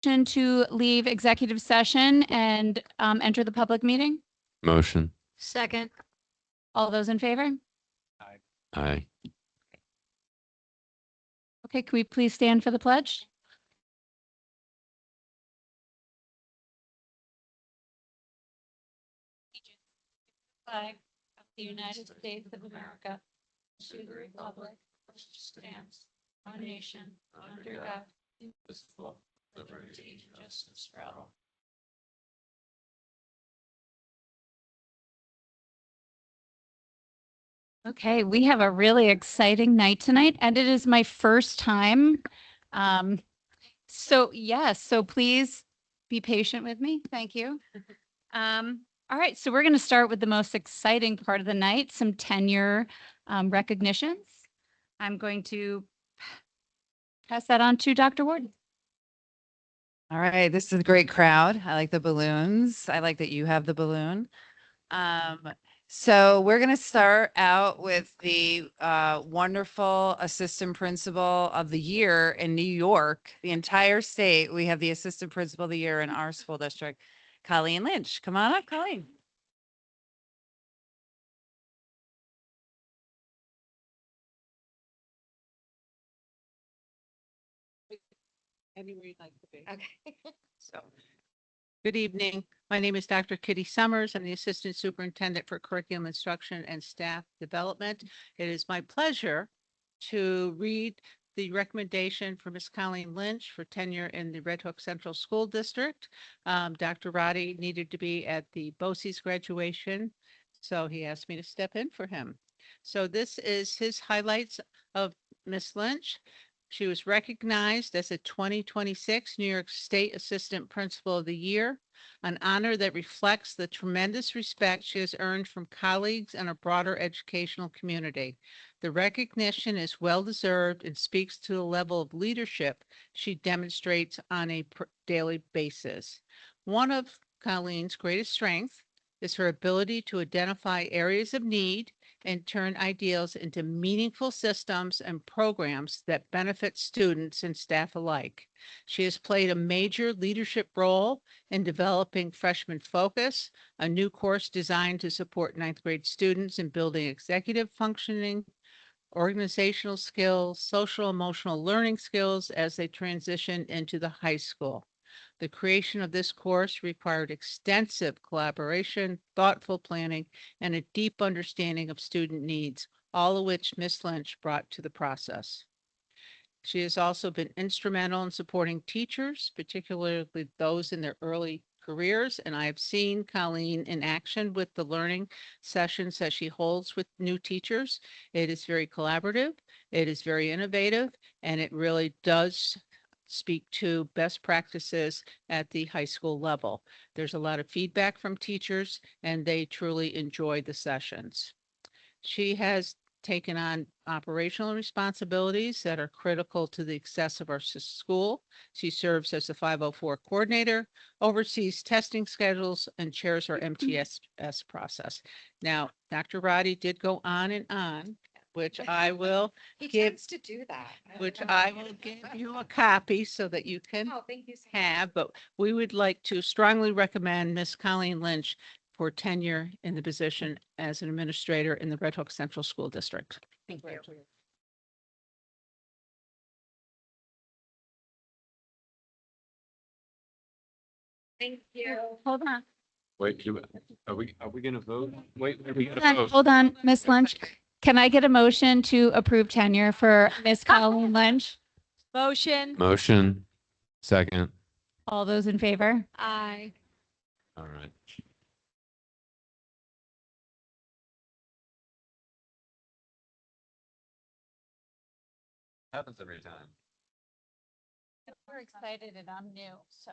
Motion to leave executive session and enter the public meeting. Motion. Second. All those in favor? Aye. Okay, can we please stand for the pledge? Flag of the United States of America, to the republic which stands one nation under God, indivisible, with liberty and justice for all. Okay, we have a really exciting night tonight, and it is my first time. So please be patient with me. Thank you. All right, so we're going to start with the most exciting part of the night, some tenure recognitions. I'm going to pass that on to Dr. Ward. All right, this is a great crowd. I like the balloons. I like that you have the balloon. So we're going to start out with the wonderful assistant principal of the year in New York, the entire state. We have the assistant principal of the year in our school district, Colleen Lynch. Come on up, Colleen. Anywhere you'd like to be. Okay. So, good evening. My name is Dr. Kitty Summers. I'm the Assistant Superintendent for Curriculum Instruction and Staff Development. It is my pleasure to read the recommendation for Ms. Colleen Lynch for tenure in the Red Hook Central School District. Dr. Roddy needed to be at the BoCE's graduation, so he asked me to step in for him. So this is his highlights of Ms. Lynch. She was recognized as a 2026 New York State Assistant Principal of the Year, an honor that reflects the tremendous respect she has earned from colleagues and a broader educational community. The recognition is well-deserved and speaks to the level of leadership she demonstrates on a daily basis. One of Colleen's greatest strengths is her ability to identify areas of need and turn ideals into meaningful systems and programs that benefit students and staff alike. She has played a major leadership role in developing Freshman Focus, a new course designed to support ninth grade students in building executive functioning, organizational skills, social emotional learning skills as they transition into the high school. The creation of this course required extensive collaboration, thoughtful planning, and a deep understanding of student needs, all of which Ms. Lynch brought to the process. She has also been instrumental in supporting teachers, particularly those in their early careers, and I have seen Colleen in action with the learning sessions that she holds with new teachers. It is very collaborative, it is very innovative, and it really does speak to best practices at the high school level. There's a lot of feedback from teachers and they truly enjoy the sessions. She has taken on operational responsibilities that are critical to the success of our school. She serves as the 504 coordinator, oversees testing schedules, and chairs our MTSS process. Now, Dr. Roddy did go on and on, which I will He give, tends to do that. which I will give you a copy so that you can Oh, thank you. So much. have, but we would like to strongly recommend Ms. Colleen Lynch for tenure in the position as an administrator in the Red Hook Central School District. Thank you. Thank you. Hold on. Wait, are we gonna vote? Wait, we gotta Hold on, vote. hold on, Ms. Lynch. Can I get a motion to approve tenure for Ms. Colleen Lynch? Motion. Motion. Second. All those in favor? Aye. All right. Happens every time. We're excited and I'm new, so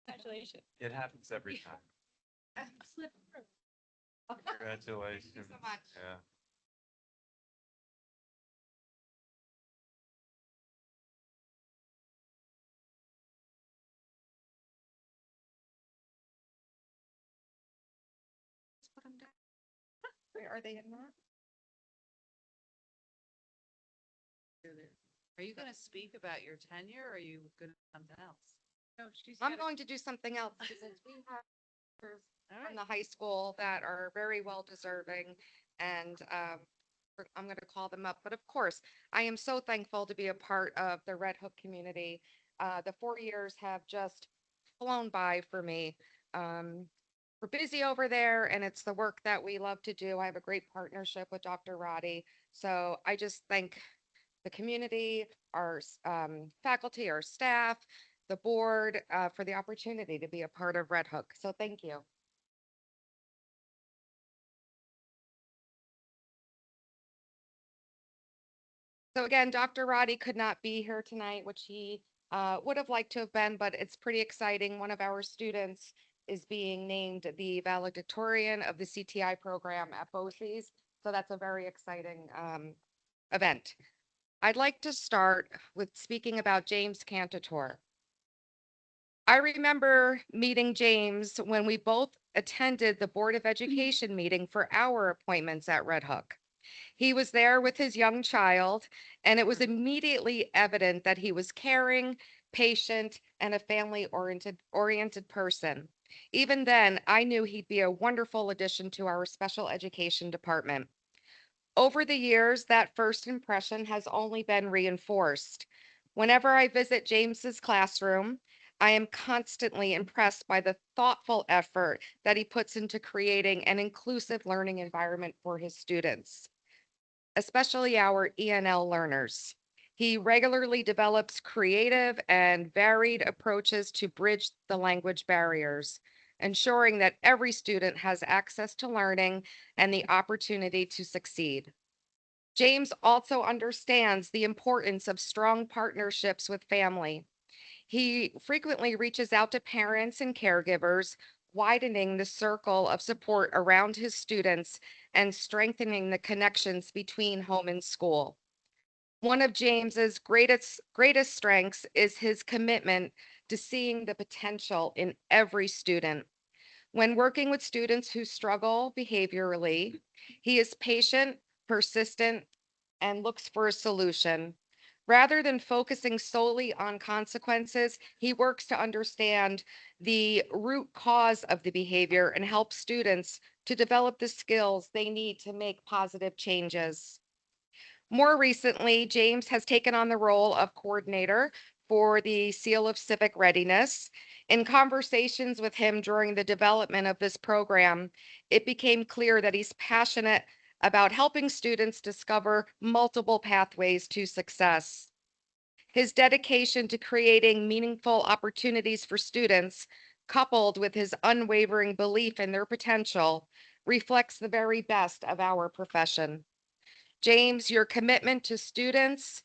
congratulations. It happens every time. Congratulations. Thank you so much. Yeah. Where are they in that? Are you going to speak about your tenure or are you going to do something else? I'm going to do something else since we have teachers from the high school that are very well deserving and I'm going to call them up. But of course, I am so thankful to be a part of the Red Hook community. The 4 years have just flown by for me. Um, we're busy over there and it's the work that we love to do. I have a great partnership with Dr. Roddy. So I just thank the community, our faculty, our staff, the board for the opportunity to be a part of Red Hook. So thank you. So again, Dr. Roddy could not be here tonight, which he would have liked to have been, but it's pretty exciting. One of our students is being named the valedictorian of the CTI program at BoCES. So that's a very exciting event. I'd like to start with speaking about James Cantator. I remember meeting James when we both attended the Board of Education meeting for our appointments at Red Hook. He was there with his young child, and it was immediately evident that he was caring, patient, and a family-oriented person. Even then, I knew he'd be a wonderful addition to our special education department. Over the years, that first impression has only been reinforced. Whenever I visit James's classroom, I am constantly impressed by the thoughtful effort that he puts into creating an inclusive learning environment for his students, especially our ENL learners. He regularly develops creative and varied approaches to bridge the language barriers, ensuring that every student has access to learning and the opportunity to succeed. James also understands the importance of strong partnerships with family. He frequently reaches out to parents and caregivers, widening the circle of support around his students and strengthening the connections between home and school. One of James's greatest strengths is his commitment to seeing the potential in every student. When working with students who struggle behaviorally, he is patient, persistent, and looks for a solution. Rather than focusing solely on consequences, he works to understand the root cause of the behavior and help students to develop the skills they need to make positive changes. More recently, James has taken on the role of coordinator for the Seal of Civic Readiness. In conversations with him during the development of this program, it became clear that he's passionate about helping students discover multiple pathways to success. His dedication to creating meaningful opportunities for students, coupled with his unwavering belief in their potential, reflects the very best of our profession. James, your commitment to students,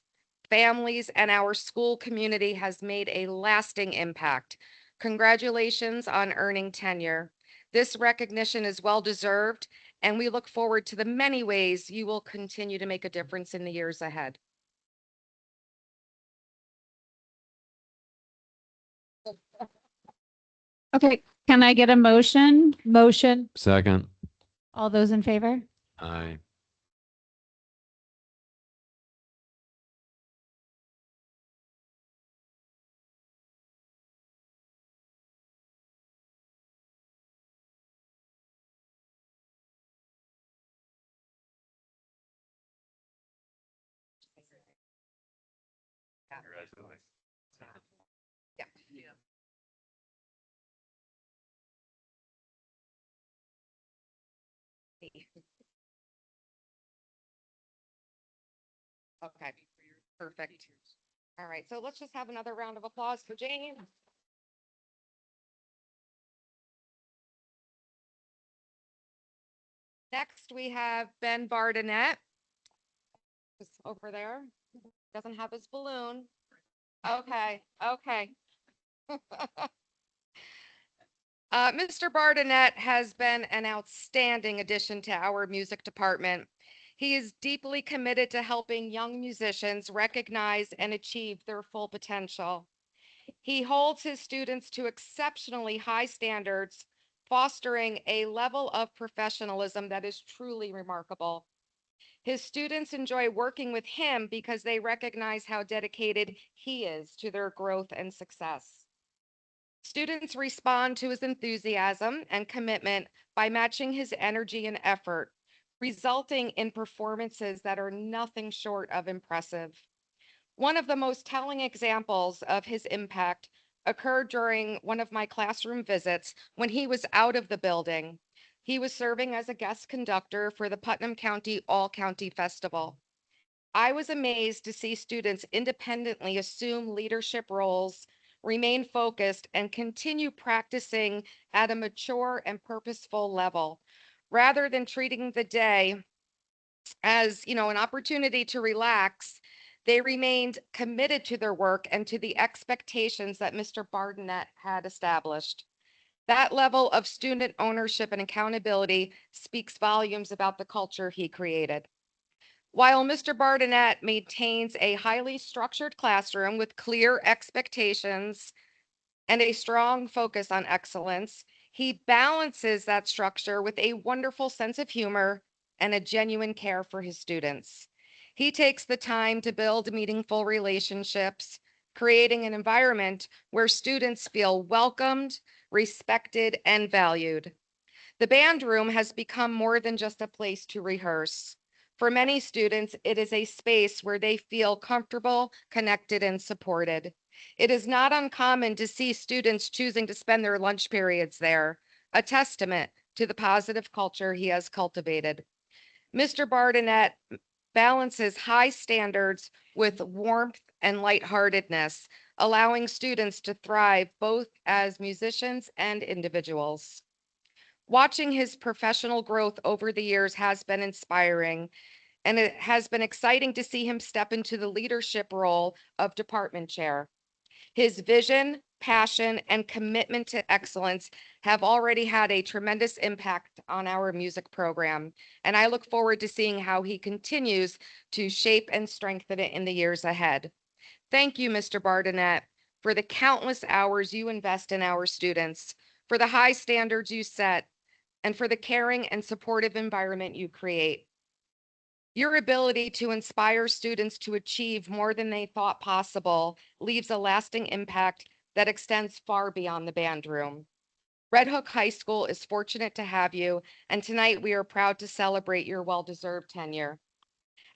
families, and our school community has made a lasting impact. Congratulations on earning tenure. This recognition is well deserved, and we look forward to the many ways you will continue to make a difference in the years ahead. Okay, can I get a motion? Motion. Second. All those in favor? Aye. Yeah. Okay, perfect. All right, so let's just have another round of applause for James. Next, we have Ben Bardenett. Just over there. Doesn't have his balloon. Okay, okay. Mr. Bardenett has been an outstanding addition to our music department. He is deeply committed to helping young musicians recognize and achieve their full potential. He holds his students to exceptionally high standards, fostering a level of professionalism that is truly remarkable. His students enjoy working with him because they recognize how dedicated he is to their growth and success. Students respond to his enthusiasm and commitment by matching his energy and effort, resulting in performances that are nothing short of impressive. One of the most telling examples of his impact occurred during one of my classroom visits when he was out of the building. He was serving as a guest conductor for the Putnam County All County Festival. I was amazed to see students independently assume leadership roles, remain focused, and continue practicing at a mature and purposeful level. Rather than treating the day as, an opportunity to relax, they remained committed to their work and to the expectations that Mr. Bardenett had established. That level of student ownership and accountability speaks volumes about the culture he created. While Mr. Bardenett maintains a highly structured classroom with clear expectations and a strong focus on excellence, he balances that structure with a wonderful sense of humor and a genuine care for his students. He takes the time to build meaningful relationships, creating an environment where students feel welcomed, respected, and valued. The band room has become more than just a place to rehearse. For many students, it is a space where they feel comfortable, connected, and supported. It is not uncommon to see students choosing to spend their lunch periods there, a testament to the positive culture he has cultivated. Mr. Bardenett balances high standards with warmth and lightheartedness, allowing students to thrive both as musicians and individuals. Watching his professional growth over the years has been inspiring, and it has been exciting to see him step into the leadership role of department chair. His vision, passion, and commitment to excellence have already had a tremendous impact on our music program, and I look forward to seeing how he continues to shape and strengthen it in the years ahead. Thank you, Mr. Bardenett, for the countless hours you invest in our students, for the high standards you set, and for the caring and supportive environment you create. Your ability to inspire students to achieve more than they thought possible leaves a lasting impact that extends far beyond the band room. Red Hook High School is fortunate to have you, and tonight we are proud to celebrate your well-deserved tenure.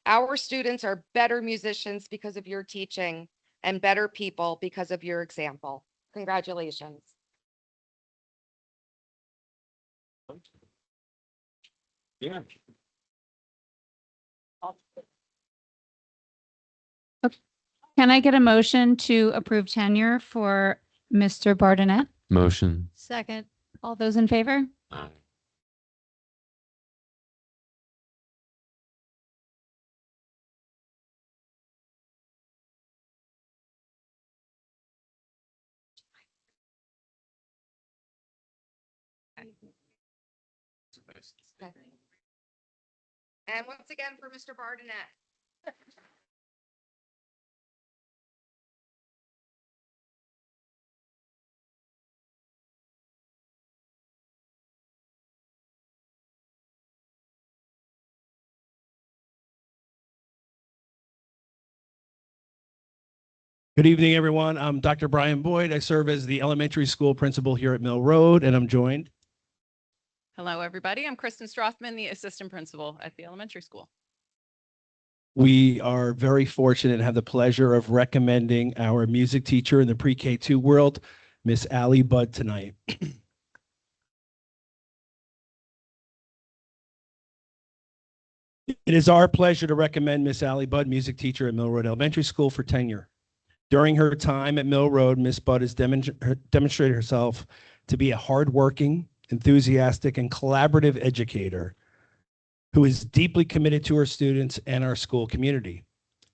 Our students are better musicians because of your teaching and better people because of your example. Congratulations. Yeah. Can I get a motion to approve tenure for Mr. Bardenett? Motion. Second. All those in favor? Aye. And once again for Mr. Bardenett. Good evening, everyone. I'm Dr. Brian Boyd. I serve as the elementary school principal here at Mill Road, and I'm joined. Hello, everybody. I'm Kristen Strothman, the assistant principal at the elementary school. We are very fortunate to have the pleasure of recommending our music teacher in the pre-K2 world, Miss Allie Budd, tonight. It is our pleasure to recommend Miss Allie Budd, music teacher at Mill Road Elementary School, for tenure. During her time at Mill Road, Miss Budd has demonstrated herself to be a hardworking, enthusiastic, and collaborative educator who is deeply committed to her students and our school community.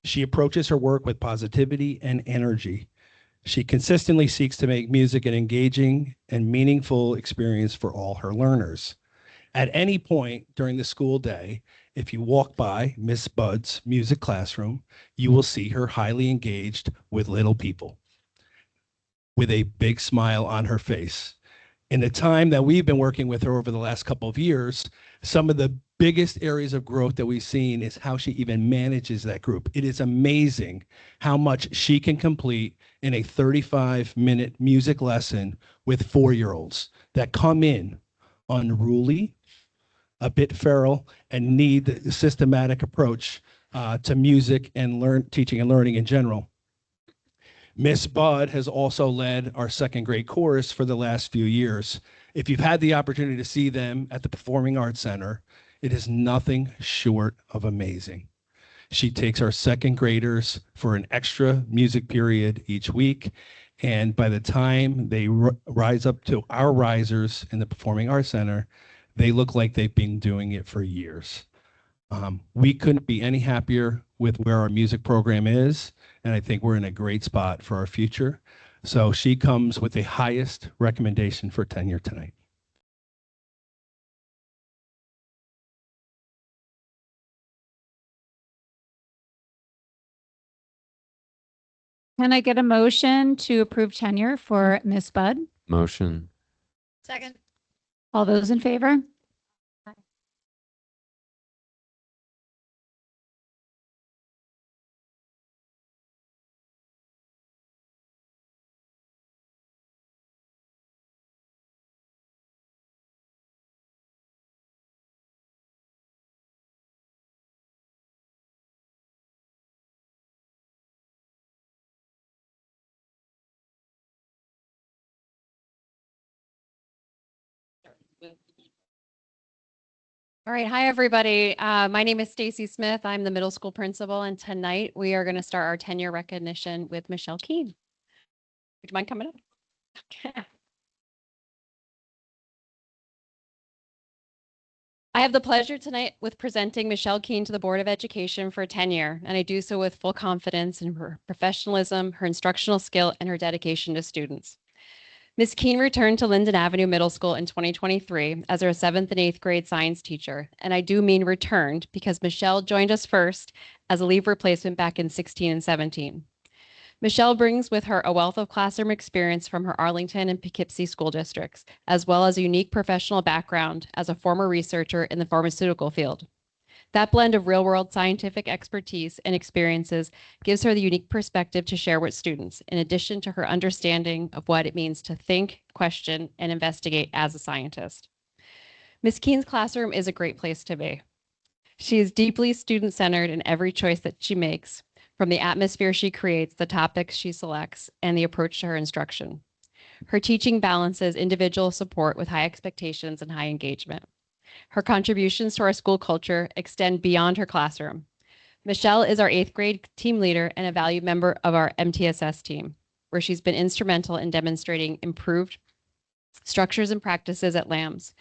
She approaches her work with positivity and energy. She consistently seeks to make music an engaging and meaningful experience for all her learners. At any point during the school day, if you walk by Miss Budd's music classroom, you will see her highly engaged with little people with a big smile on her face. In the time that we've been working with her over the last couple of years, some of the biggest areas of growth that we've seen is how she even manages that group. It is amazing how much she can complete in a 35-minute music lesson with 4-year-olds that come in unruly, a bit feral, and need the systematic approach to music and teaching and learning in general. Miss Budd has also led our second grade chorus for the last few years. If you've had the opportunity to see them at the Performing Arts Center, it is nothing short of amazing. She takes our second graders for an extra music period each week. And by the time they rise up to our risers in the Performing Arts Center, they look like they've been doing it for years. We couldn't be any happier with where our music program is, and I think we're in a great spot for our future. So she comes with the highest recommendation for tenure tonight. Can I get a motion to approve tenure for Miss Budd? Motion. Second. All those in favor? All right. Hi, everybody. My name is Stacy Smith. I'm the middle school principal, and tonight we are going to start our tenure recognition with Michelle Keene. Would you mind coming up? Okay. I have the pleasure tonight with presenting Michelle Keene to the Board of Education for tenure, and I do so with full confidence in her professionalism, her instructional skill, and her dedication to students. Ms. Keene returned to Linden Avenue Middle School in 2023 as our 7th and 8th grade science teacher. And I do mean returned because Michelle joined us first as a leave replacement back in 16 and 17. Michelle brings with her a wealth of classroom experience from her Arlington and Poughkeepsie school districts, as well as a unique professional background as a former researcher in the pharmaceutical field. That blend of real-world scientific expertise and experiences gives her the unique perspective to share with students, in addition to her understanding of what it means to think, question, and investigate as a scientist. Ms. Keene's classroom is a great place to be. She is deeply student-centered in every choice that she makes, from the atmosphere she creates, the topics she selects, and the approach to her instruction. Her teaching balances individual support with high expectations and high engagement. Her contributions to our school culture extend beyond her classroom. Michelle is our 8th grade team leader and a valued member of our MTSS team, where she's been instrumental in demonstrating improved structures and practices at LAMS.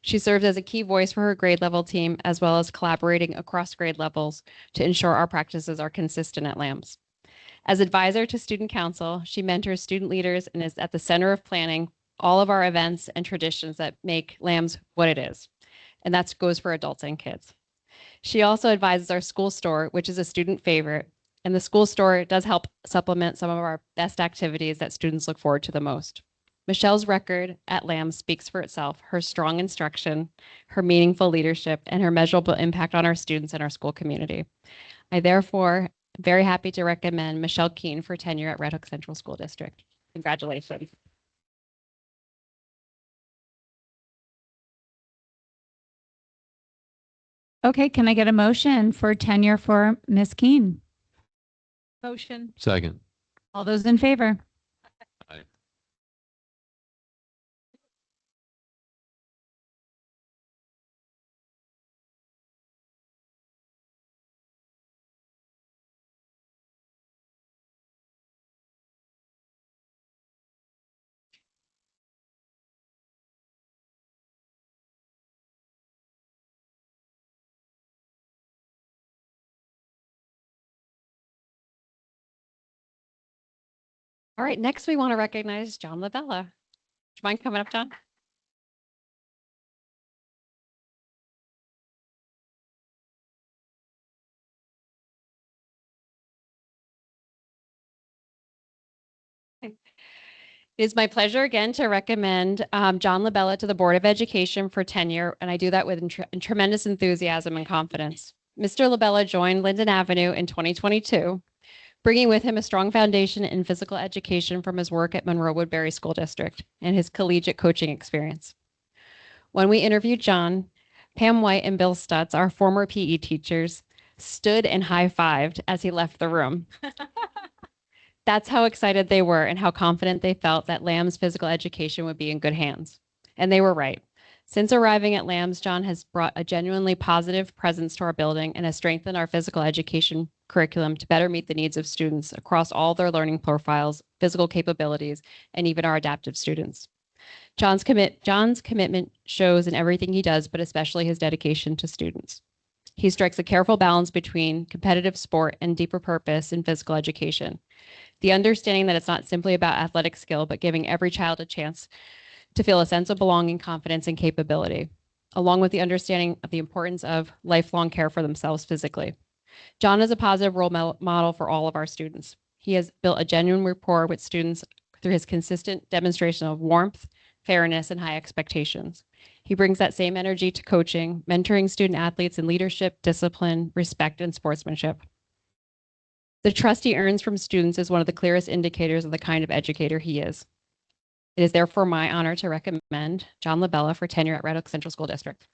She serves as a key voice for her grade level team, as well as collaborating across grade levels to ensure our practices are consistent at LAMS. As advisor to student council, she mentors student leaders and is at the center of planning all of our events and traditions that make LAMS what it is. And that goes for adults and kids. She also advises our school store, which is a student favorite. And the school store does help supplement some of our best activities that students look forward to the most. Michelle's record at LAM speaks for itself, her strong instruction, her meaningful leadership, and her measurable impact on our students and our school community. I therefore am very happy to recommend Michelle Keene for tenure at Red Hook Central School District. Congratulations. Okay, can I get a motion for tenure for Miss Keene? Motion. Second. All those in favor? Aye. All right, next we want to recognize John Labella. Do you mind coming up, John? It is my pleasure again to recommend John LaBella to the Board of Education for tenure, and I do that with tremendous enthusiasm and confidence. Mr. LaBella joined Linden Avenue in 2022, bringing with him a strong foundation in physical education from his work at Monroe Woodbury School District and his collegiate coaching experience. When we interviewed John, Pam White and Bill Stutz, our former PE teachers, stood and high-fived as he left the room. That's how excited they were and how confident they felt that Lamb's physical education would be in good hands. And they were right. Since arriving at Lamb's, John has brought a genuinely positive presence to our building and has strengthened our physical education curriculum to better meet the needs of students across all their learning profiles, physical capabilities, and even our adaptive students. John's commitment shows in everything he does, but especially his dedication to students. He strikes a careful balance between competitive sport and deeper purpose in physical education. The understanding that it's not simply about athletic skill, but giving every child a chance to feel a sense of belonging, confidence, and capability, along with the understanding of the importance of lifelong care for themselves physically. John is a positive role model for all of our students. He has built a genuine rapport with students through his consistent demonstration of warmth, fairness, and high expectations. He brings that same energy to coaching, mentoring student athletes in leadership, discipline, respect, and sportsmanship. The trust he earns from students is one of the clearest indicators of the kind of educator he is. It is therefore my honor to recommend John LaBella for tenure at Red Hook Central School District.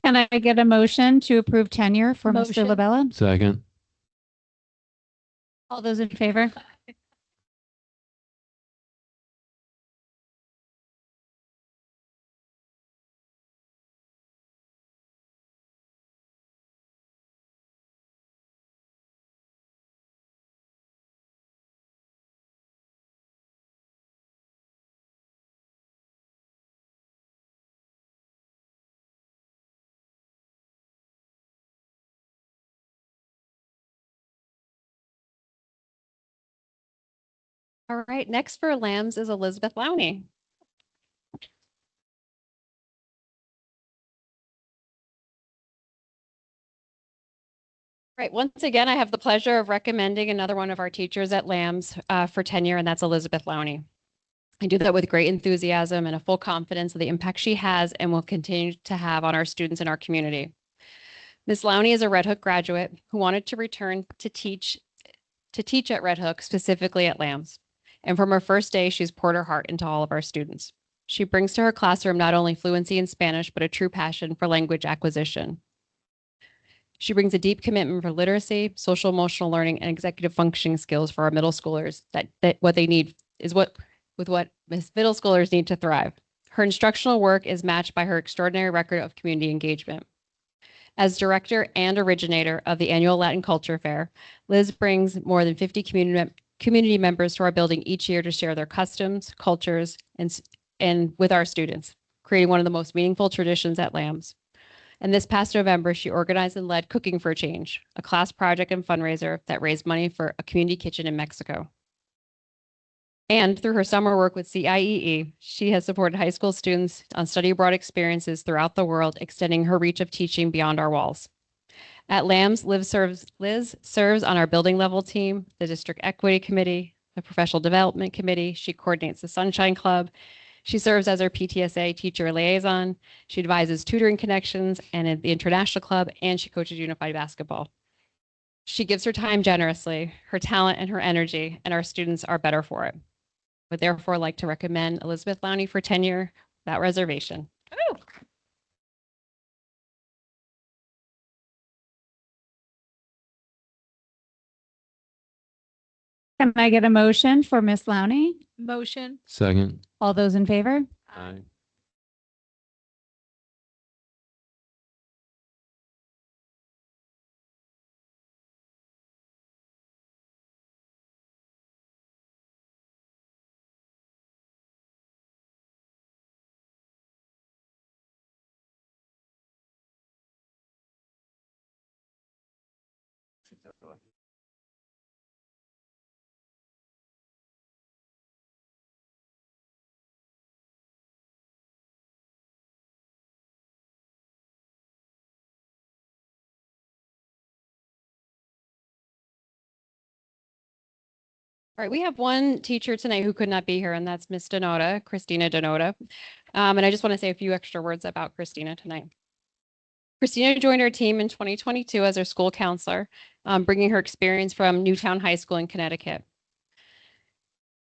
Can I get a motion to approve tenure for Mr. Motion. LaBella? Second. All those in favor? All right, next for Lambs is Elizabeth Lowney. Right, once again, I have the pleasure of recommending another one of our teachers at Lambs for tenure, and that's Elizabeth Lowney. I do that with great enthusiasm and a full confidence of the impact she has and will continue to have on our students in our community. Ms. Lowney is a Red Hook graduate who wanted to return to teach at Red Hook, specifically at Lambs. And from her first day, she's poured her heart into all of our students. She brings to her classroom not only fluency in Spanish, but a true passion for language acquisition. She brings a deep commitment for literacy, social emotional learning, and executive functioning skills for our middle schoolers that what they need is what middle schoolers need to thrive. Her instructional work is matched by her extraordinary record of community engagement. As director and originator of the annual Latin Culture Fair, Liz brings more than 50 community members to our building each year to share their customs, cultures, and with our students, creating one of the most meaningful traditions at Lambs. And this past November, she organized and led Cooking for Change, a class project and fundraiser that raised money for a community kitchen in Mexico. And through her summer work with CIEE, she has supported high school students on study abroad experiences throughout the world, extending her reach of teaching beyond our walls. At Lambs, Liz serves on our building level team, the district equity committee, the professional development committee. She coordinates the Sunshine Club. She serves as our PTSA teacher liaison. She advises tutoring connections and at the international club, and she coaches unified basketball. She gives her time generously, her talent and her energy, and our students are better for it. Would therefore like to recommend Elizabeth Lowney for tenure without reservation. Woo! Can I get a motion for Miss Lowney? Motion. Second. All those in favor? Aye. All right, we have one teacher tonight who could not be here, and that's Miss Denota, Christina Denota. And I just want to say a few extra words about Christina tonight. Christina joined our team in 2022 as our school counselor, bringing her experience from Newtown High School in Connecticut.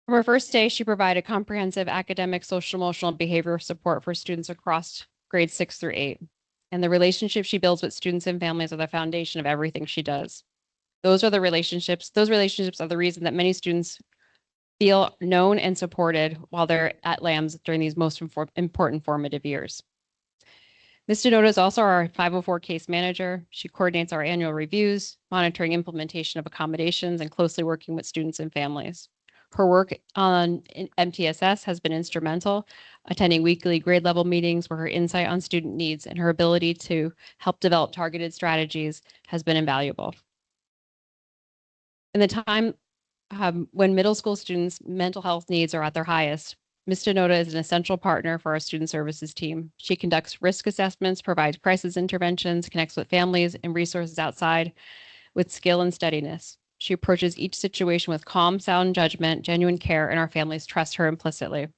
From her first day, she provided comprehensive academic, social, emotional, and behavioral support for students across grades 6 through 8. And the relationships she builds with students and families are the foundation of everything she does. Those relationships are the reason that many students feel known and supported while they're at LAMS during these most important formative years. Ms. Denota is also our 504 case manager. She coordinates our annual reviews, monitoring implementation of accommodations, and closely working with students and families. Her work on MTSS has been instrumental, attending weekly grade level meetings where her insight on student needs and her ability to help develop targeted strategies has been invaluable. In the time when middle school students' mental health needs are at their highest, Ms. Denota is an essential partner for our student services team. She conducts risk assessments, provides crisis interventions, connects with families and resources outside with skill and steadiness. She approaches each situation with calm, sound judgment, genuine care, and our families trust her implicitly.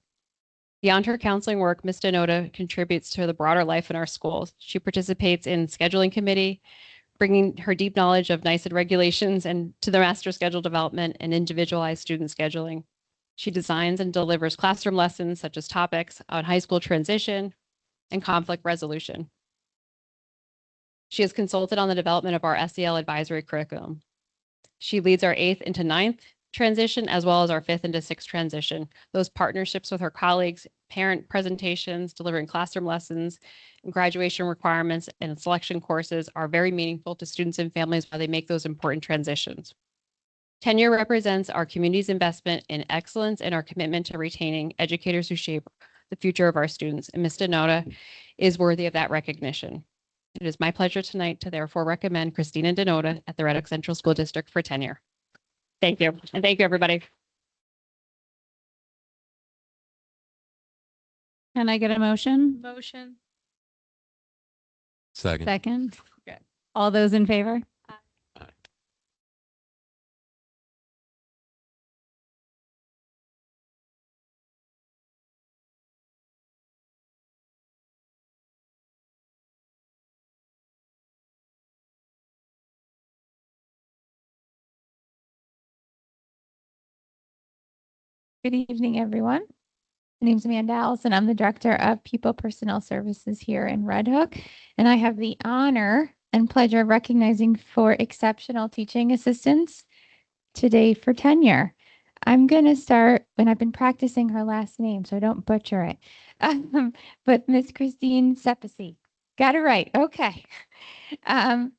Beyond her counseling work, Ms. Denota contributes to the broader life in our schools. She participates in scheduling committee, bringing her deep knowledge of NICED regulations and to the master schedule development and individualized student scheduling. She designs and delivers classroom lessons such as topics on high school transition and conflict resolution. She has consulted on the development of our SEL advisory curriculum. She leads our 8th into 9th transition as well as our 5th into 6th transition. Those partnerships with her colleagues, parent presentations, delivering classroom lessons, and graduation requirements and selection courses are very meaningful to students and families while they make those important transitions. Tenure represents our community's investment in excellence and our commitment to retaining educators who shape the future of our students. And Ms. Denota is worthy of that recognition. It is my pleasure tonight to therefore recommend Christina Denota at the Red Oak Central School District for tenure. Thank you. And thank you, everybody. Can I get a motion? Motion. Second. Second? Okay. All those in favor? Good evening, everyone. My name is Amanda Allison. I'm the Director of People Personnel Services here in Red Hook, and I have the honor and pleasure of recognizing for exceptional teaching assistants today for tenure. I'm going to start, when I've been practicing her last name, so I don't butcher it, but Miss Christine Sepisi. Got it right. Okay.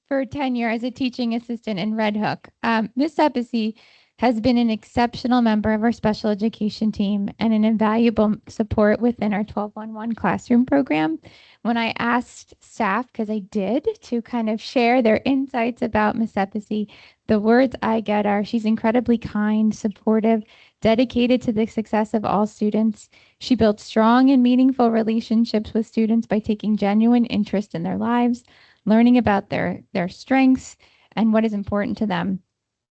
For tenure as a teaching assistant in Red Hook. Miss Sepisi has been an exceptional member of our special education team and an invaluable support within our 1211 classroom program. When I asked staff, because I did, to kind of share their insights about Miss Sepisi, the words I get are she's incredibly kind, supportive, dedicated to the success of all students. She builds strong and meaningful relationships with students by taking genuine interest in their lives, learning about their strengths and what is important to them.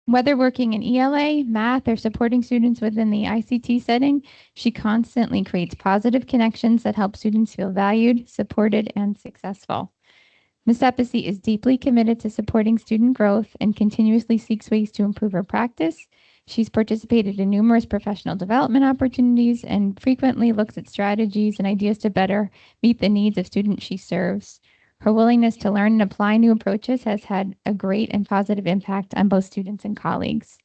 Whether working in ELA, math, or supporting students within the ICT setting, she constantly creates positive connections that help students feel valued, supported, and successful. Ms. Episi is deeply committed to supporting student growth and continuously seeks ways to improve her practice. She's participated in numerous professional development opportunities and frequently looks at strategies and ideas to better meet the needs of students she serves. Her willingness to learn and apply new approaches has had a great and positive impact on both students and colleagues.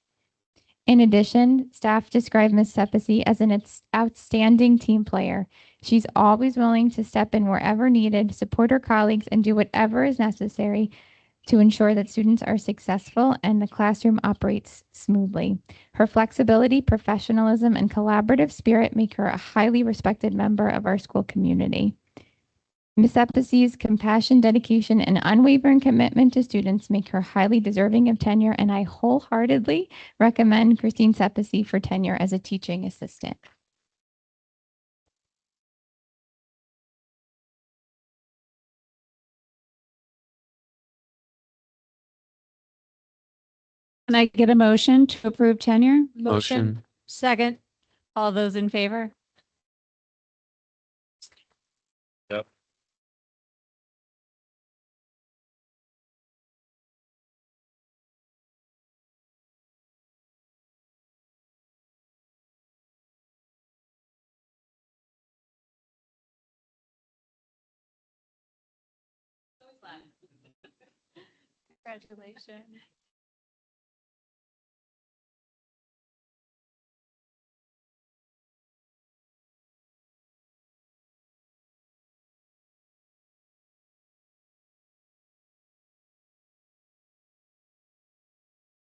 In addition, staff describe Ms. Sepisi as an outstanding team player. She's always willing to step in wherever needed, support her colleagues, and do whatever is necessary to ensure that students are successful and the classroom operates smoothly. Her flexibility, professionalism, and collaborative spirit make her a highly respected member of our school community. Ms. Episi's compassion, dedication, and unwavering commitment to students make her highly deserving of tenure, and I wholeheartedly recommend Christine Sepisi for tenure as a teaching assistant. Can I get a motion to approve tenure? Motion. Second. All those in favor? Yep. Congratulations.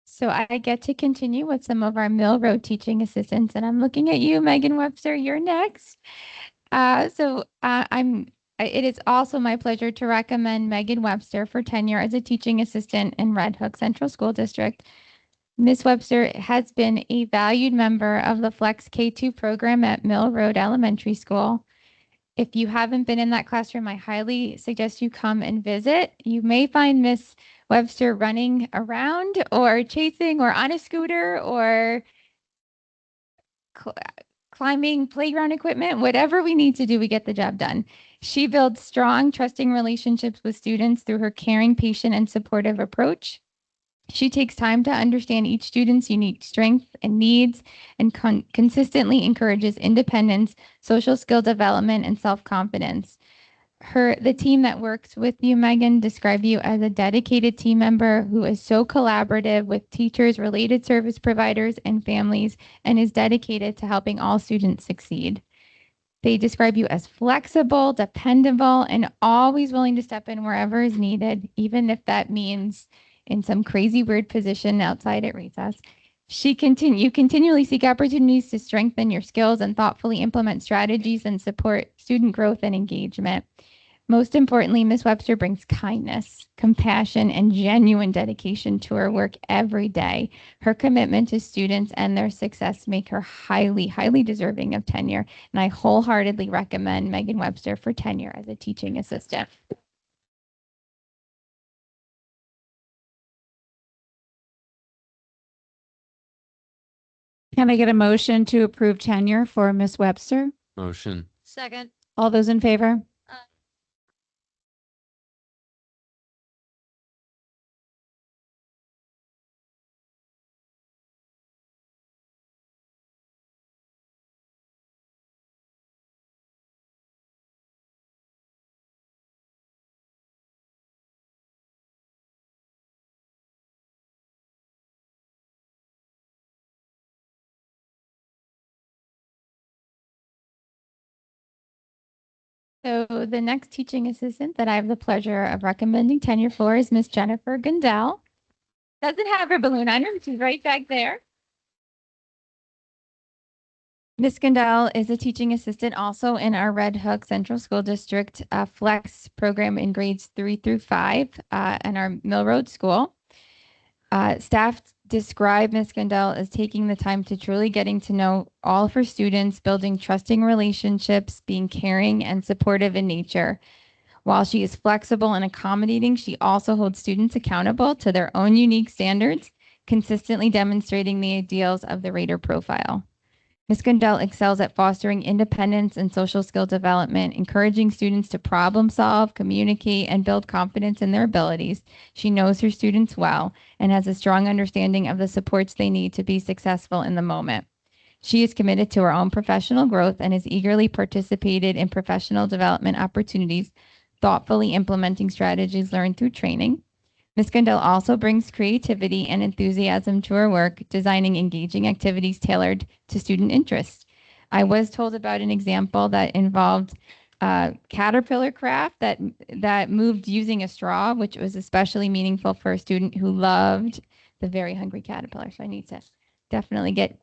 So I get to continue with some of our Mill Road teaching assistants, and I'm looking at you, Megan Webster. You're next. It is also my pleasure to recommend Megan Webster for tenure as a teaching assistant in Red Hook Central School District. Ms. Webster has been a valued member of the Flex K2 program at Mill Road Elementary School. If you haven't been in that classroom, I highly suggest you come and visit. You may find Miss Webster running around or chasing or on a scooter or climbing playground equipment, whatever we need to do, we get the job done. She builds strong, trusting relationships with students through her caring, patient, and supportive approach. She takes time to understand each student's unique strengths and needs and consistently encourages independence, social skill development, and self-confidence. The team that works with you, Megan, describe you as a dedicated team member who is so collaborative with teachers, related service providers, and families, and is dedicated to helping all students succeed. They describe you as flexible, dependable, and always willing to step in wherever is needed, even if that means in some crazy weird position outside at recess. You continually seek opportunities to strengthen your skills and thoughtfully implement strategies and support student growth and engagement. Most importantly, Ms. Webster brings kindness, compassion, and genuine dedication to her work every day. Her commitment to students and their success make her highly, highly deserving of tenure, and I wholeheartedly recommend Megan Webster for tenure as a teaching assistant. Can I get a motion to approve tenure for Miss Webster? Motion. Second. All those in favor? So the next teaching assistant that I have the pleasure of recommending tenure for is Miss Jennifer Gundel. Doesn't have her balloon on her, she's right back there. Ms. Gundel is a teaching assistant also in our Red Hook Central School District Flex program in grades 3 through 5 in our Mill Road School. Staff describe Ms. Gundel as taking the time to truly getting to know all of her students, building trusting relationships, being caring and supportive in nature. While she is flexible and accommodating, she also holds students accountable to their own unique standards, consistently demonstrating the ideals of the Rater profile. Ms. Gundel excels at fostering independence and social skill development, encouraging students to problem solve, communicate, and build confidence in their abilities. She knows her students well and has a strong understanding of the supports they need to be successful in the moment. She is committed to her own professional growth and has eagerly participated in professional development opportunities, thoughtfully implementing strategies learned through training. Ms. Gundel also brings creativity and enthusiasm to her work, designing engaging activities tailored to student interests. I was told about an example that involved caterpillar craft that moved using a straw, which was especially meaningful for a student who loved the very hungry caterpillar. So I need to definitely get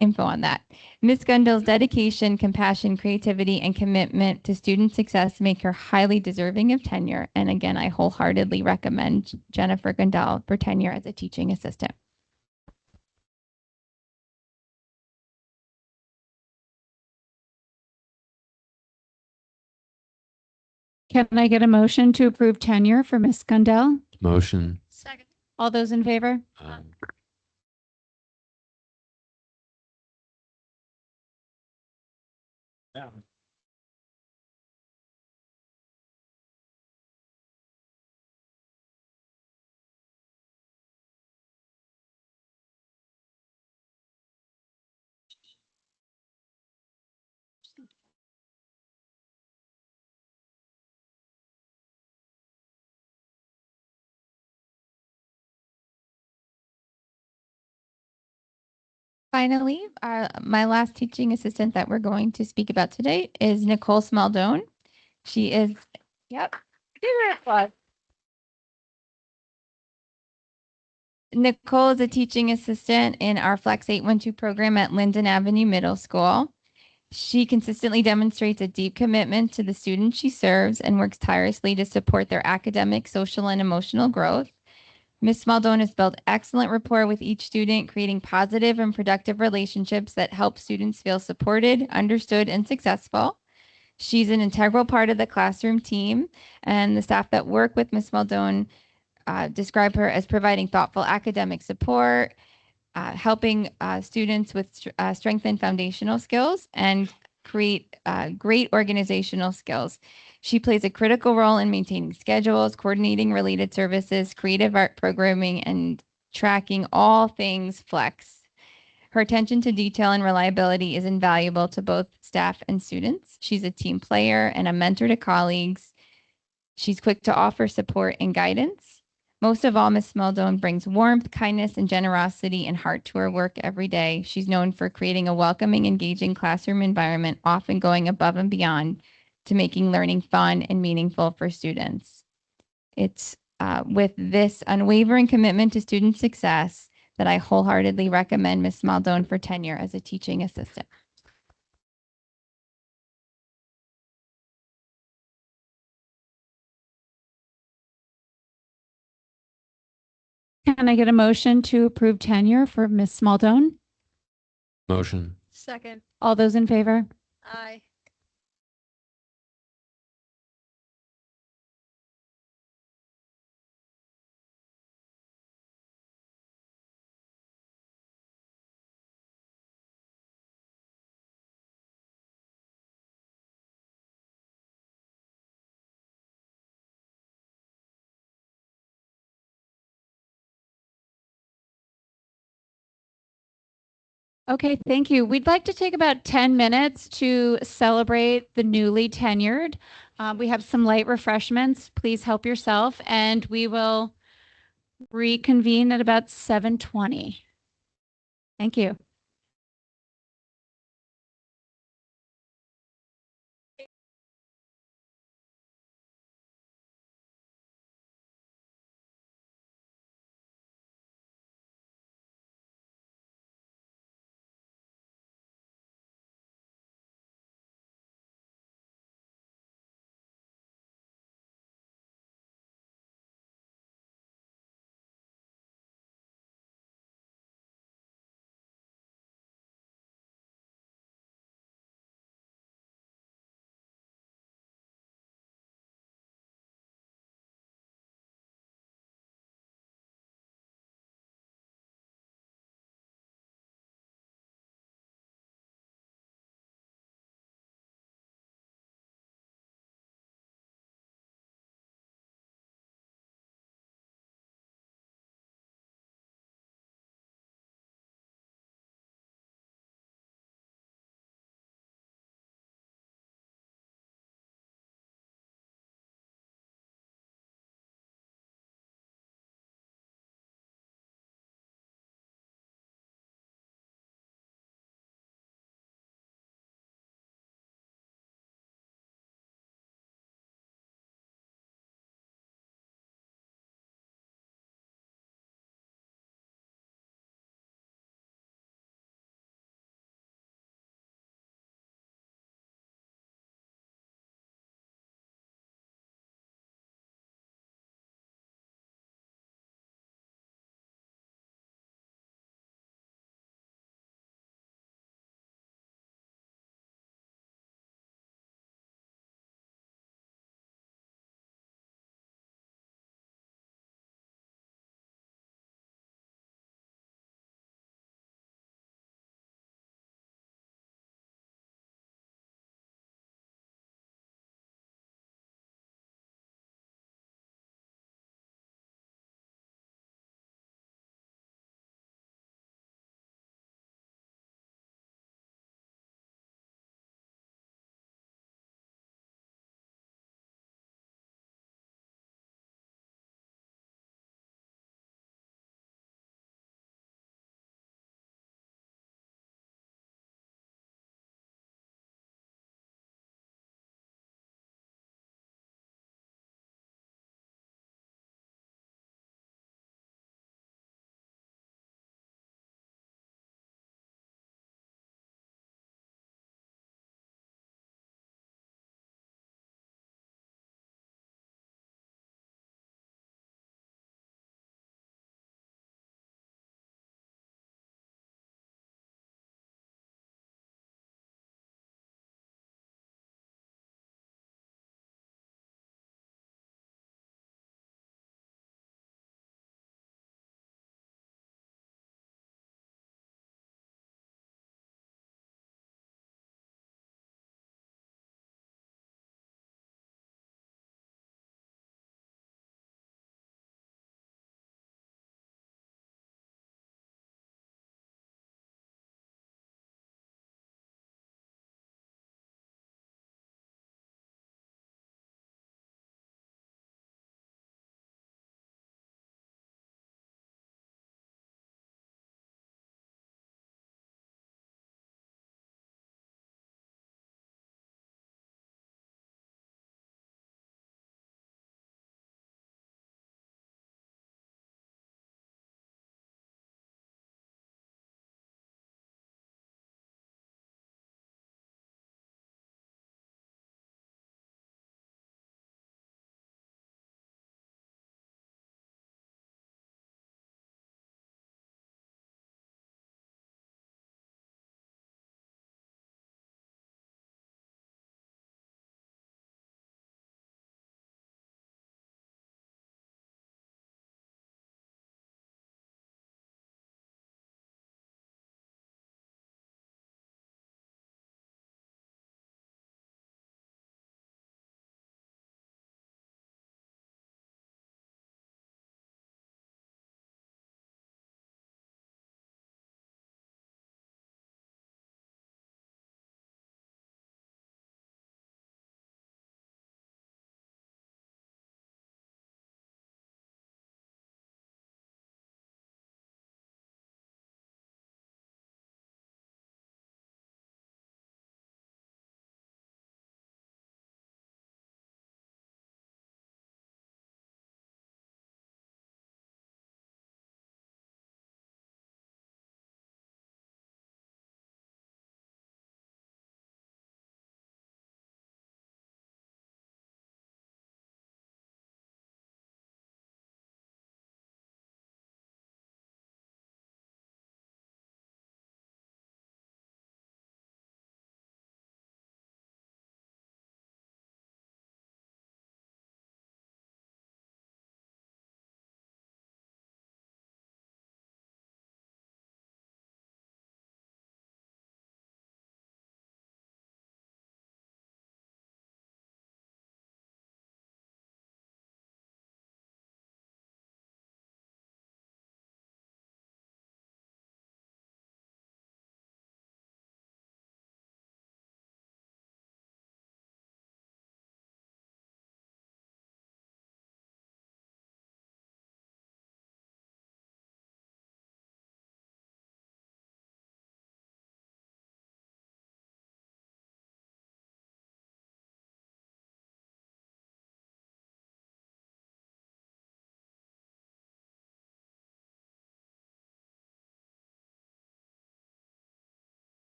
info on that. Ms. Gundel's dedication, compassion, creativity, and commitment to student success make her highly deserving of tenure. And again, I wholeheartedly recommend Jennifer Gundel for tenure as a teaching assistant. Can I get a motion to approve tenure for Miss Gundel? Motion. Second. All those in favor? Finally, my last teaching assistant that we're going to speak about today is Nicole Smaldone. She is, yep. Give her applause. Nicole is a teaching assistant in our Flex 812 program at Linden Avenue Middle School. She consistently demonstrates a deep commitment to the students she serves and works tirelessly to support their academic, social, and emotional growth. Ms. Smaldone has built excellent rapport with each student, creating positive and productive relationships that help students feel supported, understood, and successful. She's an integral part of the classroom team, and the staff that work with Ms. Smaldone describe her as providing thoughtful academic support, helping students with strengthen foundational skills, and create great organizational skills. She plays a critical role in maintaining schedules, coordinating related services, creative art programming, and tracking all things Flex. Her attention to detail and reliability is invaluable to both staff and students. She's a team player and a mentor to colleagues. She's quick to offer support and guidance. Most of all, Ms. Smaldone brings warmth, kindness, and generosity and heart to her work every day. She's known for creating a welcoming, engaging classroom environment, often going above and beyond to making learning fun and meaningful for students. It's with this unwavering commitment to student success that I wholeheartedly recommend Ms. Smaldone for tenure as a teaching assistant. Can I get a motion to approve tenure for Ms. Smaldone? Motion. Second. All those in favor? Aye. Okay, thank you. We'd like to take about 10 minutes to celebrate the newly tenured. We have some light refreshments. Please help yourself, and we will reconvene at about 7:20. Thank you.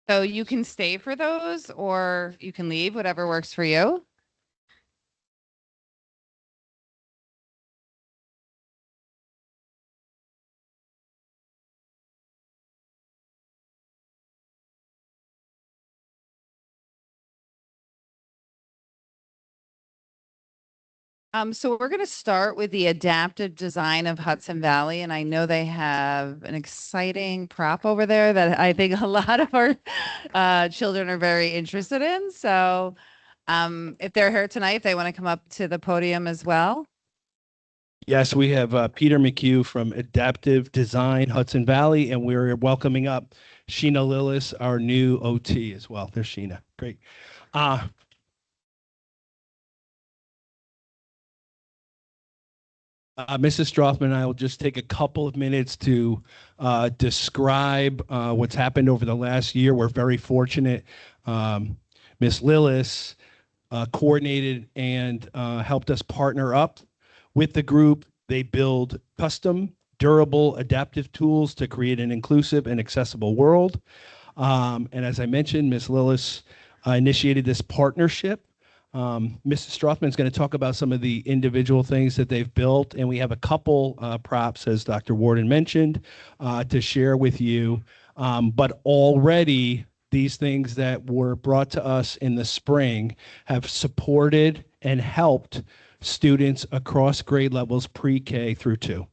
So you can stay for those or you can leave, whatever works for you. So we're going to start with the adaptive design of Hudson Valley. And I know they have an exciting prop over there that I think a lot of our children are very interested in. So if they're here tonight, if they want to come up to the podium as well. Yes, we have Peter McHugh from Adaptive Design Hudson Valley, and we're welcoming up Sheena Lillis, our new OT as well. There's Sheena. Great. Mrs. Strothman and I will just take a couple of minutes to describe what's happened over the last year. We're very fortunate. Ms. Lillis coordinated and helped us partner up with the group. They build custom, durable, adaptive tools to create an inclusive and accessible world. And as I mentioned, Ms. Lillis initiated this partnership. Mrs. Strothman is going to talk about some of the individual things that they've built, and we have a couple props, as Dr. Warden mentioned, to share with you. But already, these things that were brought to us in the spring have supported and helped students across grade levels pre-K through 2.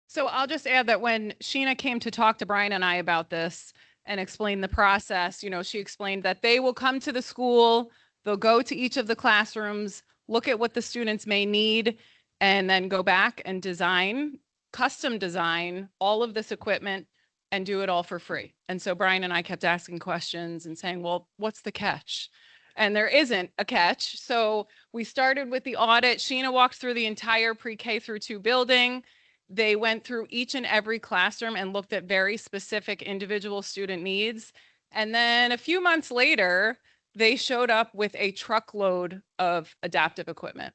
So I'll just add that when Sheena came to talk to Brian and I about this and explain the process, she explained that they will come to the school, they'll go to each of the classrooms, look at what the students may need, and then go back and custom design all of this equipment and do it all for free. And so Brian and I kept asking questions and saying, well, what's the catch? And there isn't a catch. So we started with the audit. Sheena walked through the entire pre-K through 2 building. They went through each and every classroom and looked at very specific individual student needs. And then a few months later, they showed up with a truckload of adaptive equipment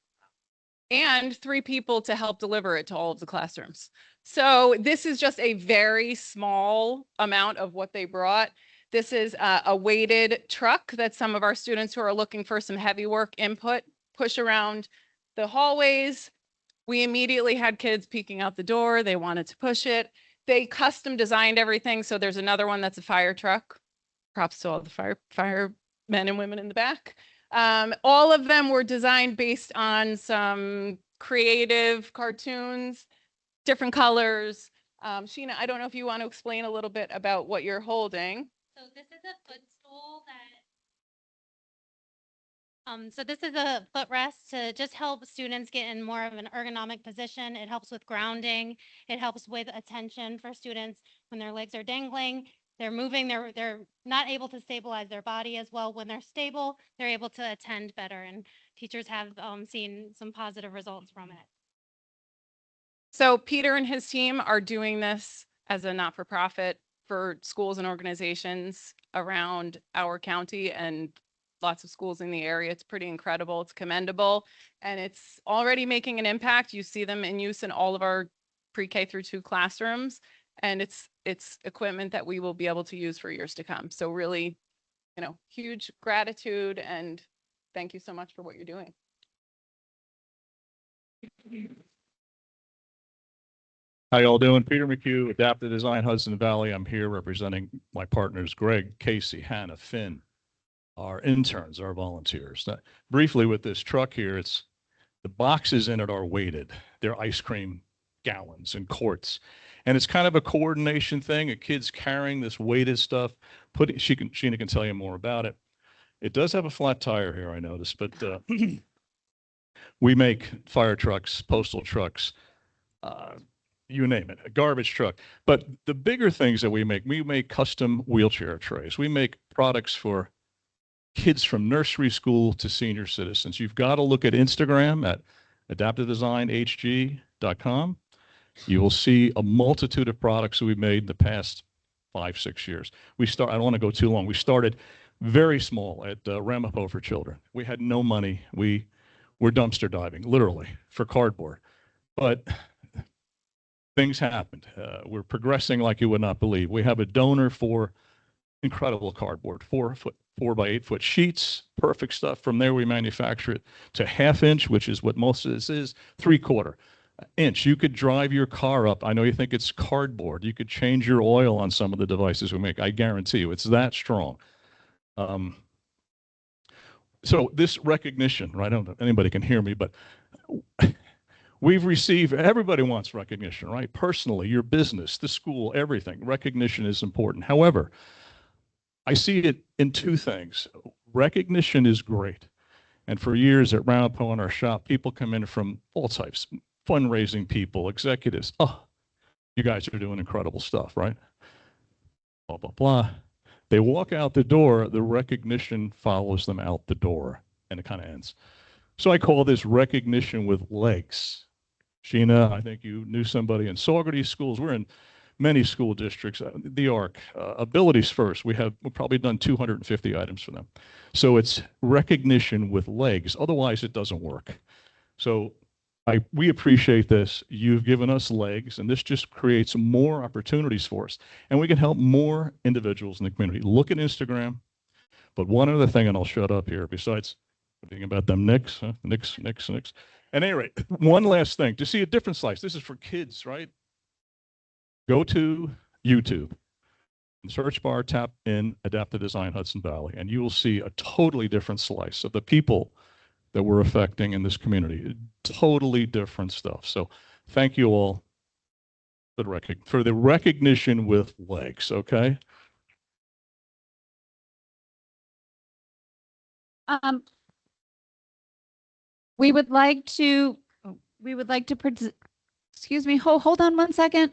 and 3 people to help deliver it to all of the classrooms. So this is just a very small amount of what they brought. This is a weighted truck that some of our students who are looking for some heavy work input push around the hallways. We immediately had kids peeking out the door. They wanted to push it. They custom designed everything. So there's another one that's a fire truck. Props to all the firemen and women in the back. All of them were designed based on some creative cartoons, different colors. Sheena, I don't know if you want to explain a little bit about what you're holding. So this is a footstool so this is a footrest to just help students get in more of an ergonomic position. It helps with grounding. It helps with attention for students when their legs are dangling. They're moving, they're not able to stabilize their body as well. When they're stable, they're able to attend better, and teachers have seen some positive results from it. So Peter and his team are doing this as a not-for-profit for schools and organizations around our county and lots of schools in the area. It's pretty incredible. It's commendable, and it's already making an impact. You see them in use in all of our pre-K through 2 classrooms, and it's equipment that we will be able to use for years to come. So really, huge gratitude, and thank you so much for what you're doing. How y'all doing? Peter McHugh, Adaptive Design Hudson Valley. I'm here representing my partners, Greg, Casey, Hannah, Finn, our interns, our volunteers. Now, briefly with this truck here, the boxes in it are weighted. They're ice cream gallons and quarts. And it's kind of a coordination thing. A kid's carrying this weighted stuff. Sheena can tell you more about it. It does have a flat tire here, I noticed, but we make fire trucks, postal trucks, you name it, a garbage truck. But the bigger things that we make custom wheelchair trays. We make products for kids from nursery school to senior citizens. You've got to look at Instagram at adaptivedesignhg.com. You will see a multitude of products that we've made in the past 5-6 years. I don't want to go too long. We started very small at Ramapo for Children. We had no money. We were dumpster diving, literally, for cardboard. But things happened. We're progressing like you would not believe. We have a donor for incredible cardboard, 4 foot, 4 by 8 foot sheets, perfect stuff. From there, we manufacture it to 1/2 inch, which is what most of this is, 3/4 inch. You could drive your car up. I know you think it's cardboard. You could change your oil on some of the devices we make. I guarantee you, it's that strong. So this recognition, right? I don't know if anybody can hear me, but we've received, everybody wants recognition, right? Personally, your business, the school, everything. Recognition is important. However, I see it in two things. Recognition is great. And for years at Round Pole in our shop, people come in from all types, fundraising people, executives. Oh, you guys are doing incredible stuff, right? Blah, blah, blah. They walk out the door, the recognition follows them out the door, and it kind of ends. So I call this recognition with legs. Sheena, I think you knew somebody in Saugerty schools. We're in many school districts. The ARC, Abilities First, we've probably done 250 items for them. So it's recognition with legs. Otherwise, it doesn't work. So we appreciate this. You've given us legs, and this just creates more opportunities for us. And we can help more individuals in the community. Look at Instagram. But one other thing, and I'll shut up here, besides thinking about them Knicks, huh? Knicks. At any rate, one last thing, to see a different slice. This is for kids, right? Go to YouTube and search bar, tap in Adaptive Design Hudson Valley, and you will see a totally different slice of the people that we're affecting in this community. Totally different stuff. So thank you all for the recognition with legs, okay? We would like to, excuse me, hold on one second.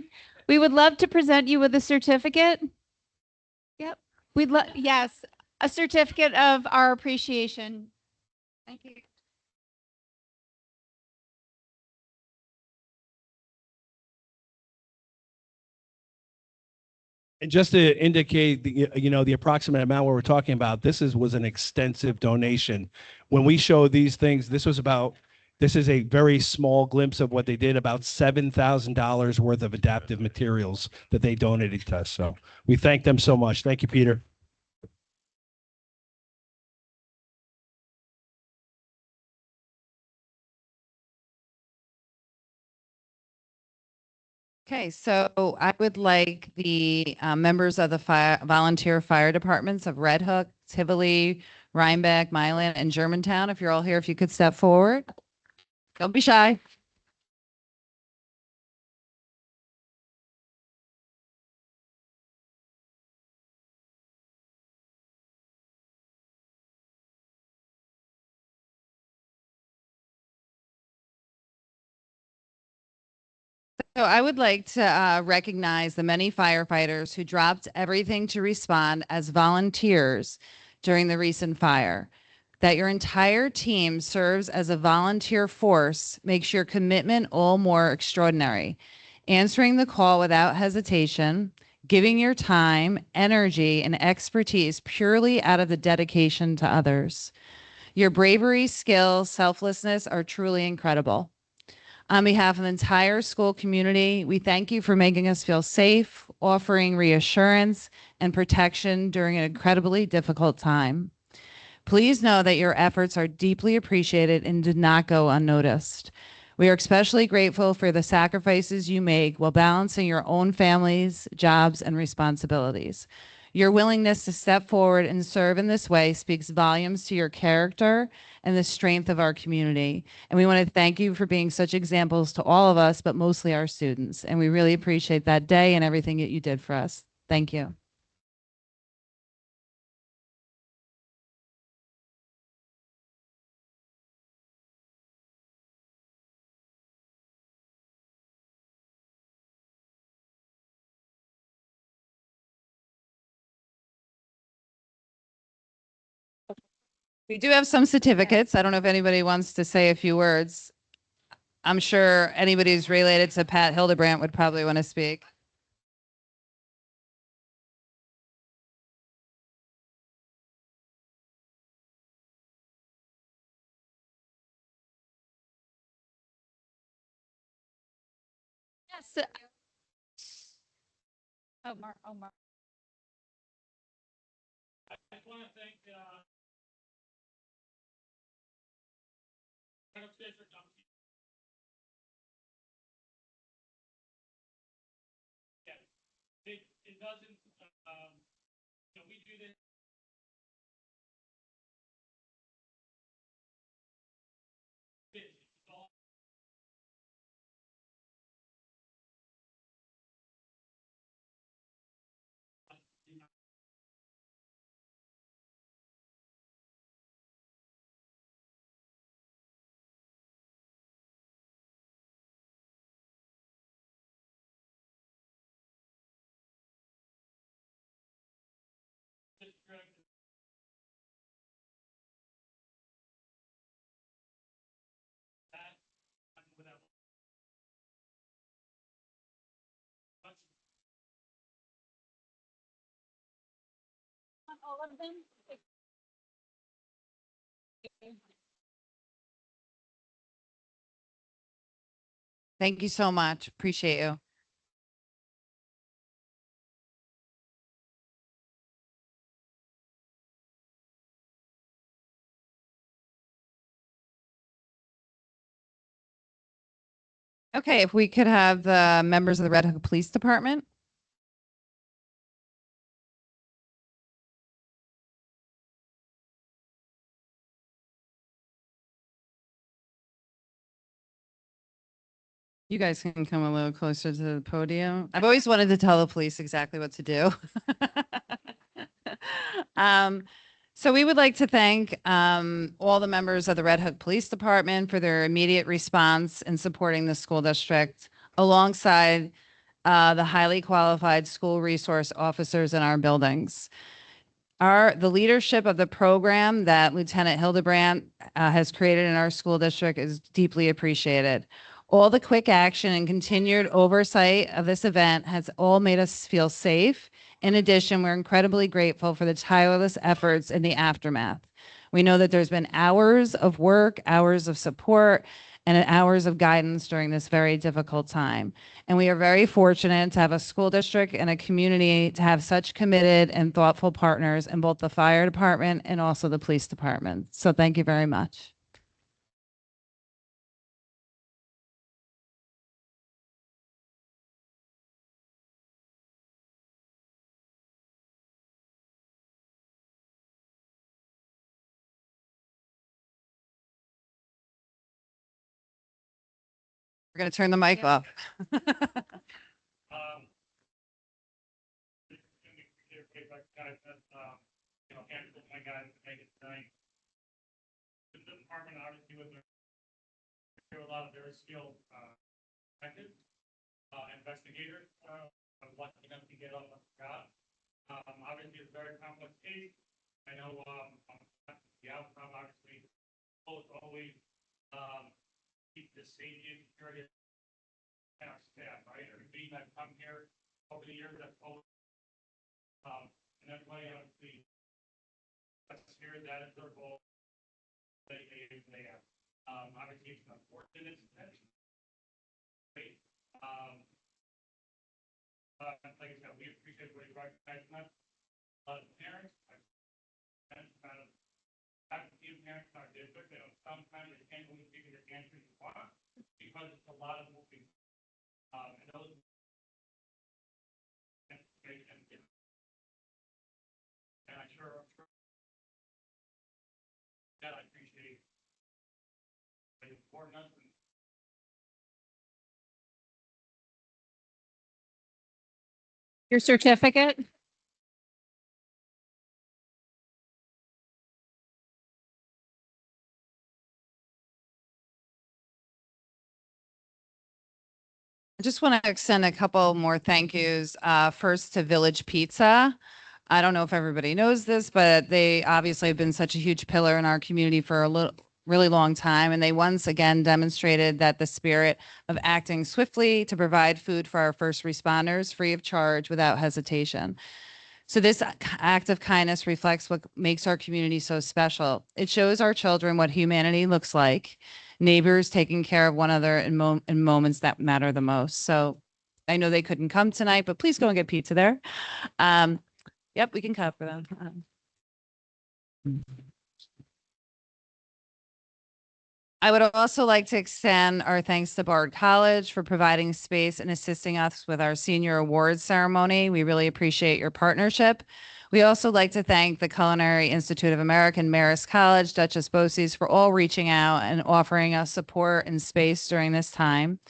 We would love to present you with a certificate. Yep. Yes, a certificate of our appreciation. Thank you. And just to indicate, the approximate amount we're talking about, was an extensive donation. When we show these things, this is a very small glimpse of what they did, about $7,000 worth of adaptive materials that they donated to us. So we thank them so much. Thank you, Peter. Okay, so I would like the members of the volunteer fire departments of Red Hook, Tivoli, Rhinebeck, Milan, and Germantown, if you're all here, if you could step forward. Don't be shy. So I would like to recognize the many firefighters who dropped everything to respond as volunteers during the recent fire. That your entire team serves as a volunteer force makes your commitment all more extraordinary. Answering the call without hesitation, giving your time, energy, and expertise purely out of the dedication to others. Your bravery, skill, selflessness are truly incredible. On behalf of the entire school community, we thank you for making us feel safe, offering reassurance and protection during an incredibly difficult time. Please know that your efforts are deeply appreciated and did not go unnoticed. We are especially grateful for the sacrifices you make while balancing your own families, jobs, and responsibilities. Your willingness to step forward and serve in this way speaks volumes to your character and the strength of our community. And we want to thank you for being such examples to all of us, but mostly our students. And we really appreciate that day and everything that you did for us. Thank you. We do have some certificates. I don't know if anybody wants to say a few words. I'm sure anybody who's related to Pat Hildebrandt would probably want to speak. Yes. Oh, Mark. I just want to thank it doesn't, we do this. It's all all of them. Thank you so much. Appreciate you. Okay, if we could have the members of the Red Hook Police Department. You guys can come a little closer to the podium. I've always wanted to tell the police exactly what to do. So we would like to thank all the members of the Red Hook Police Department for their immediate response in supporting the school district alongside the highly qualified school resource officers in our buildings. The leadership of the program that Lieutenant Hildebrandt has created in our school district is deeply appreciated. All the quick action and continued oversight of this event has all made us feel safe. In addition, we're incredibly grateful for the tireless efforts in the aftermath. We know that there's been hours of work, hours of support, and hours of guidance during this very difficult time. And we are very fortunate to have a school district and a community to have such committed and thoughtful partners in both the fire department and also the police department. So thank you very much. We're going to turn the mic off. The department obviously with a lot of very skilled investigators. I'm lucky enough to get on the job. Obviously, it's a very complex case. I know the outcome obviously always keep the safety and security and our staff, right? Everybody that come here over the years that's always and everybody obviously that's here, that is their goal. They have. Obviously it's an unfortunate incident. Right? Like I said, we appreciate what you recognize us. Parents, faculty and parents in our district, you know, sometimes they can't really give you the answers you want because it's a lot of moving. And those and I'm sure that I appreciate the importance and Your certificate? I just want to extend a couple more thank yous. First to Village Pizza. I don't know if everybody knows this, but they obviously have been such a huge pillar in our community for a really long time. And they once again demonstrated that the spirit of acting swiftly to provide food for our first responders free of charge without hesitation. So this act of kindness reflects what makes our community so special. It shows our children what humanity looks like, neighbors taking care of one another in moments that matter the most. So I know they couldn't come tonight, but please go and get pizza there. Yep, we can cover them. I would also like to extend our thanks to Bard College for providing space and assisting us with our senior awards ceremony. We really appreciate your partnership. We also like to thank the Culinary Institute of America and Marist College, Duchess Bosse's, for all reaching out and offering us support and space during this time.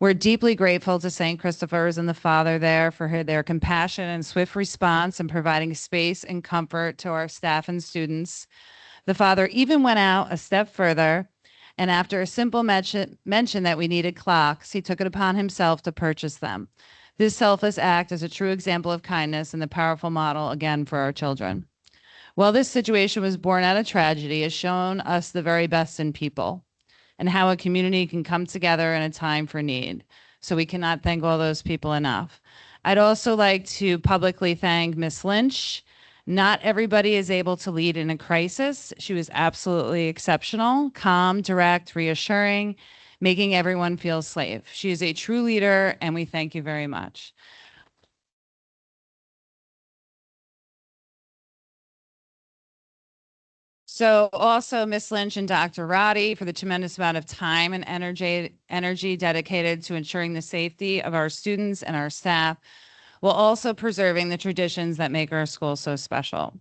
We're deeply grateful to St. Christopher's and the Father there for their compassion and swift response in providing space and comfort to our staff and students. The Father even went out a step further, and after a simple mention that we needed clocks, he took it upon himself to purchase them. This selfless act is a true example of kindness and the powerful model, again, for our children. While this situation was born out of tragedy, has shown us the very best in people and how a community can come together in a time for need. So we cannot thank all those people enough. I'd also like to publicly thank Miss Lynch. Not everybody is able to lead in a crisis. She was absolutely exceptional, calm, direct, reassuring, making everyone feel safe. She is a true leader, and we thank you very much. So also Miss Lynch and Dr. Roddy for the tremendous amount of time and energy dedicated to ensuring the safety of our students and our staff, while also preserving the traditions that make our school so special.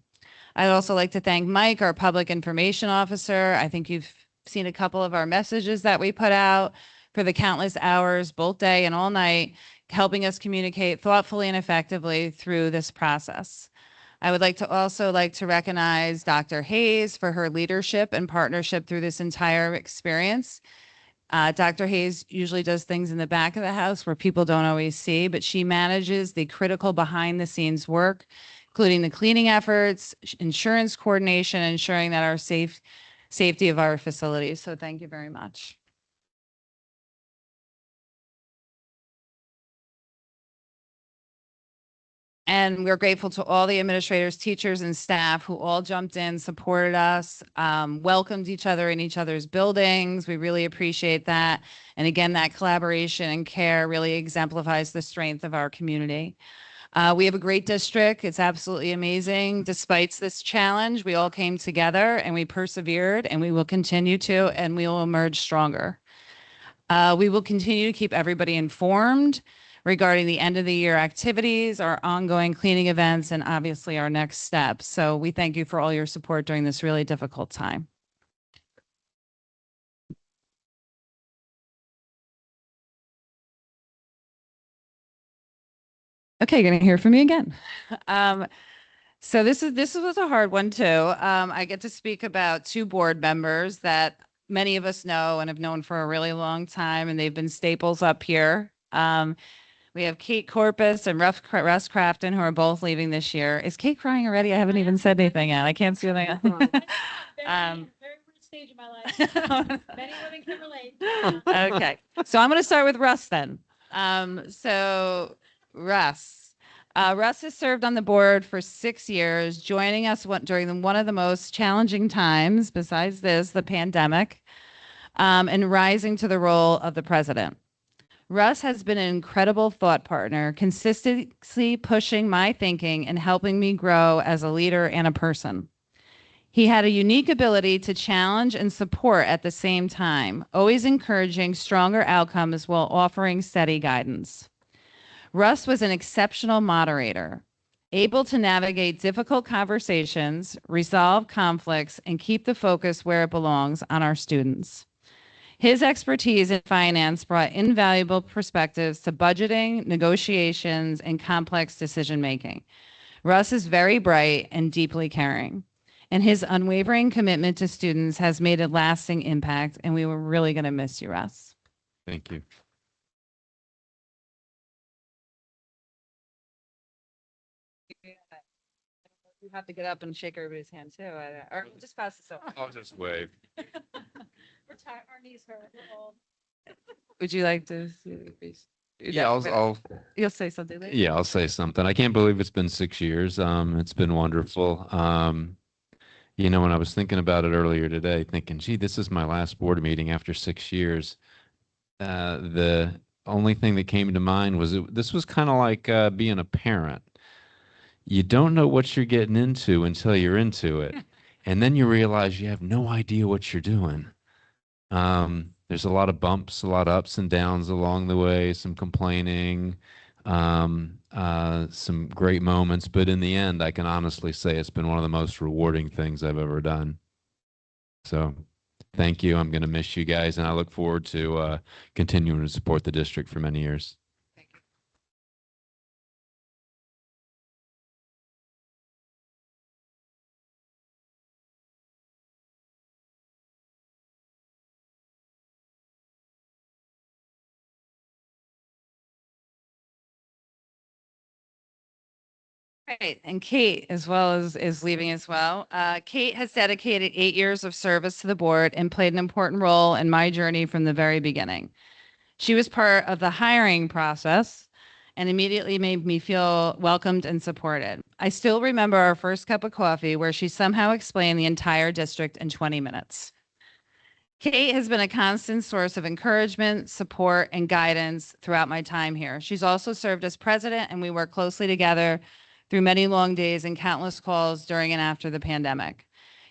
I'd also like to thank Mike, our public information officer. I think you've seen a couple of our messages that we put out, for the countless hours, both day and all night, helping us communicate thoughtfully and effectively through this process. I would also like to recognize Dr. Hayes for her leadership and partnership through this entire experience. Dr. Hayes usually does things in the back of the house where people don't always see, but she manages the critical behind the scenes work, including the cleaning efforts, insurance coordination, ensuring that our safety of our facilities. So thank you very much. And we're grateful to all the administrators, teachers, and staff who all jumped in, supported us, welcomed each other in each other's buildings. We really appreciate that. And again, that collaboration and care really exemplifies the strength of our community. We have a great district. It's absolutely amazing. Despite this challenge, we all came together and we persevered, and we will continue to, and we will emerge stronger. We will continue to keep everybody informed regarding the end of the year activities, our ongoing cleaning events, and obviously our next steps. So we thank you for all your support during this really difficult time. Okay, you're gonna hear from me again. So this was a hard one too. I get to speak about two board members that many of us know and have known for a really long time, and they've been staples up here. We have Kate Corpus and Russ Crafton, who are both leaving this year. Is Kate crying already? I haven't even said anything yet. I can't see anything. Very weird stage of my life. Many women can relate. Okay, so I'm going to start with Russ then. So Russ has served on the board for 6 years, joining us during one of the most challenging times, besides this, the pandemic, and rising to the role of the president. Russ has been an incredible thought partner, consistently pushing my thinking and helping me grow as a leader and a person. He had a unique ability to challenge and support at the same time, always encouraging stronger outcomes while offering steady guidance. Russ was an exceptional moderator, able to navigate difficult conversations, resolve conflicts, and keep the focus where it belongs, on our students. His expertise in finance brought invaluable perspectives to budgeting, negotiations, and complex decision-making. Russ is very bright and deeply caring, and his unwavering commitment to students has made a lasting impact, and we were really going to miss you, Russ. Thank you. You have to get up and shake everybody's hand too, or just pass this over. I'll just wave. We're tired, our knees hurt. We're old. Would you like to? You'll say something later. Yeah, I'll say something. I can't believe it's been 6 years. It's been wonderful. You know, when I was thinking about it earlier today, thinking, gee, this is my last board meeting after 6 years. The only thing that came to mind was this was kind of like being a parent. You don't know what you're getting into until you're into it. And then you realize you have no idea what you're doing. There's a lot of bumps, a lot of ups and downs along the way, some complaining, some great moments. But in the end, I can honestly say it's been one of the most rewarding things I've ever done. So thank you. I'm going to miss you guys, and I look forward to continuing to support the district for many years. Right, and Kate as well is leaving as well. Kate has dedicated 8 years of service to the board and played an important role in my journey from the very beginning. She was part of the hiring process and immediately made me feel welcomed and supported. I still remember our first cup of coffee where she somehow explained the entire district in 20 minutes. Kate has been a constant source of encouragement, support, and guidance throughout my time here. She's also served as president, and we work closely together through many long days and countless calls during and after the pandemic.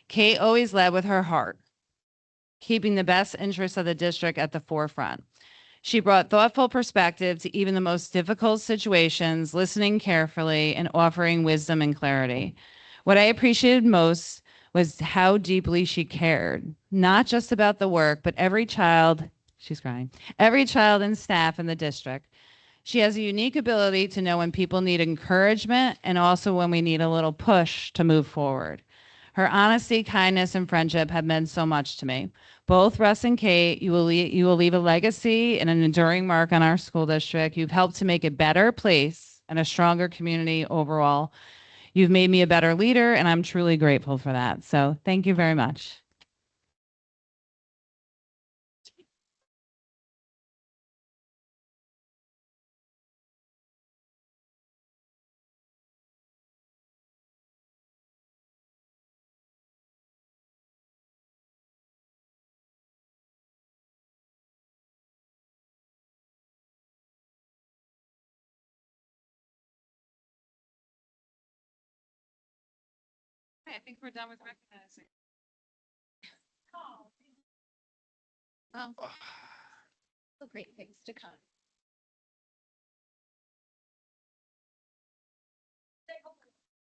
Kate always led with her heart, keeping the best interests of the district at the forefront. She brought thoughtful perspective to even the most difficult situations, listening carefully and offering wisdom and clarity. What I appreciated most was how deeply she cared, not just about the work, but every child, she's crying, every child and staff in the district. She has a unique ability to know when people need encouragement and also when we need a little push to move forward. Her honesty, kindness, and friendship have meant so much to me. Both Russ and Kate, you will leave a legacy and an enduring mark on our school district. You've helped to make a better place and a stronger community overall. You've made me a better leader, and I'm truly grateful for that. So thank you very much. I think we're done with recognizing. So great things to come.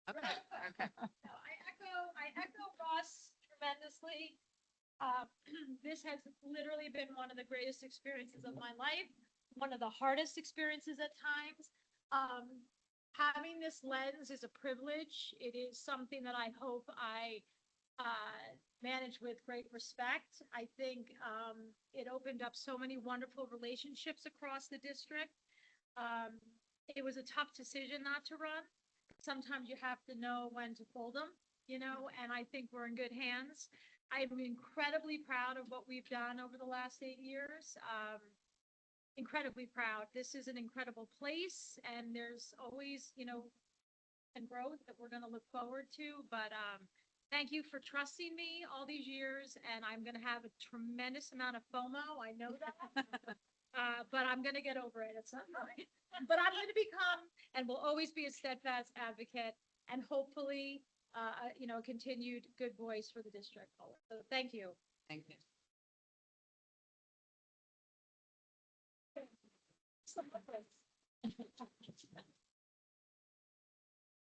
Okay. Okay. I echo Ross tremendously. This has literally been one of the greatest experiences of my life, one of the hardest experiences at times. Having this lens is a privilege. It is something that I hope I manage with great respect. I think it opened up so many wonderful relationships across the district. It was a tough decision not to run. Sometimes you have to know when to fold them, and I think we're in good hands. I'm incredibly proud of what we've done over the last 8 years. Incredibly proud. This is an incredible place, and there's always, and growth that we're going to look forward to. But thank you for trusting me all these years, and I'm going to have a tremendous amount of FOMO. I know that. But I'm going to get over it at some point. But I'm going to become and will always be a steadfast advocate and hopefully, a continued good voice for the district. So thank you. Thank you.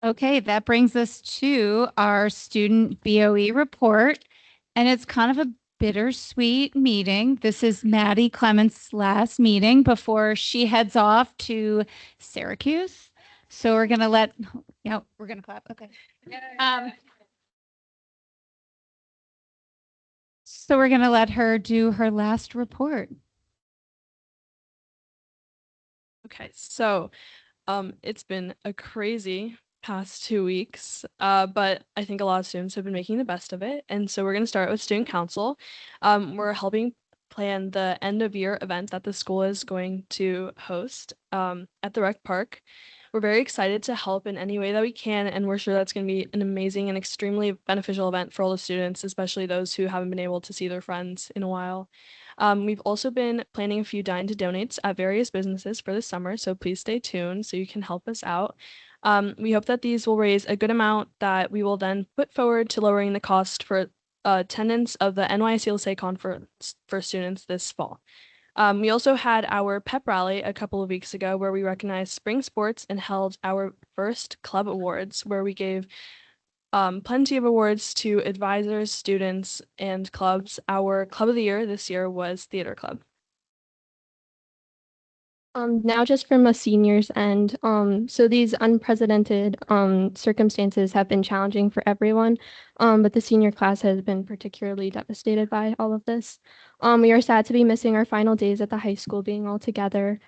Okay, that brings us to our student BOE report, and it's kind of a bittersweet meeting. This is Maddie Clement's last meeting before she heads off to Syracuse. So we're going to we're going to clap. Okay. So we're going to let her do her last report. Okay, so it's been a crazy past 2 weeks, but I think a lot of students have been making the best of it. And so we're going to start with student council. We're helping plan the end of year event that the school is going to host at the rec park. We're very excited to help in any way that we can, and we're sure that's going to be an amazing and extremely beneficial event for all the students, especially those who haven't been able to see their friends in a while. We've also been planning a few dine to donates at various businesses for the summer, so please stay tuned so you can help us out. We hope that these will raise a good amount that we will then put forward to lowering the cost for attendance of the NYCLSA conference for students this fall. We also had our pep rally a couple of weeks ago where we recognized spring sports and held our first club awards where we gave plenty of awards to advisors, students, and clubs. Our club of the year this year was Theater Club. Now just from a seniors end, so these unprecedented circumstances have been challenging for everyone, but the senior class has been particularly devastated by all of this. We are sad to be missing our final days at the high school being all together.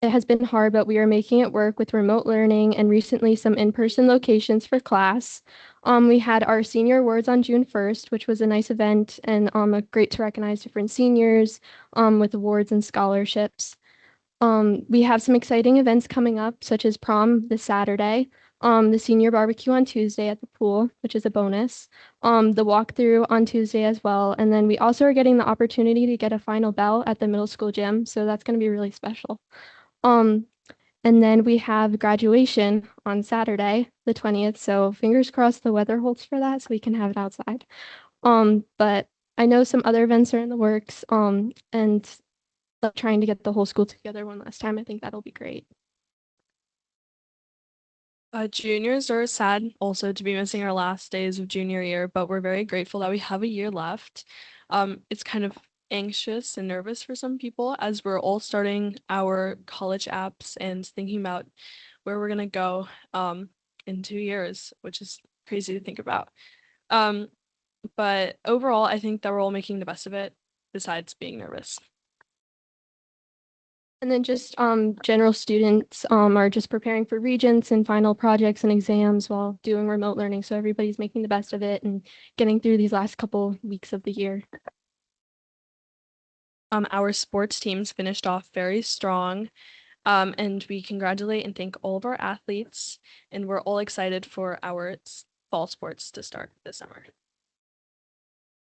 It has been hard, but we are making it work with remote learning and recently some in-person locations for class. We had our senior awards on June 1st, which was a nice event and great to recognize different seniors with awards and scholarships. We have some exciting events coming up, such as prom this Saturday, the senior barbecue on Tuesday at the pool, which is a bonus, the walkthrough on Tuesday as well. And then we also are getting the opportunity to get a final bell at the middle school gym. So that's going to be really special. And then we have graduation on Saturday, the 20th. So fingers crossed the weather holds for that so we can have it outside. But I know some other events are in the works. And trying to get the whole school together one last time. I think that'll be great. Juniors are sad also to be missing our last days of junior year, but we're very grateful that we have a year left. It's kind of anxious and nervous for some people as we're all starting our college apps and thinking about where we're gonna go in 2 years, which is crazy to think about. But overall, I think that we're all making the best of it, besides being nervous. And then just general students are just preparing for regents and final projects and exams while doing remote learning. So everybody's making the best of it and getting through these last couple weeks of the year. Our sports teams finished off very strong, and we congratulate and thank all of our athletes, and we're all excited for our fall sports to start this summer.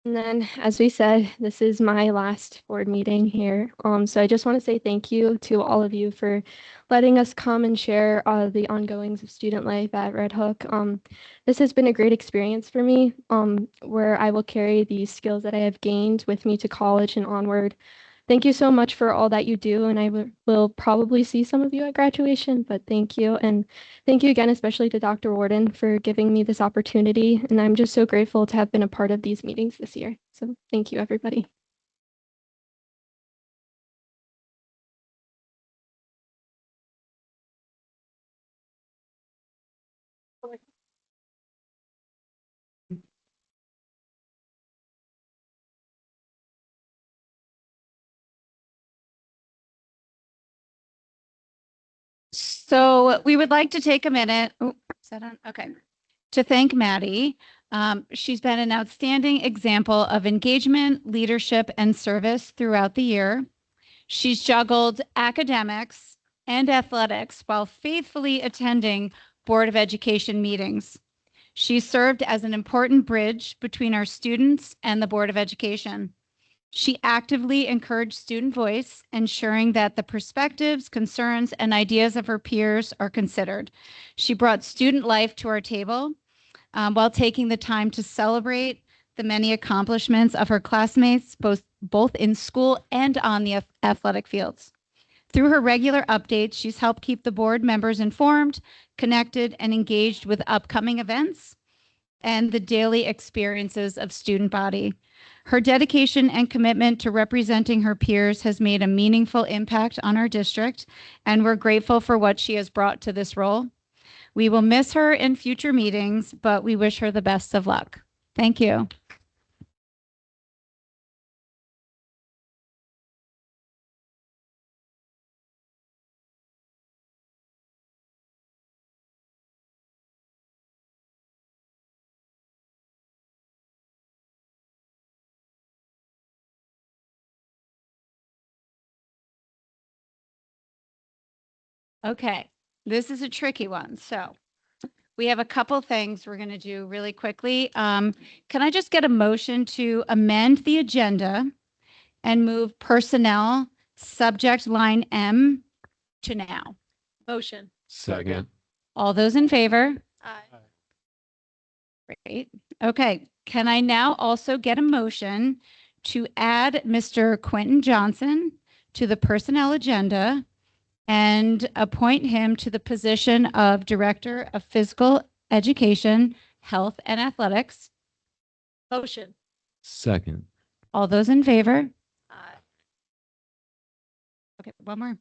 And then, as we said, this is my last board meeting here. So I just want to say thank you to all of you for letting us come and share the ongoings of student life at Red Hook. This has been a great experience for me, where I will carry these skills that I have gained with me to college and onward. Thank you so much for all that you do, and I will probably see some of you at graduation, but thank you. And thank you again, especially to Dr. Warden for giving me this opportunity. And I'm just so grateful to have been a part of these meetings this year. So thank you, everybody. So we would like to take a minute. Oh, is that on? Okay. To thank Maddie. She's been an outstanding example of engagement, leadership, and service throughout the year. She's juggled academics and athletics while faithfully attending Board of Education meetings. She served as an important bridge between our students and the Board of Education. She actively encouraged student voice, ensuring that the perspectives, concerns, and ideas of her peers are considered. She brought student life to our table while taking the time to celebrate the many accomplishments of her classmates, both in school and on the athletic fields. Through her regular updates, she's helped keep the board members informed, connected, and engaged with upcoming events and the daily experiences of student body. Her dedication and commitment to representing her peers has made a meaningful impact on our district, and we're grateful for what she has brought to this role. We will miss her in future meetings, but we wish her the best of luck. Thank you. Okay, this is a tricky one. So we have a couple things we're going to do really quickly. Can I just get a motion to amend the agenda and move personnel subject line M to now? Motion. Second. All those in favor? Aye. Great. Okay. Can I now also get a motion to add Mr. Quentin Johnson to the personnel agenda and appoint him to the position of Director of Physical Education, Health, and Athletics? Motion. Second. All those in favor? Aye. Okay, one more.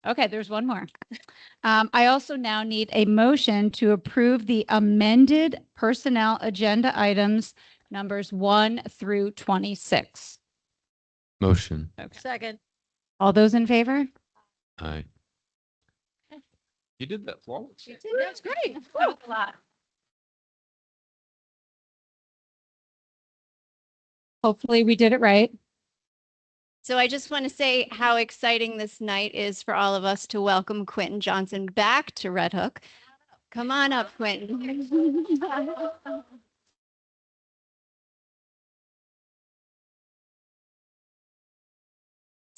Okay, there's one more. I also now need a motion to approve the amended personnel agenda items numbers 1 through 26. Motion. Okay. Second. All those in favor? Aye. You did that flawless. That's great. That was a lot. Hopefully we did it right. So I just want to say how exciting this night is for all of us to welcome Quentin Johnson back to Red Hook. Come on up, Quentin.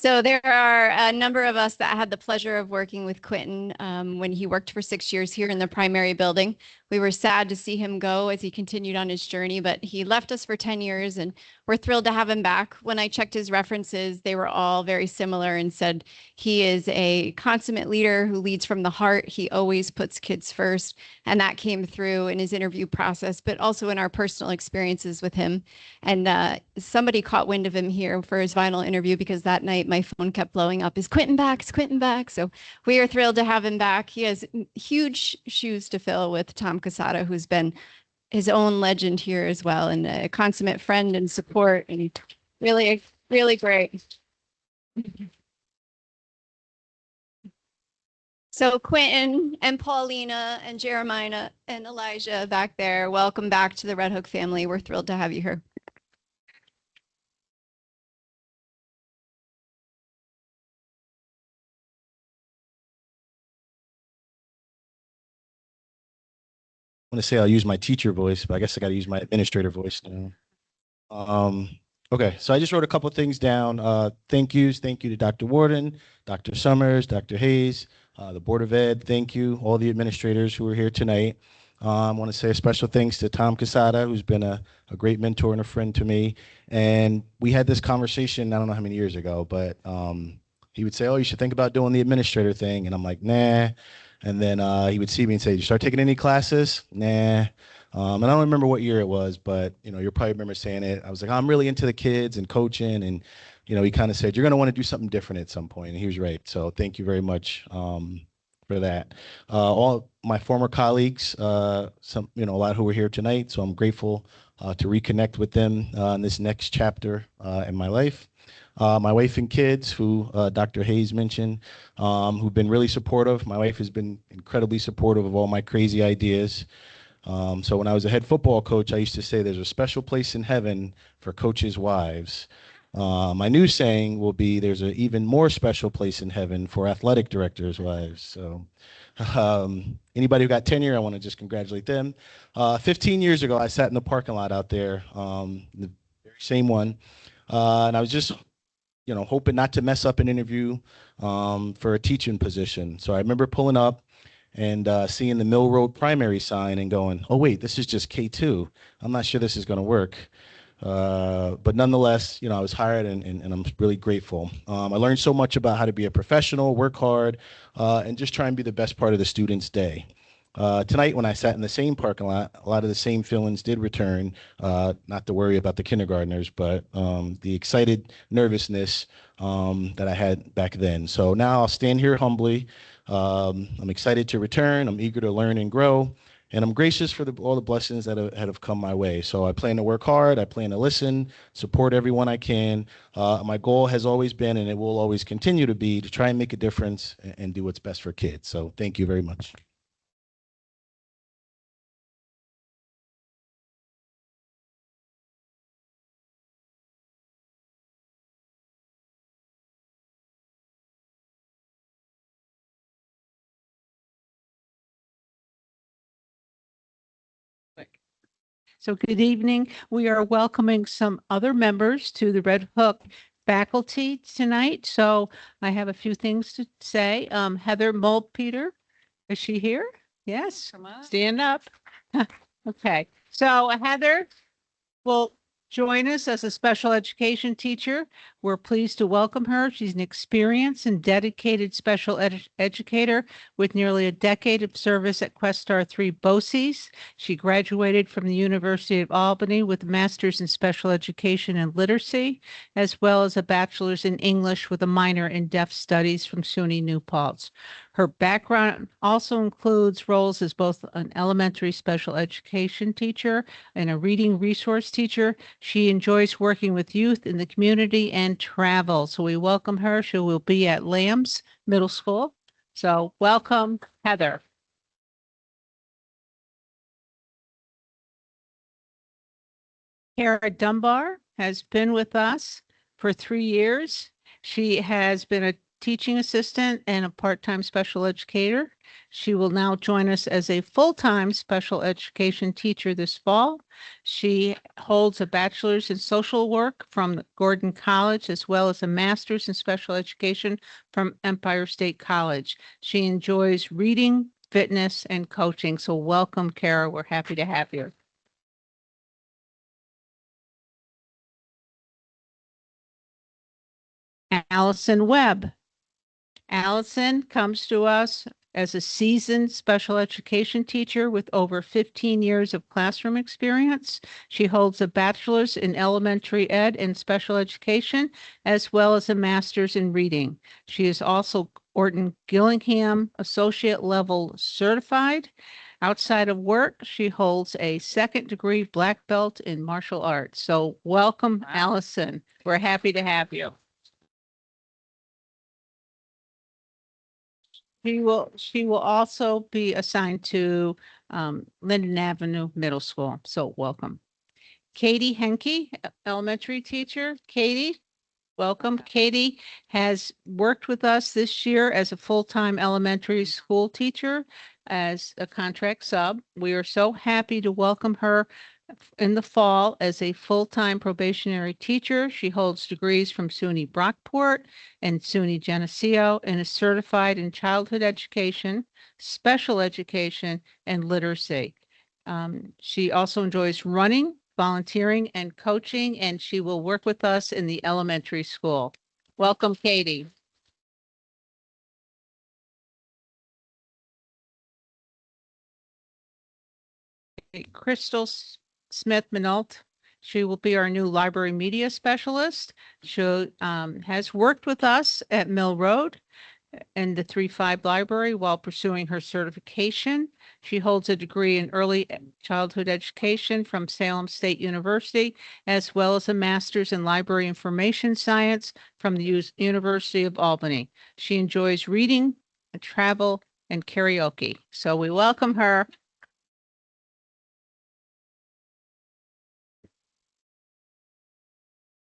So there are a number of us that had the pleasure of working with Quentin when he worked for 6 years here in the primary building. We were sad to see him go as he continued on his journey, but he left us for 10 years and we're thrilled to have him back. When I checked his references, they were all very similar and said he is a consummate leader who leads from the heart. He always puts kids first, and that came through in his interview process, but also in our personal experiences with him. And somebody caught wind of him here for his final interview because that night my phone kept blowing up. Is Quentin back? Is Quentin back? So we are thrilled to have him back. He has huge shoes to fill with Tom Casada, who's been his own legend here as well, and a consummate friend and support, and really, really great. So Quentin and Paulina and Jeremiah and Elijah back there, welcome back to the Red Hook family. We're thrilled to have you here. Want to say I'll use my teacher voice, but I guess I got to use my administrator voice now. Okay, so I just wrote a couple things down. Thank yous. Thank you to Dr. Warden, Dr. Summers, Dr. Hayes, the Board of Ed. Thank you, all the administrators who are here tonight. I want to say a special thanks to Tom Casada, who's been a great mentor and a friend to me. And we had this conversation, I don't know how many years ago, but he would say, oh, you should think about doing the administrator thing. And I'm like, nah. And then he would see me and say, "Did you start taking any classes?" Nah. And I don't remember what year it was, but you'll probably remember saying it. I was like, I'm really into the kids and coaching, and he kind of said, "You're going to want to do something different at some point," and he was right. So thank you very much for that. All my former colleagues, a lot who were here tonight. So I'm grateful to reconnect with them in this next chapter in my life. My wife and kids, who Dr. Hayes mentioned, who've been really supportive. My wife has been incredibly supportive of all my crazy ideas. So when I was a head football coach, I used to say there's a special place in heaven for coaches' wives. My new saying will be there's an even more special place in heaven for athletic directors' wives. So anybody who got tenure, I want to just congratulate them. 15 years ago, I sat in the parking lot out there, the very same one, and I was just hoping not to mess up an interview for a teaching position. So I remember pulling up and seeing the Mill Road primary sign and going, oh, wait, this is just K2. I'm not sure this is going to work. But nonetheless, I was hired and I'm really grateful. I learned so much about how to be a professional, work hard, and just try and be the best part of the student's day. Tonight, when I sat in the same parking lot, a lot of the same feelings did return. Not to worry about the kindergartners, but the excited nervousness that I had back then. So now I'll stand here humbly. I'm excited to return. I'm eager to learn and grow. And I'm gracious for all the blessings that have come my way. So I plan to work hard. I plan to listen, support everyone I can. My goal has always been, and it will always continue to be, to try and make a difference and do what's best for kids. So thank you very much. So good evening. We are welcoming some other members to the Red Hook faculty tonight. So I have a few things to say. Heather Mulpeter Is she here? Yes. Come on. Stand up. Okay. So Heather will join us as a special education teacher. We're pleased to welcome her. She's an experienced and dedicated special educator with nearly a decade of service at Questar 3 BOCES. She graduated from the University of Albany with a master's in special education and literacy, as well as a bachelor's in English with a minor in deaf studies from SUNY New Paltz. Her background also includes roles as both an elementary special education teacher and a reading resource teacher. She enjoys working with youth in the community and travel. So we welcome her. She will be at Lambs Middle School. So welcome, Heather. Kara Dunbar has been with us for 3 years. She has been a teaching assistant and a part-time special educator. She will now join us as a full-time special education teacher this fall. She holds a bachelor's in social work from Gordon College, as well as a master's in special education from Empire State College. She enjoys reading, fitness, and coaching. So welcome, Kara. We're happy to have you. Allison Webb. Allison comes to us as a seasoned special education teacher with over 15 years of classroom experience. She holds a bachelor's in elementary ed and special education, as well as a master's in reading. She is also Orton Gillingham Associate Level Certified. Outside of work, she holds a second degree black belt in martial arts. So welcome, Allison. We're happy to have you. She will also be assigned to Linden Avenue Middle School. So welcome. Katie Henke, elementary teacher. Katie, welcome. Katie has worked with us this year as a full-time elementary school teacher as a contract sub. We are so happy to welcome her in the fall as a full-time probationary teacher. She holds degrees from SUNY Brockport and SUNY Geneseo and is certified in childhood education, special education, and literacy. She also enjoys running, volunteering, and coaching, and she will work with us in the elementary school. Welcome, Katie. Crystal Smith Minalt. She will be our new library media specialist. She has worked with us at Mill Road and the 3-5 library while pursuing her certification. She holds a degree in early childhood education from Salem State University, as well as a master's in library information science from the University of Albany. She enjoys reading, travel, and karaoke. So we welcome her.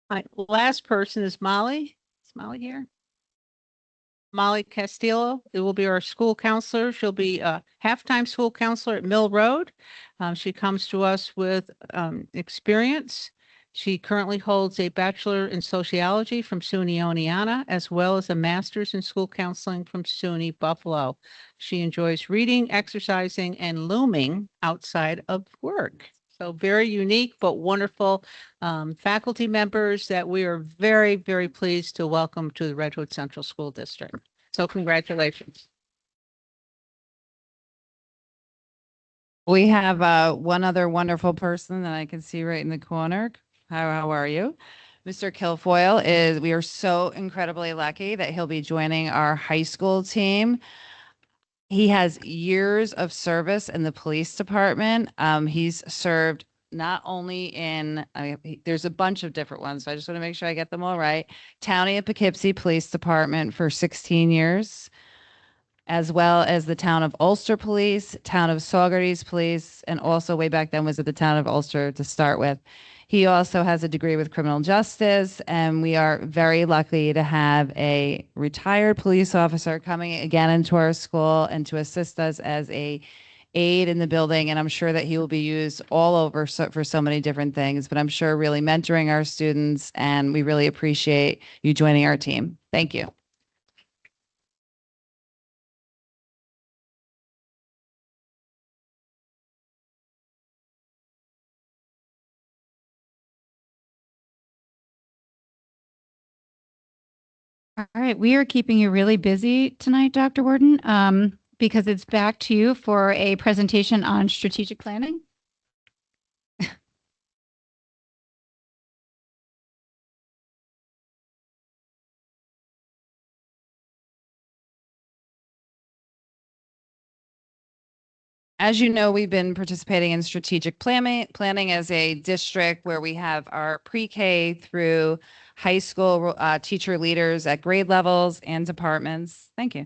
My last person is Molly. Is Molly here? Molly Castillo. It will be our school counselor. She'll be a halftime school counselor at Mill Road. She comes to us with experience. She currently holds a bachelor in sociology from SUNY Oneonta, as well as a master's in school counseling from SUNY Buffalo. She enjoys reading, exercising, and looming outside of work. So very unique, but wonderful faculty members that we are very, very pleased to welcome to the Red Hood Central School District. So congratulations. We have one other wonderful person that I can see right in the corner. How are you? Mr. Kilfoyle we are so incredibly lucky that he'll be joining our high school team. He has years of service in the police department. He's served not only in, there's a bunch of different ones, so I just want to make sure I get them all right. County of Poughkeepsie Police Department for 16 years, as well as the town of Ulster Police, town of Saugerties Police, and also way back then was at the town of Ulster to start with. He also has a degree with criminal justice, and we are very lucky to have a retired police officer coming again into our school and to assist us as a aide in the building. And I'm sure that he will be used all over for so many different things, but I'm sure really mentoring our students, and we really appreciate you joining our team. Thank you. All right, we are keeping you really busy tonight, Dr. Warden, because it's back to you for a presentation on strategic planning. As you know, we've been participating in strategic planning as a district where we have our pre-K through high school teacher leaders at grade levels and departments. Thank you.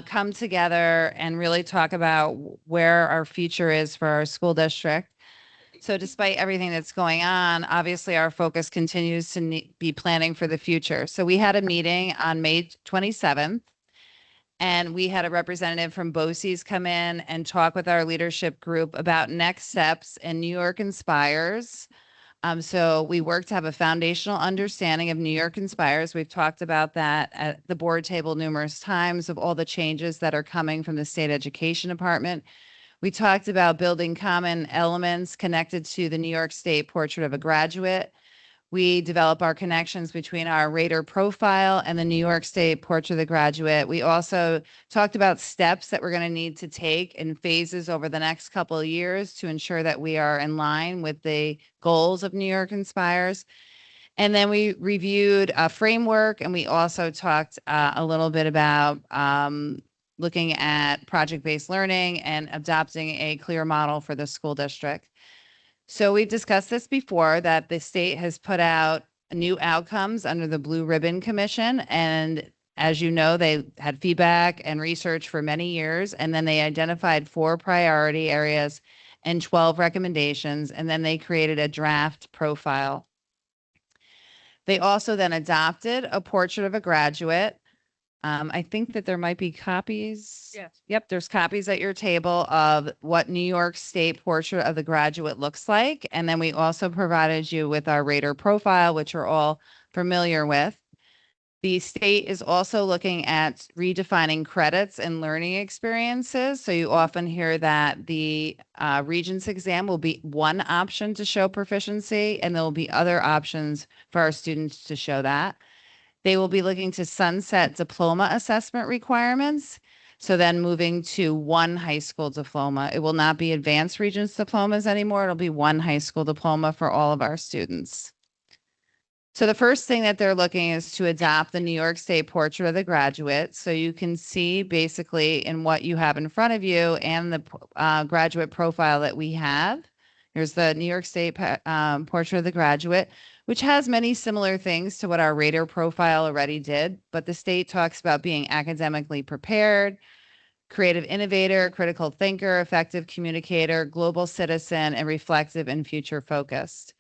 Come together and really talk about where our future is for our school district. So despite everything that's going on, obviously our focus continues to be planning for the future. So we had a meeting on May 27th. And we had a representative from BoCES come in and talk with our leadership group about next steps in New York Inspires. So we work to have a foundational understanding of New York Inspires. We've talked about that at the board table numerous times of all the changes that are coming from the state education department. We talked about building common elements connected to the New York State Portrait of a Graduate. We develop our connections between our rater profile and the New York State Portrait of the Graduate. We also talked about steps that we're going to need to take in phases over the next couple of years to ensure that we are in line with the goals of New York Inspires. And then we reviewed a framework, and we also talked a little bit about looking at project-based learning and adopting a clear model for the school district. So we've discussed this before, that the state has put out new outcomes under the Blue Ribbon Commission. And as you know, they had feedback and research for many years. And then they identified 4 priority areas and 12 recommendations. And then they created a draft profile. They also then adopted a portrait of a graduate. I think that there might be copies. Yes. Yep, there's copies at your table of what New York State Portrait of the Graduate looks like. And then we also provided you with our rater profile, which you're all familiar with. The state is also looking at redefining credits and learning experiences. So you often hear that the Regents exam will be one option to show proficiency, and there will be other options for our students to show that. They will be looking to sunset diploma assessment requirements. So then moving to one high school diploma. It will not be advanced Regents diplomas anymore. It'll be one high school diploma for all of our students. So the first thing that they're looking is to adopt the New York State Portrait of the Graduate. So you can see basically in what you have in front of you and the graduate profile that we have. Here's the New York State Portrait of the Graduate, which has many similar things to what our rater profile already did. But the state talks about being academically prepared, creative innovator, critical thinker, effective communicator, global citizen, and reflective and future focused.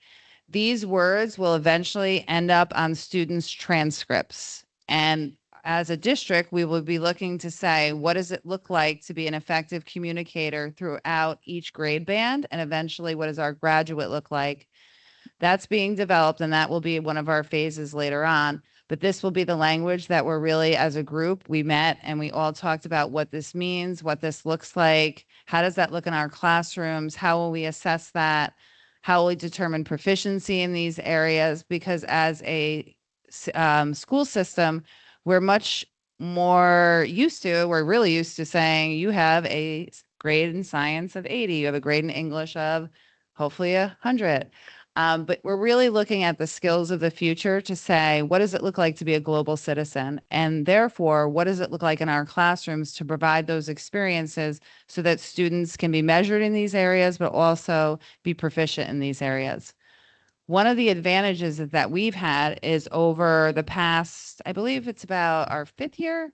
These words will eventually end up on students' transcripts. And as a district, we will be looking to say, what does it look like to be an effective communicator throughout each grade band? And eventually, what does our graduate look like? That's being developed, and that will be one of our phases later on. But this will be the language that we're really, as a group, we met and we all talked about what this means, what this looks like. How does that look in our classrooms? How will we assess that? How will we determine proficiency in these areas? Because as a school system, we're much more used to, we're really used to saying you have a grade in science of 80, you have a grade in English of hopefully 100. But we're really looking at the skills of the future to say, what does it look like to be a global citizen? And therefore, what does it look like in our classrooms to provide those experiences so that students can be measured in these areas, but also be proficient in these areas? One of the advantages that we've had is over the past, I believe it's about our 5th year,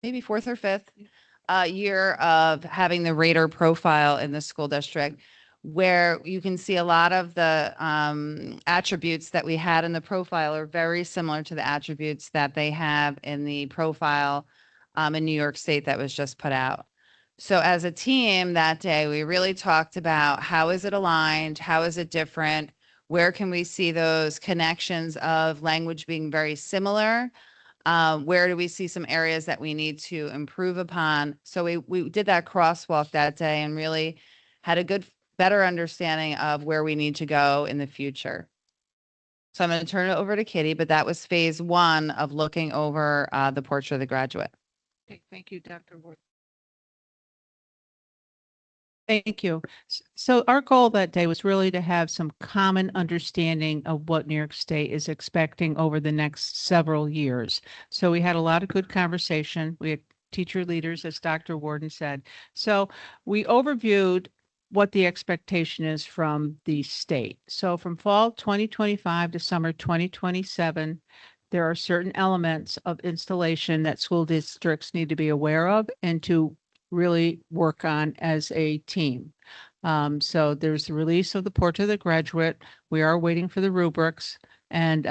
maybe 4th or 5th year of having the rater profile in the school district, where you can see a lot of the attributes that we had in the profile are very similar to the attributes that they have in the profile in New York State that was just put out. So as a team that day, we really talked about how is it aligned? How is it different? Where can we see those connections of language being very similar? Where do we see some areas that we need to improve upon? So we did that crosswalk that day and really had a better understanding of where we need to go in the future. So I'm going to turn it over to Kitty, but that was phase one of looking over the portrait of the graduate. Okay, thank you, Dr. Ward. Thank you. So our goal that day was really to have some common understanding of what New York State is expecting over the next several years. So we had a lot of good conversation. We had teacher leaders, as Dr. Warden said. So we overviewed what the expectation is from the state. So from fall 2025 to summer 2027, there are certain elements of installation that school districts need to be aware of and to really work on as a team. So there's the release of the portrait of the graduate. We are waiting for the rubrics, and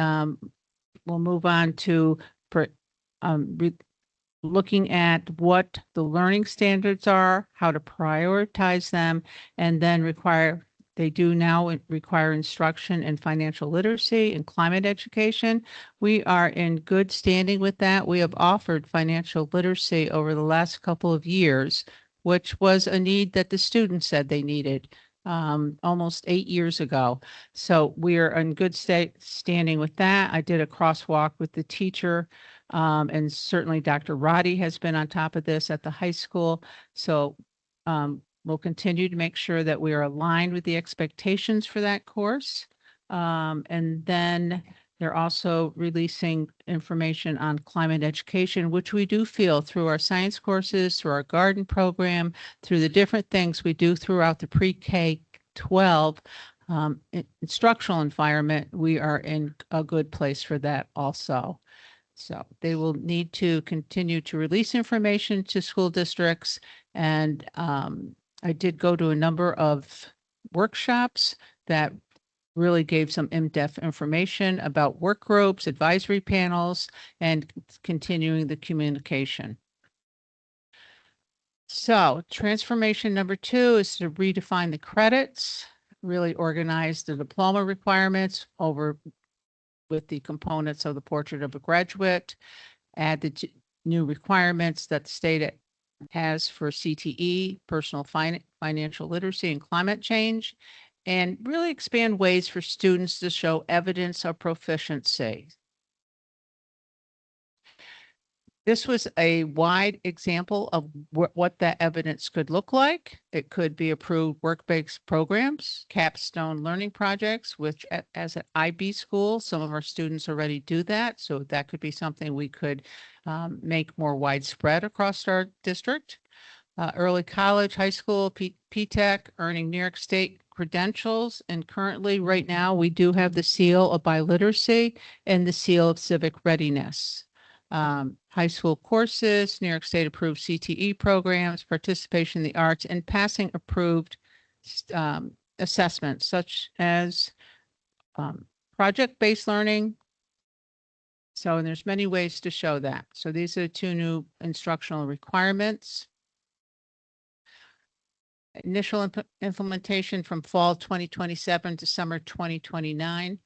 we'll move on to looking at what the learning standards are, how to prioritize them, and then they do now require instruction in financial literacy and climate education. We are in good standing with that. We have offered financial literacy over the last couple of years, which was a need that the students said they needed almost 8 years ago. So we are in good standing with that. I did a crosswalk with the teacher, and certainly Dr. Roddy has been on top of this at the high school. So we'll continue to make sure that we are aligned with the expectations for that course. And then they're also releasing information on climate education, which we do feel through our science courses, through our garden program, through the different things we do throughout the pre-K 12 instructional environment. We are in a good place for that also. So they will need to continue to release information to school districts. And I did go to a number of workshops that really gave some in-depth information about work groups, advisory panels, and continuing the communication. So transformation number 2 is to redefine the credits, really organize the diploma requirements over with the components of the portrait of a graduate, add the new requirements that the state has for CTE, personal financial literacy, and climate change, and really expand ways for students to show evidence of proficiency. This was a wide example of what that evidence could look like. It could be approved work-based programs, capstone learning projects, which as an IB school, some of our students already do that. So that could be something we could make more widespread across our district. Early college, high school, P-TECH, earning New York State credentials. And currently, right now, we do have the seal of biliteracy and the seal of civic readiness. High school courses, New York State approved CTE programs, participation in the arts, and passing approved assessments such as project-based learning. So, and there's many ways to show that. So these are 2 new instructional requirements. Initial implementation from fall 2027 to summer 2029.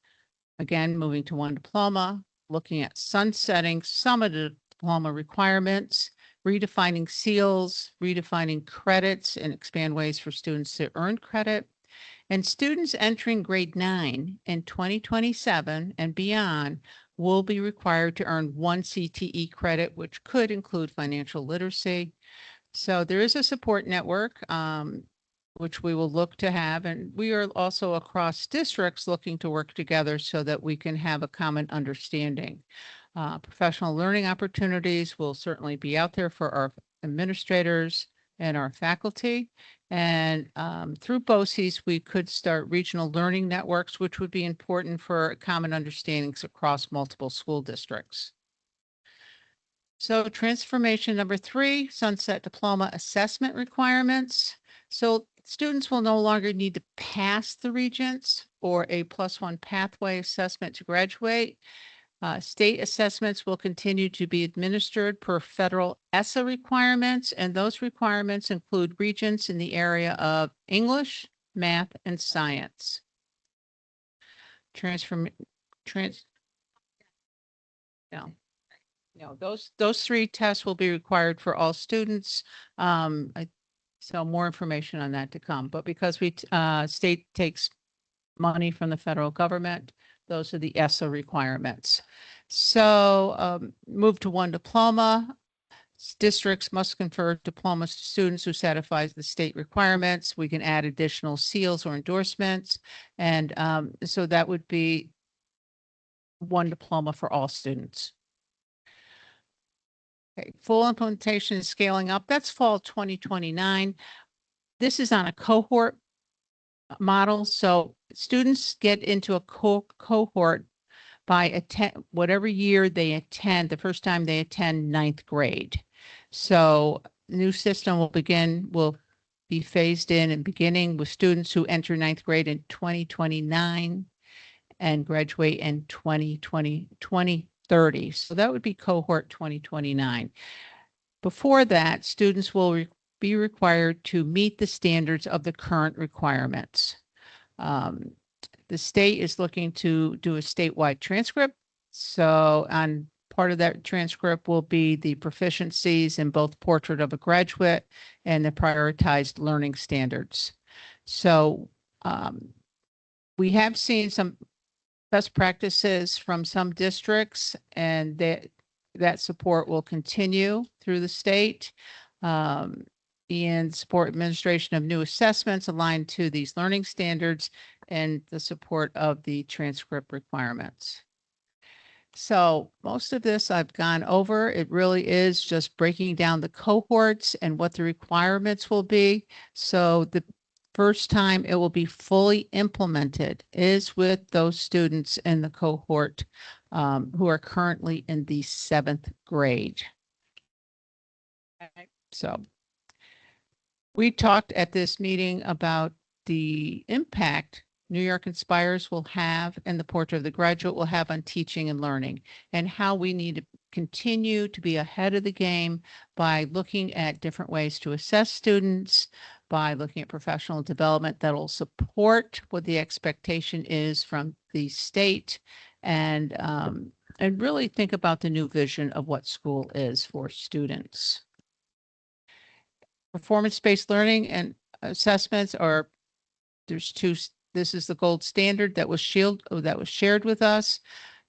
Again, moving to 1 diploma, looking at sunsetting some of the diploma requirements, redefining seals, redefining credits, and expand ways for students to earn credit. And students entering grade 9 in 2027 and beyond will be required to earn 1 CTE credit, which could include financial literacy. So there is a support network, which we will look to have. And we are also across districts looking to work together so that we can have a common understanding. Professional learning opportunities will certainly be out there for our administrators and our faculty. And through BoCEs, we could start regional learning networks, which would be important for common understandings across multiple school districts. So transformation number 3, sunset diploma assessment requirements. So students will no longer need to pass the Regents or a +1 pathway assessment to graduate. State assessments will continue to be administered per federal ESSA requirements, and those requirements include Regents in the area of English, math, and science. No, those 3 tests will be required for all students. So more information on that to come. But because state takes money from the federal government, Those are the ESSA requirements. So move to one diploma. Districts must confer diplomas to students who satisfy the state requirements. We can add additional seals or endorsements. And so that would be one diploma for all students. Okay, full implementation and scaling up, that's fall 2029. This is on a cohort model. So students get into a cohort by whatever year they attend, the first time they attend ninth grade. So the new system will be phased in and beginning with students who enter ninth grade in 2029 and graduate in 2030. So that would be cohort 2029. Before that, students will be required to meet the standards of the current requirements. The state is looking to do a statewide transcript. So on part of that transcript will be the proficiencies in both Portrait of a Graduate and the prioritized learning standards. So we have seen some best practices from some districts, and that support will continue through the state. And support administration of new assessments aligned to these learning standards and the support of the transcript requirements. So most of this I've gone over. It really is just breaking down the cohorts and what the requirements will be. So the first time it will be fully implemented is with those students in the cohort who are currently in the 7th grade. So we talked at this meeting about the impact New York Inspires will have and the Portrait of the Graduate will have on teaching and learning, and how we need to continue to be ahead of the game by looking at different ways to assess students, by looking at professional development that will support what the expectation is from the state, and really think about the new vision of what school is for students. Performance-based learning and assessments are, there's two, this is the gold standard that was shared with us,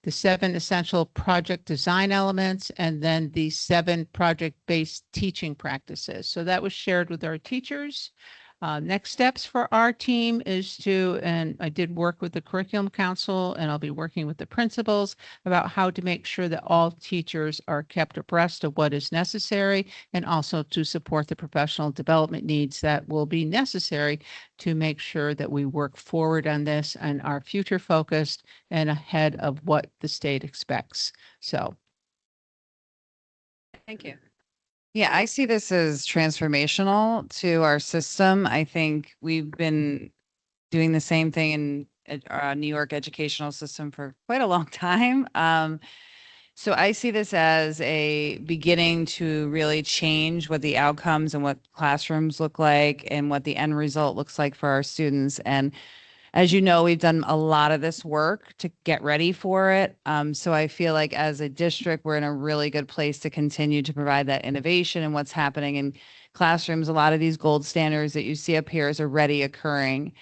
the 7 essential project design elements, and then the 7 project-based teaching practices. So that was shared with our teachers. Next steps for our team is and I did work with the curriculum council, and I'll be working with the principals about how to make sure that all teachers are kept abreast of what is necessary, and also to support the professional development needs that will be necessary to make sure that we work forward on this and are future focused and ahead of what the state expects. So. Thank you. Yeah, I see this as transformational to our system. I think we've been doing the same thing in our New York educational system for quite a long time. So I see this as a beginning to really change what the outcomes and what classrooms look like and what the end result looks like for our students. And as you know, we've done a lot of this work to get ready for it. So I feel like as a district, we're in a really good place to continue to provide that innovation and what's happening in classrooms. A lot of these gold standards that you see up here is already occurring.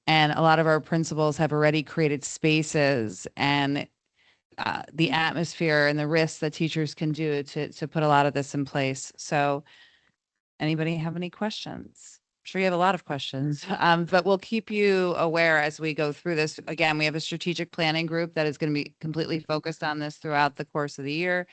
And a lot of our principals have already created spaces and the atmosphere and the risks that teachers can do to put a lot of this in place. So anybody have any questions? I'm sure you have a lot of questions, but we'll keep you aware as we go through this. Again, we have a strategic planning group that is going to be completely focused on this throughout the course of the year.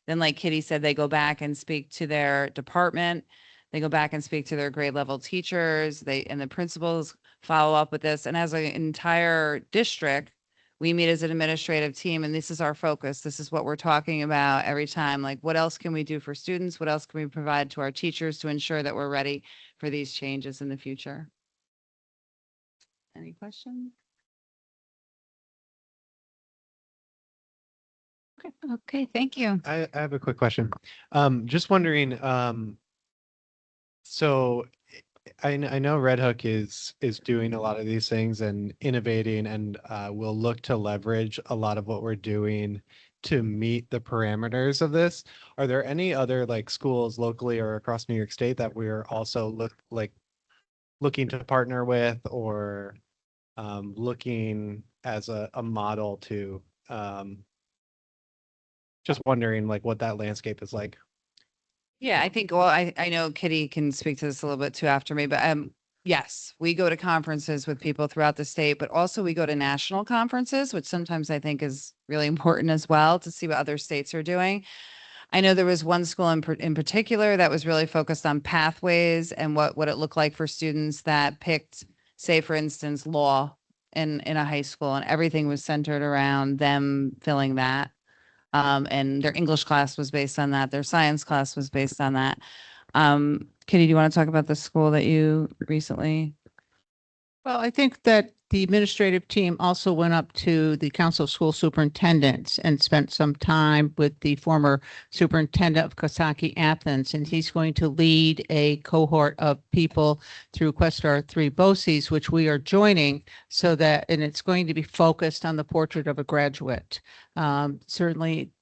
Then, like Kitty said, they go back and speak to their department. They go back and speak to their grade level teachers. And the principals follow up with this. And as an entire district, we meet as an administrative team, and this is our focus. This is what we're talking about every time. Like, what else can we do for students? What else can we provide to our teachers to ensure that we're ready for these changes in the future? Any questions? Okay, thank you. I have a quick question. Just wondering, so I know Red Hook is doing a lot of these things and innovating, and we'll look to leverage a lot of what we're doing to meet the parameters of this. Are there any other like schools locally or across New York State that we're also looking to partner with, or looking as a model to, just wondering like what that landscape is like. Yeah, I think, well, I know Kitty can speak to this a little bit too after me, but yes, we go to conferences with people throughout the state, but also we go to national conferences, which sometimes I think is really important as well to see what other states are doing. I know there was one school in particular that was really focused on pathways and what it looked like for students that picked, say, for instance, law in a high school, and everything was centered around them filling that. And their English class was based on that. Their science class was based on that. Kitty, do you want to talk about the school that you recently? Well, I think that the administrative team also went up to the Council of School Superintendents and spent some time with the former superintendent of Kosaki Athens, and he's going to lead a cohort of people through Questar 3 BOCES, which we are joining, so that, and it's going to be focused on the portrait of a graduate. Certainly,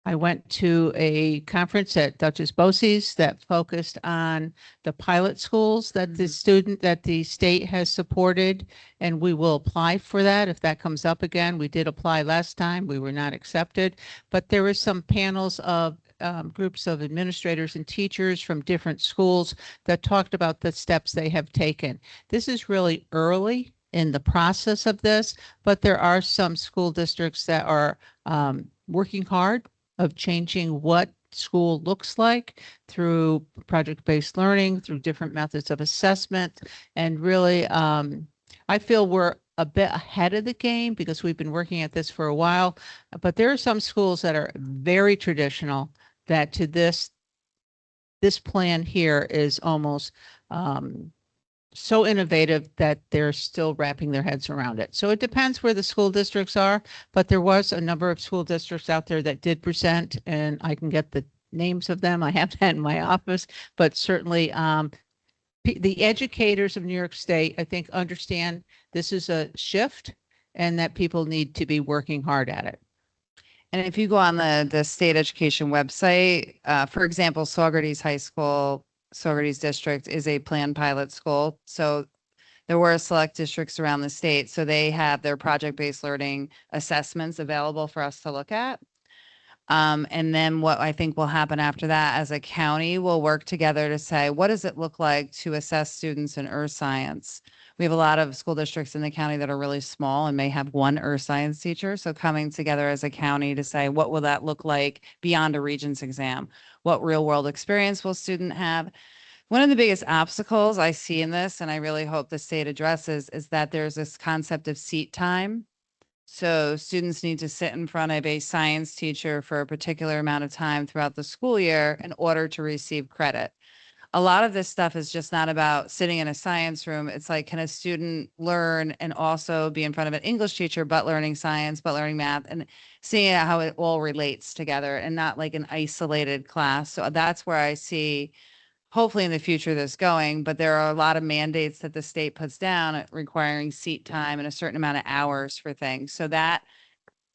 I went to a conference at Dutchess BOCES that focused on the pilot schools that the state has supported, and we will apply for that if that comes up again. We did apply last time. We were not accepted, but there were some panels of groups of administrators and teachers from different schools that talked about the steps they have taken. This is really early in the process of this, but there are some school districts that are working hard of changing what school looks like through project-based learning, through different methods of assessment. And really, I feel we're a bit ahead of the game because we've been working at this for a while, but there are some schools that are very traditional that to this plan here is almost so innovative that they're still wrapping their heads around it. So it depends where the school districts are, but there was a number of school districts out there that did present, and I can get the names of them. I have that in my office, but certainly the educators of New York State, I think, understand this is a shift and that people need to be working hard at it. And if you go on the state education website, for example, Saugerties High School, Saugerties District is a planned pilot school. So there were select districts around the state. So they have their project-based learning assessments available for us to look at. And then what I think will happen after that, as a county, we'll work together to say, what does it look like to assess students in earth science? We have a lot of school districts in the county that are really small and may have one earth science teacher. So coming together as a county to say, what will that look like beyond a Regents exam? What real world experience will student have? One of the biggest obstacles I see in this, and I really hope the state addresses, is that there's this concept of seat time. So students need to sit in front of a science teacher for a particular amount of time throughout the school year in order to receive credit. A lot of this stuff is just not about sitting in a science room. It's like, can a student learn and also be in front of an English teacher, but learning science, but learning math, and seeing how it all relates together and not like an isolated class. So that's where I see hopefully in the future this going, but there are a lot of mandates that the state puts down requiring seat time and a certain amount of hours for things. So that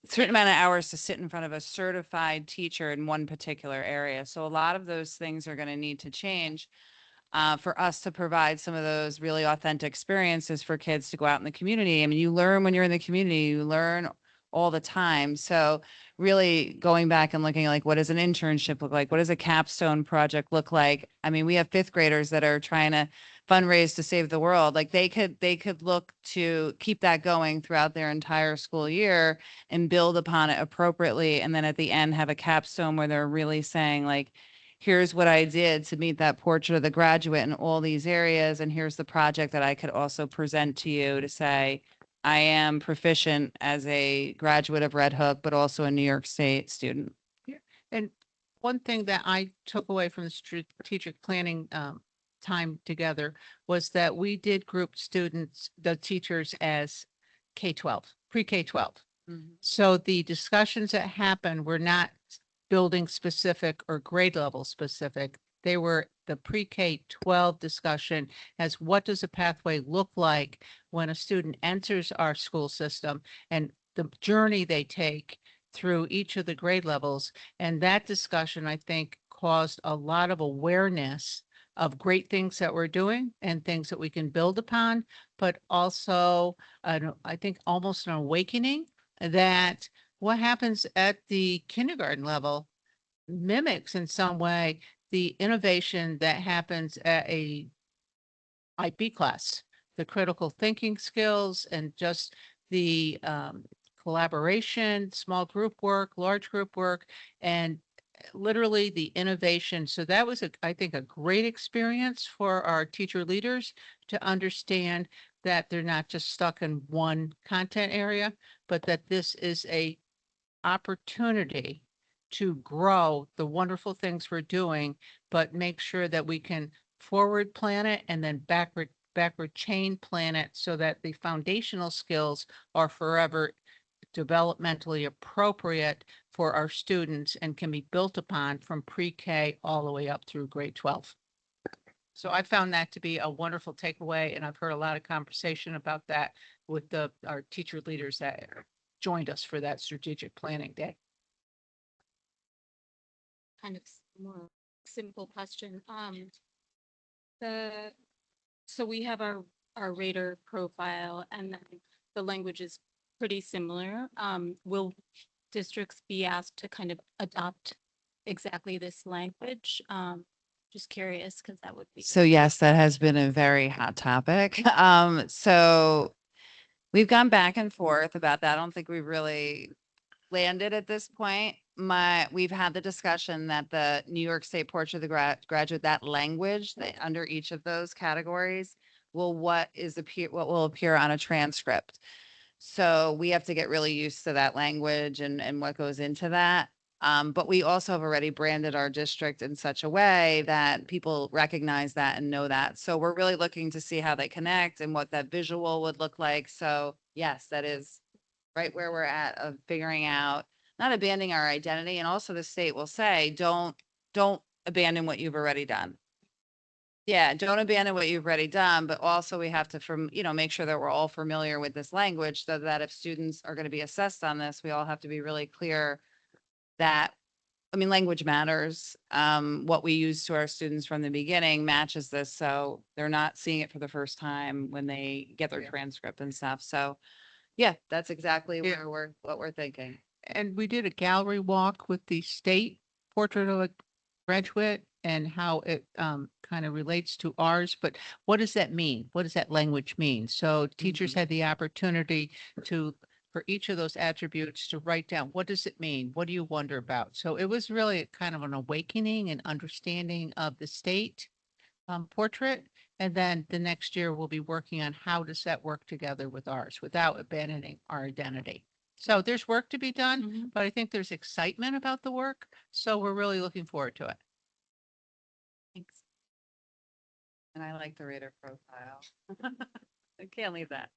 certain amount of hours to sit in front of a certified teacher in one particular area. So a lot of those things are going to need to change for us to provide some of those really authentic experiences for kids to go out in the community. I mean, you learn when you're in the community, you learn all the time. So really going back and looking like, what does an internship look like? What does a capstone project look like? I mean, we have fifth graders that are trying to fundraise to save the world. Like they could look to keep that going throughout their entire school year and build upon it appropriately. And then at the end have a capstone where they're really saying like, here's what I did to meet that portrait of the graduate in all these areas. And here's the project that I could also present to you to say, I am proficient as a graduate of Red Hook, but also a New York State student. Yeah. And one thing that I took away from the strategic planning time together was that we did group students, the teachers as K-12, pre-K-12. So the discussions that happened were not building specific or grade level specific. They were the pre-K-12 discussion as what does a pathway look like when a student enters our school system and the journey they take through each of the grade levels. And that discussion, I think, caused a lot of awareness of great things that we're doing and things that we can build upon, but also, I think almost an awakening that what happens at the kindergarten level mimics in some way the innovation that happens at a IB class, the critical thinking skills and just the collaboration, small group work, large group work, and literally the innovation. So that was, I think, a great experience for our teacher leaders to understand that they're not just stuck in one content area, but that this is a opportunity to grow the wonderful things we're doing, but make sure that we can forward plan it and then backward chain plan it so that the foundational skills are forever developmentally appropriate for our students and can be built upon from pre-K all the way up through grade 12. So I found that to be a wonderful takeaway, and I've heard a lot of conversation about that with our teacher leaders that joined us for that strategic planning day. Kind of more simple question. So we have our rater profile, and then the language is pretty similar. Will districts be asked to kind of adopt exactly this language? Just curious, because that would be. So yes, that has been a very hot topic. So we've gone back and forth about that. I don't think we've really landed at this point. We've had the discussion that the New York State Portrait of the Graduate, that language that under each of those categories what will appear on a transcript. So we have to get really used to that language and what goes into that. But we also have already branded our district in such a way that people recognize that and know that. So we're really looking to see how they connect and what that visual would look like. So yes, that is right where we're at of figuring out, not abandoning our identity. And also the state will say, don't abandon what you've already done. Yeah, don't abandon what you've already done, but also we have to make sure that we're all familiar with this language so that if students are going to be assessed on this, we all have to be really clear that, language matters. What we use to our students from the beginning matches this. So they're not seeing it for the first time when they get their transcript and stuff. So yeah, that's exactly what we're thinking. And we did a gallery walk with the state portrait of a graduate and how it kind of relates to ours. But what does that mean? What does that language mean? So teachers had the opportunity for each of those attributes to write down, what does it mean? What do you wonder about? So it was really kind of an awakening and understanding of the state portrait. And then the next year we'll be working on how does that work together with ours without abandoning our identity. So there's work to be done, but I think there's excitement about the work. So we're really looking forward to it. Thanks. And I like the rater profile. I can't leave that,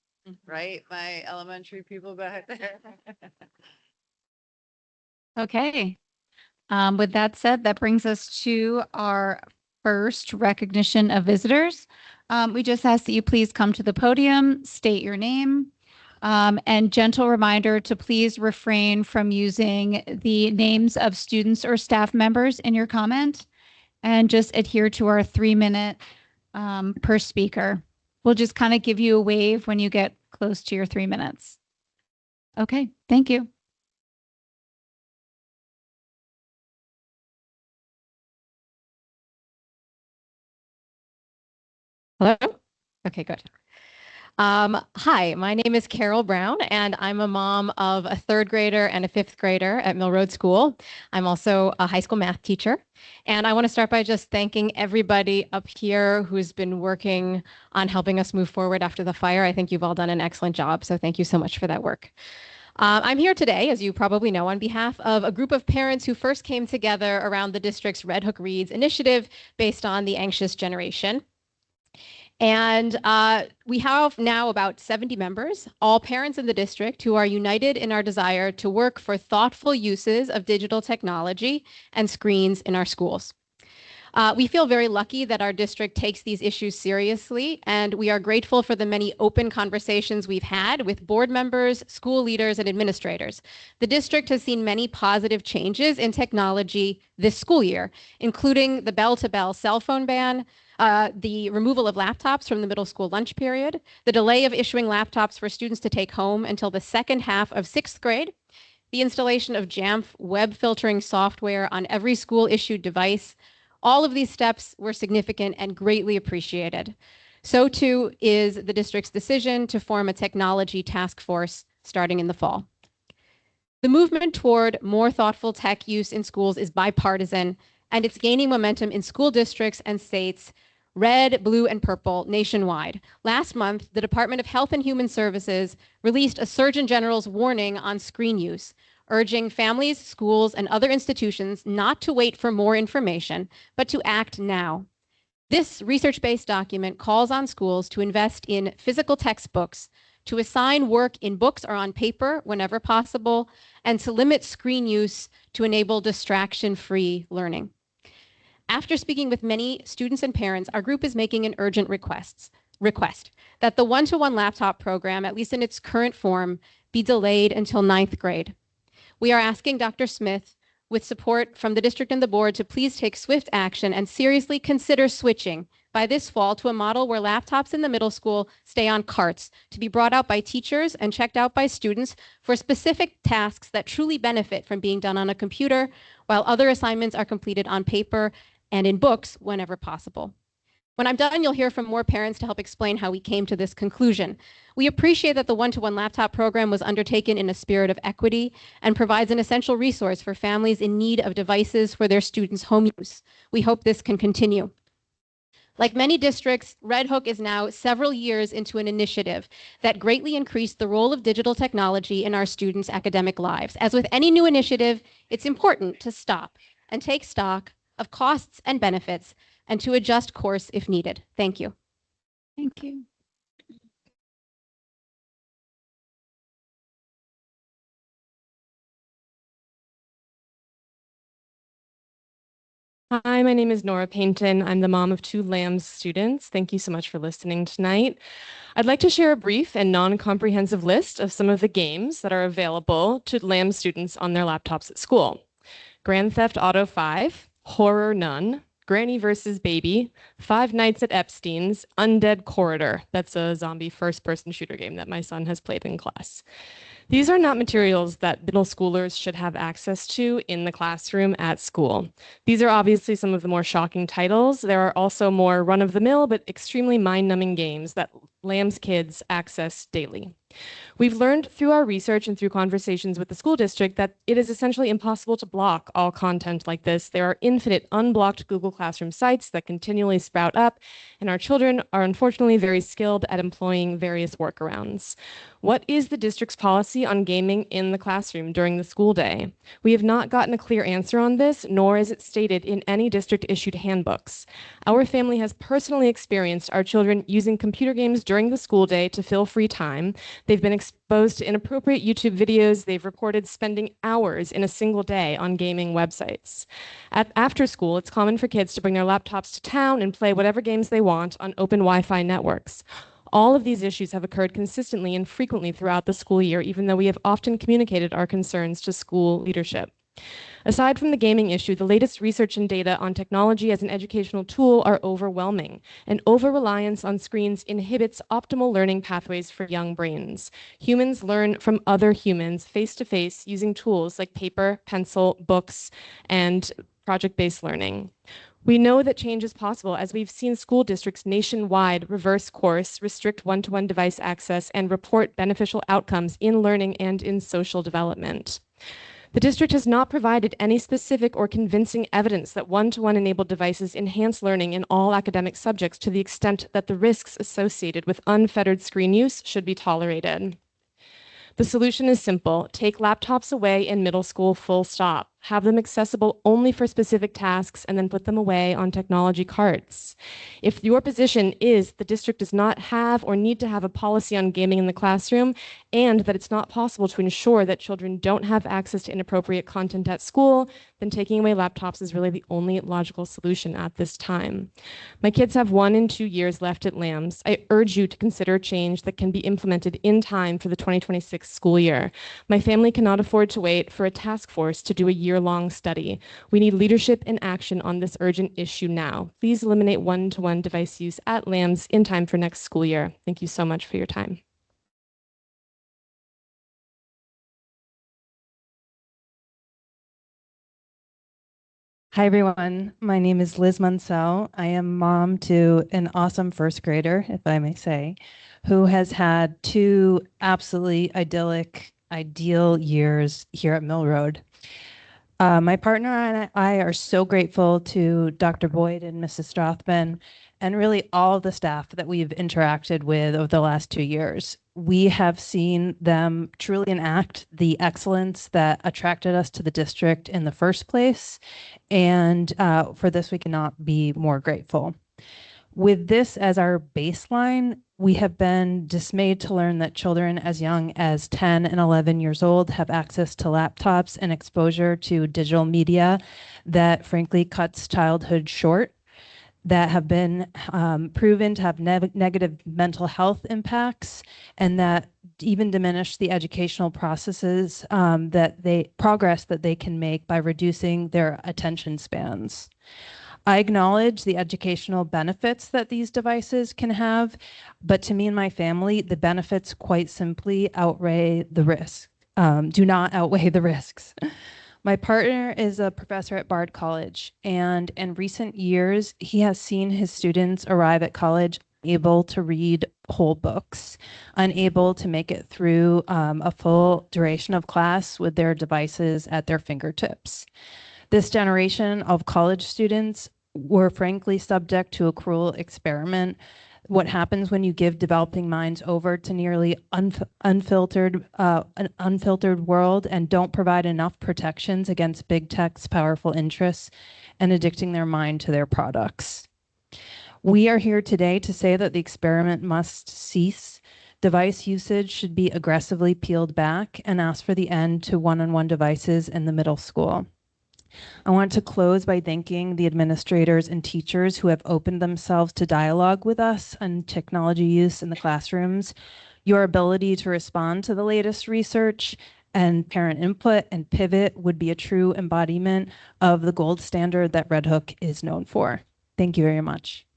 right? My elementary people back there. Okay. With that said, that brings us to our first recognition of visitors. We just ask that you please come to the podium, state your name, and gentle reminder to please refrain from using the names of students or staff members in your comment, and just adhere to our 3-minute per speaker. We'll just kind of give you a wave when you get close to your 3 minutes. Okay, thank you. Hello? Okay, good. Hi, my name is Carol Brown, and I'm a mom of a 3rd grader and a 5th grader at Mill Road School. I'm also a high school math teacher. And I want to start by just thanking everybody up here who's been working on helping us move forward after the fire. I think you've all done an excellent job, so thank you so much for that work. I'm here today, as you probably know, on behalf of a group of parents who first came together around the district's Red Hook Reads initiative based on the anxious generation. And we have now about 70 members, all parents in the district, who are united in our desire to work for thoughtful uses of digital technology and screens in our schools. We feel very lucky that our district takes these issues seriously, and we are grateful for the many open conversations we've had with board members, school leaders, and administrators. The district has seen many positive changes in technology this school year, including the bell-to-bell cell phone ban, the removal of laptops from the middle school lunch period, the delay of issuing laptops for students to take home until the second half of sixth grade, the installation of Jamf web filtering software on every school-issued device. All of these steps were significant and greatly appreciated. So too is the district's decision to form a technology task force starting in the fall. The movement toward more thoughtful tech use in schools is bipartisan, and it's gaining momentum in school districts and states, red, blue, and purple nationwide. Last month, the Department of Health and Human Services released a Surgeon General's warning on screen use, urging families, schools, and other institutions not to wait for more information, but to act now. This research-based document calls on schools to invest in physical textbooks, to assign work in books or on paper whenever possible, and to limit screen use to enable distraction-free learning. After speaking with many students and parents, our group is making an urgent request that the one-to-one laptop program, at least in its current form, be delayed until ninth grade. We are asking Dr. Smith, with support from the district and the board, to please take swift action and seriously consider switching by this fall to a model where laptops in the middle school stay on carts to be brought out by teachers and checked out by students for specific tasks that truly benefit from being done on a computer, while other assignments are completed on paper and in books whenever possible. When I'm done, you'll hear from more parents to help explain how we came to this conclusion. We appreciate that the one-to-one laptop program was undertaken in a spirit of equity and provides an essential resource for families in need of devices for their students' home use. We hope this can continue. Like many districts, Red Hook is now several years into an initiative that greatly increased the role of digital technology in our students' academic lives. As with any new initiative, it's important to stop and take stock of costs and benefits and to adjust course if needed. Thank you. Thank you. Hi, my name is Nora Paynton. I'm the mom of 2 LAMS students. Thank you so much for listening tonight. I'd like to share a brief and non-comprehensive list of some of the games that are available to LAMS students on their laptops at school. Grand Theft Auto 5, Horror Nun, Granny vs. Baby, Five Nights at Epstein's, Undead Corridor. That's a zombie first-person shooter game that my son has played in class. These are not materials that middle schoolers should have access to in the classroom at school. These are obviously some of the more shocking titles. There are also more run-of-the-mill but extremely mind-numbing games that LAMS kids access daily. We've learned through our research and through conversations with the school district that it is essentially impossible to block all content like this. There are infinite unblocked Google Classroom sites that continually sprout up, and our children are unfortunately very skilled at employing various workarounds. What is the district's policy on gaming in the classroom during the school day? We have not gotten a clear answer on this, nor is it stated in any district-issued handbooks. Our family has personally experienced our children using computer games during the school day to fill free time. They've been exposed to inappropriate YouTube videos. They've reported spending hours in a single day on gaming websites. After school, it's common for kids to bring their laptops to town and play whatever games they want on open Wi-Fi networks. All of these issues have occurred consistently and frequently throughout the school year, even though we have often communicated our concerns to school leadership. Aside from the gaming issue, the latest research and data on technology as an educational tool are overwhelming. An over-reliance on screens inhibits optimal learning pathways for young brains. Humans learn from other humans face-to-face using tools like paper, pencil, books, and project-based learning. We know that change is possible as we've seen school districts nationwide reverse course, restrict one-to-one device access, and report beneficial outcomes in learning and in social development. The district has not provided any specific or convincing evidence that one-to-one enabled devices enhance learning in all academic subjects to the extent that the risks associated with unfettered screen use should be tolerated. The solution is simple. Take laptops away in middle school, full stop. have them accessible only for specific tasks, and then put them away on technology carts. If your position is the district does not have or need to have a policy on gaming in the classroom, and that it's not possible to ensure that children don't have access to inappropriate content at school, then taking away laptops is really the only logical solution at this time. My kids have 1 and 2 years left at LAMS. I urge you to consider change that can be implemented in time for the 2026 school year. My family cannot afford to wait for a task force to do a year-long study. We need leadership and action on this urgent issue now. Please eliminate one-to-one device use at LAMS in time for next school year. Thank you so much for your time. Hi, everyone. My name is Liz Munsell. I am mom to an awesome first grader, if I may say, who has had 2 absolutely idyllic, ideal years here at Mill Road. My partner and I are so grateful to Dr. Boyd and Mrs. Strothman and really all the staff that we've interacted with over the last 2 years. We have seen them truly enact the excellence that attracted us to the district in the first place. And for this, we cannot be more grateful. With this as our baseline, we have been dismayed to learn that children as young as 10 and 11 years old have access to laptops and exposure to digital media that frankly cuts childhood short, that have been proven to have negative mental health impacts, and that even diminish the educational processes progress that they can make by reducing their attention spans. I acknowledge the educational benefits that these devices can have, but to me and my family, the benefits quite simply outweigh the risks. Do not outweigh the risks. My partner is a professor at Bard College, and in recent years, he has seen his students arrive at college able to read whole books, unable to make it through a full duration of class with their devices at their fingertips. This generation of college students were frankly subject to a cruel experiment. What happens when you give developing minds over to nearly an unfiltered world and don't provide enough protections against big tech's powerful interests and addicting their mind to their products. We are here today to say that the experiment must cease. Device usage should be aggressively peeled back and ask for the end to one-on-one devices in the middle school. I want to close by thanking the administrators and teachers who have opened themselves to dialogue with us on technology use in the classrooms. Your ability to respond to the latest research and parent input and pivot would be a true embodiment of the gold standard that Red Hook is known for. Thank you very much.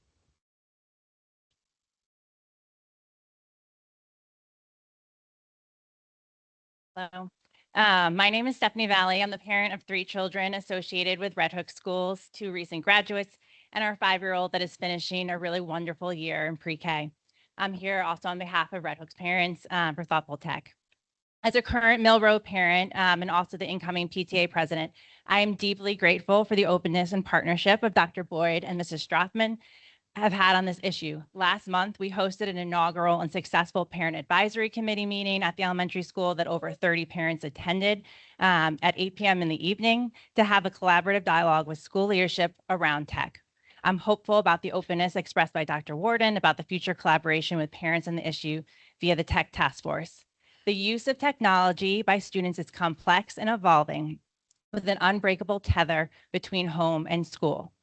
Hello. My name is Stephanie Valley. I'm the parent of 3 children associated with Red Hook Schools, 2 recent graduates, and our 5-year-old that is finishing a really wonderful year in pre-K. I'm here also on behalf of Red Hook's parents for Thoughtful Tech. As a current Mill Road parent and also the incoming PTA president, I am deeply grateful for the openness and partnership of Dr. Boyd and Mrs. Strothman have had on this issue. Last month, we hosted an inaugural and successful parent advisory committee meeting at the elementary school that over 30 parents attended at 8 p.m. in the evening to have a collaborative dialogue with school leadership around tech. I'm hopeful about the openness expressed by Dr. Warden about the future collaboration with parents on the issue via the Tech Task Force. The use of technology by students is complex and evolving with an unbreakable tether between home and school.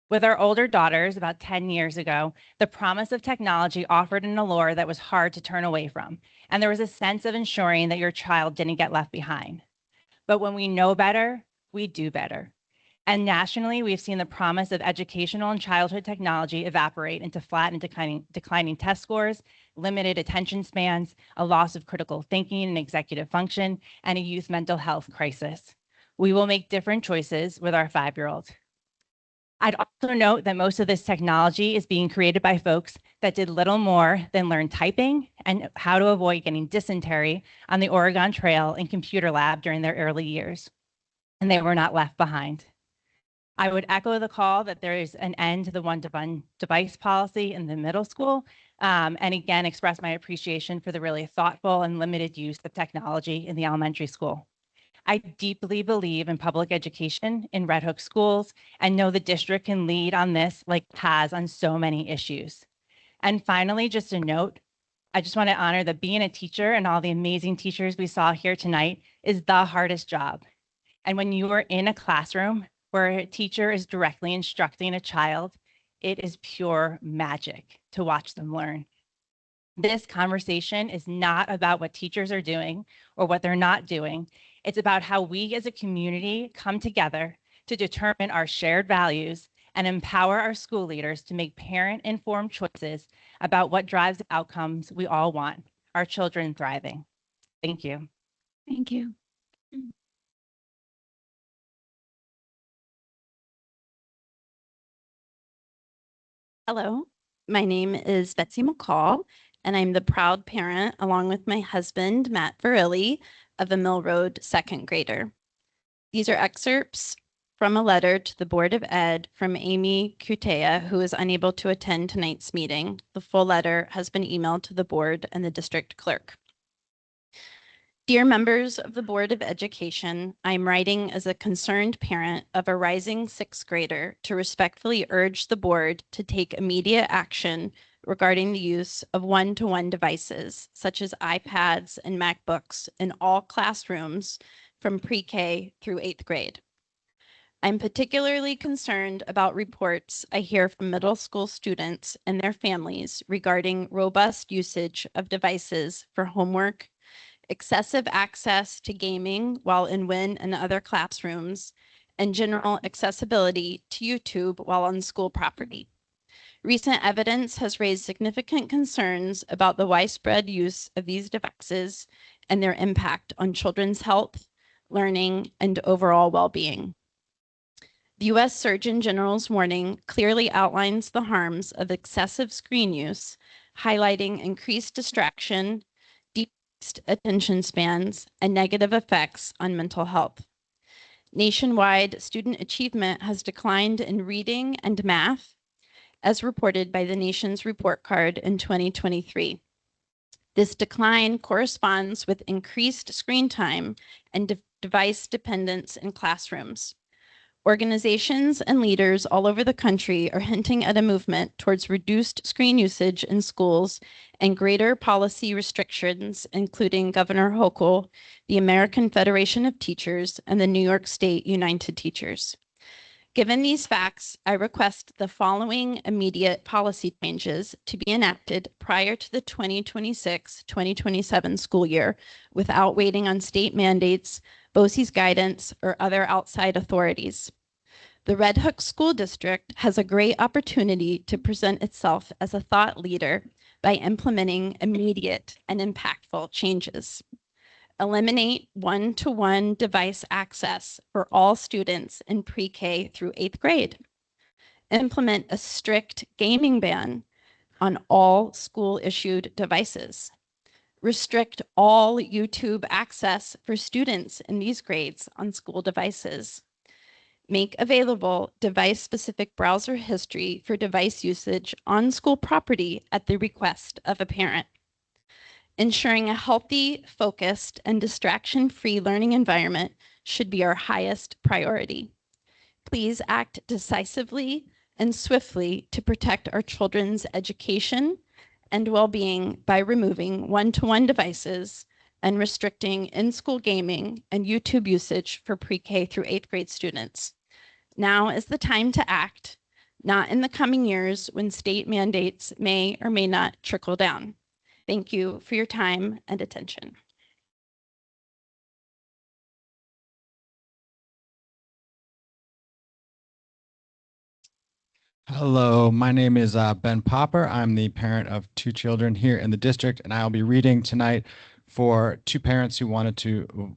With our older daughters about 10 years ago, the promise of technology offered an allure that was hard to turn away from, and there was a sense of ensuring that your child didn't get left behind. But when we know better, we do better. And nationally, we've seen the promise of educational and childhood technology evaporate into flat and declining test scores, limited attention spans, a loss of critical thinking and executive function, and a youth mental health crisis. We will make different choices with our 5-year-old. I'd also note that most of this technology is being created by folks that did little more than learn typing and how to avoid getting dysentery on the Oregon Trail in computer lab during their early years. And they were not left behind. I would echo the call that there is an end to the one-to-one device policy in the middle school, and again, express my appreciation for the really thoughtful and limited use of technology in the elementary school. I deeply believe in public education in Red Hook schools and know the district can lead on this like it has on so many issues. And finally, just a note, I just want to honor that being a teacher and all the amazing teachers we saw here tonight is the hardest job. And when you are in a classroom where a teacher is directly instructing a child, it is pure magic to watch them learn. This conversation is not about what teachers are doing or what they're not doing. It's about how we as a community come together to determine our shared values and empower our school leaders to make parent-informed choices about what drives the outcomes we all want, our children thriving. Thank you. Thank you. Hello, my name is Betsy McCall, and I'm the proud parent, along with my husband, Matt Verilli, of a Mill Road second grader. These are excerpts from a letter to the Board of Ed from Amy Kutea, who is unable to attend tonight's meeting. The full letter has been emailed to the board and the district clerk. Dear members of the Board of Education, I'm writing as a concerned parent of a rising sixth grader to respectfully urge the board to take immediate action regarding the use of one-to-one devices, such as iPads and MacBooks, in all classrooms from pre-K through 8th grade. I'm particularly concerned about reports I hear from middle school students and their families regarding robust usage of devices for homework, excessive access to gaming while in WIN and other classrooms, and general accessibility to YouTube while on school property. Recent evidence has raised significant concerns about the widespread use of these devices and their impact on children's health, learning, and overall well-being. The U.S. Surgeon General's warning clearly outlines the harms of excessive screen use, highlighting increased distraction, decreased attention spans, and negative effects on mental health. Nationwide, student achievement has declined in reading and math, as reported by the nation's report card in 2023. This decline corresponds with increased screen time and device dependence in classrooms. Organizations and leaders all over the country are hinting at a movement towards reduced screen usage in schools and greater policy restrictions, including Governor Hochul, the American Federation of Teachers, and the New York State United Teachers. Given these facts, I request the following immediate policy changes to be enacted prior to the 2026-2027 school year without waiting on state mandates, BoCE's guidance, or other outside authorities. The Red Hook School District has a great opportunity to present itself as a thought leader by implementing immediate and impactful changes. Eliminate one-to-one device access for all students in pre-K through 8th grade. Implement a strict gaming ban on all school-issued devices. Restrict all YouTube access for students in these grades on school devices. Make available device-specific browser history for device usage on school property at the request of a parent. Ensuring a healthy, focused, and distraction-free learning environment should be our highest priority. Please act decisively and swiftly to protect our children's education and well-being by removing one-to-one devices and restricting in-school gaming and YouTube usage for pre-K through 8th grade students. Now is the time to act, not in the coming years when state mandates may or may not trickle down. Thank you for your time and attention. Hello, my name is Ben Popper. I'm the parent of two children here in the district, and I'll be reading tonight for two parents who wanted to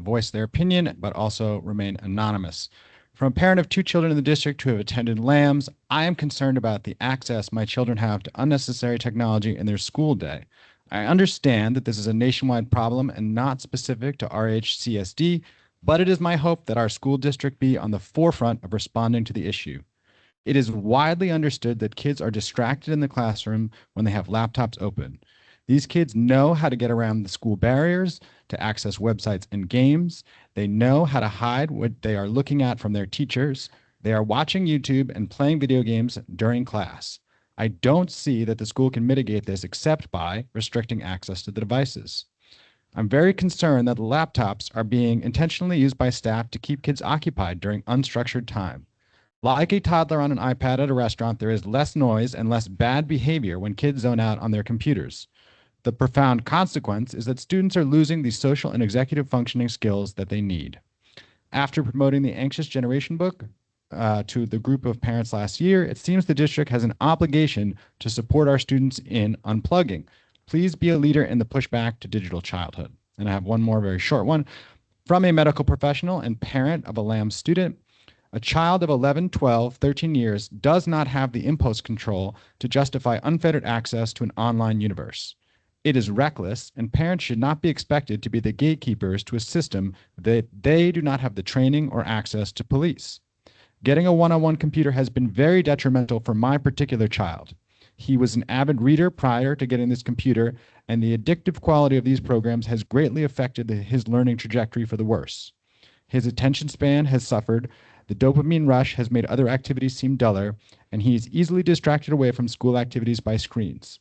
voice their opinion, but also remain anonymous. From a parent of two children in the district who have attended LAMS, I am concerned about the access my children have to unnecessary technology in their school day. I understand that this is a nationwide problem and not specific to RHCSD, but it is my hope that our school district be on the forefront of responding to the issue. It is widely understood that kids are distracted in the classroom when they have laptops open. These kids know how to get around the school barriers to access websites and games. They know how to hide what they are looking at from their teachers. They are watching YouTube and playing video games during class. I don't see that the school can mitigate this except by restricting access to the devices. I'm very concerned that the laptops are being intentionally used by staff to keep kids occupied during unstructured time. Like a toddler on an iPad at a restaurant, there is less noise and less bad behavior when kids zone out on their computers. The profound consequence is that students are losing the social and executive functioning skills that they need. After promoting the Anxious Generation book to the group of parents last year, it seems the district has an obligation to support our students in unplugging. Please be a leader in the pushback to digital childhood. And I have one more very short one. From a medical professional and parent of a LAM student, a child of 11, 12, 13 years does not have the impulse control to justify unfettered access to an online universe. It is reckless, and parents should not be expected to be the gatekeepers to a system that they do not have the training or access to police. Getting a one-on-one computer has been very detrimental for my particular child. He was an avid reader prior to getting this computer, and the addictive quality of these programs has greatly affected his learning trajectory for the worse. His attention span has suffered, the dopamine rush has made other activities seem duller, and he is easily distracted away from school activities by screens.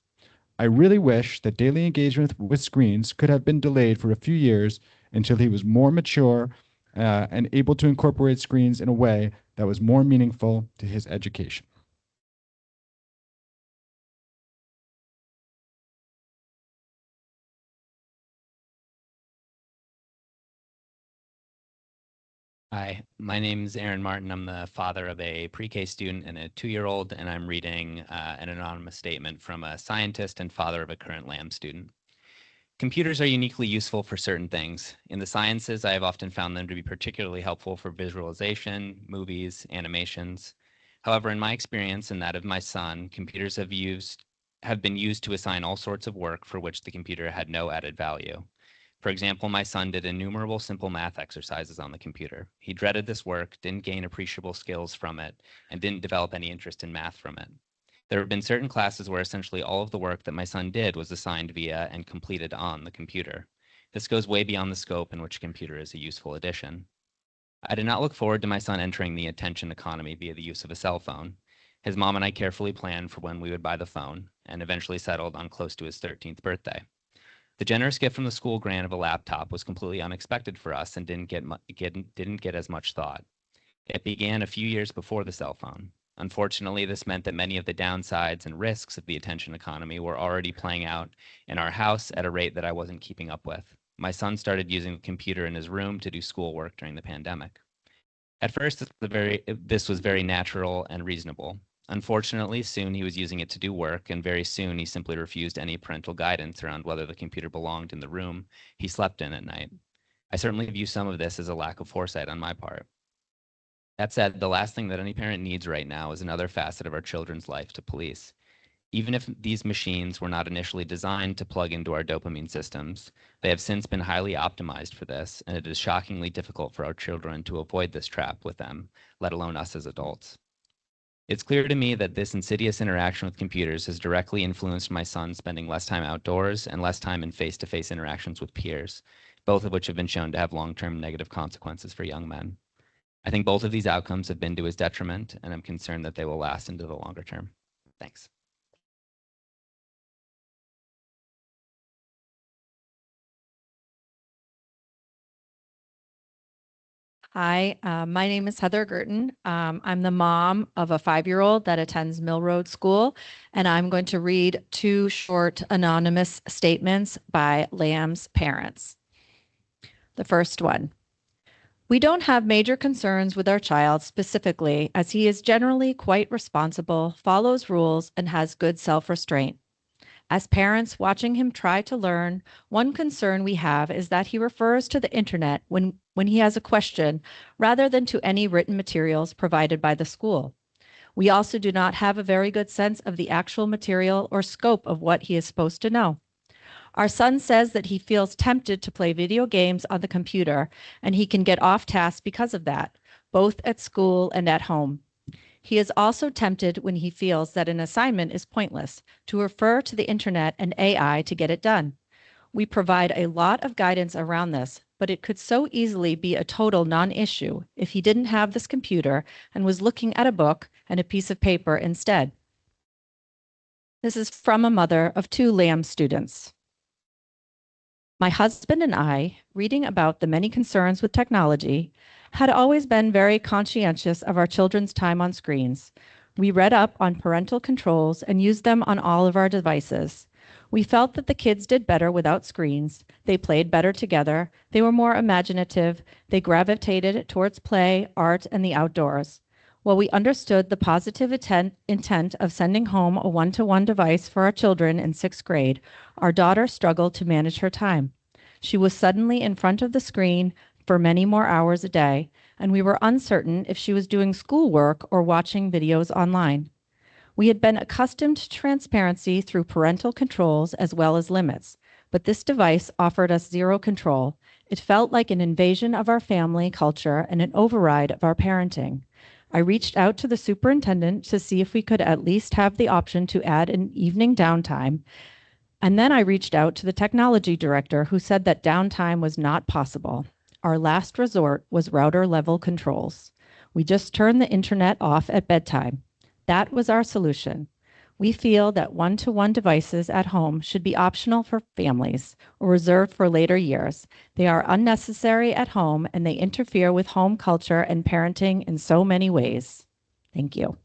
I really wish that daily engagement with screens could have been delayed for a few years until he was more mature and able to incorporate screens in a way that was more meaningful to his education. Hi, my name is Aaron Martin. I'm the father of a pre-K student and a 2-year-old, and I'm reading an anonymous statement from a scientist and father of a current LAM student. Computers are uniquely useful for certain things. In the sciences, I have often found them to be particularly helpful for visualization, movies, animations. However, in my experience and that of my son, computers have been used to assign all sorts of work for which the computer had no added value. For example, my son did innumerable simple math exercises on the computer. He dreaded this work, didn't gain appreciable skills from it, and didn't develop any interest in math from it. There have been certain classes where essentially all of the work that my son did was assigned via and completed on the computer. This goes way beyond the scope in which a computer is a useful addition. I did not look forward to my son entering the attention economy via the use of a cell phone. His mom and I carefully planned for when we would buy the phone and eventually settled on close to his 13th birthday. The generous gift from the school grant of a laptop was completely unexpected for us and didn't get as much thought. It began a few years before the cell phone. Unfortunately, this meant that many of the downsides and risks of the attention economy were already playing out in our house at a rate that I wasn't keeping up with. My son started using the computer in his room to do schoolwork during the pandemic. At first, this was very natural and reasonable. Unfortunately, soon he was using it to do work, and very soon he simply refused any parental guidance around whether the computer belonged in the room he slept in at night. I certainly view some of this as a lack of foresight on my part. That said, the last thing that any parent needs right now is another facet of our children's life to police. Even if these machines were not initially designed to plug into our dopamine systems, they have since been highly optimized for this, and it is shockingly difficult for our children to avoid this trap with them, let alone us as adults. It's clear to me that this insidious interaction with computers has directly influenced my son spending less time outdoors and less time in face-to-face interactions with peers, both of which have been shown to have long-term negative consequences for young men. I think both of these outcomes have been to his detriment, and I'm concerned that they will last into the longer term. Thanks. Hi, my name is Heather Girton. I'm the mom of a 5-year-old that attends Mill Road School, and I'm going to read 2 short anonymous statements by Lamb's parents. The first one. We don't have major concerns with our child specifically, as he is generally quite responsible, follows rules, and has good self-restraint. As parents watching him try to learn, one concern we have is that he refers to the internet when he has a question rather than to any written materials provided by the school. We also do not have a very good sense of the actual material or scope of what he is supposed to know. Our son says that he feels tempted to play video games on the computer, and he can get off task because of that, both at school and at home. He is also tempted when he feels that an assignment is pointless to refer to the internet and AI to get it done. We provide a lot of guidance around this, but it could so easily be a total non-issue if he didn't have this computer and was looking at a book and a piece of paper instead. This is from a mother of 2 LAM students. My husband and I, reading about the many concerns with technology, had always been very conscientious of our children's time on screens. We read up on parental controls and used them on all of our devices. We felt that the kids did better without screens. They played better together. They were more imaginative. They gravitated towards play, art, and the outdoors. While we understood the positive intent of sending home a one-to-one device for our children in 6th grade, our daughter struggled to manage her time. She was suddenly in front of the screen for many more hours a day, and we were uncertain if she was doing schoolwork or watching videos online. We had been accustomed to transparency through parental controls as well as limits, but this device offered us zero control. It felt like an invasion of our family culture and an override of our parenting. I reached out to the superintendent to see if we could at least have the option to add an evening downtime. And then I reached out to the technology director who said that downtime was not possible. Our last resort was router level controls. We just turned the internet off at bedtime. That was our solution. We feel that one-to-one devices at home should be optional for families or reserved for later years. They are unnecessary at home and they interfere with home culture and parenting in so many ways. Thank you.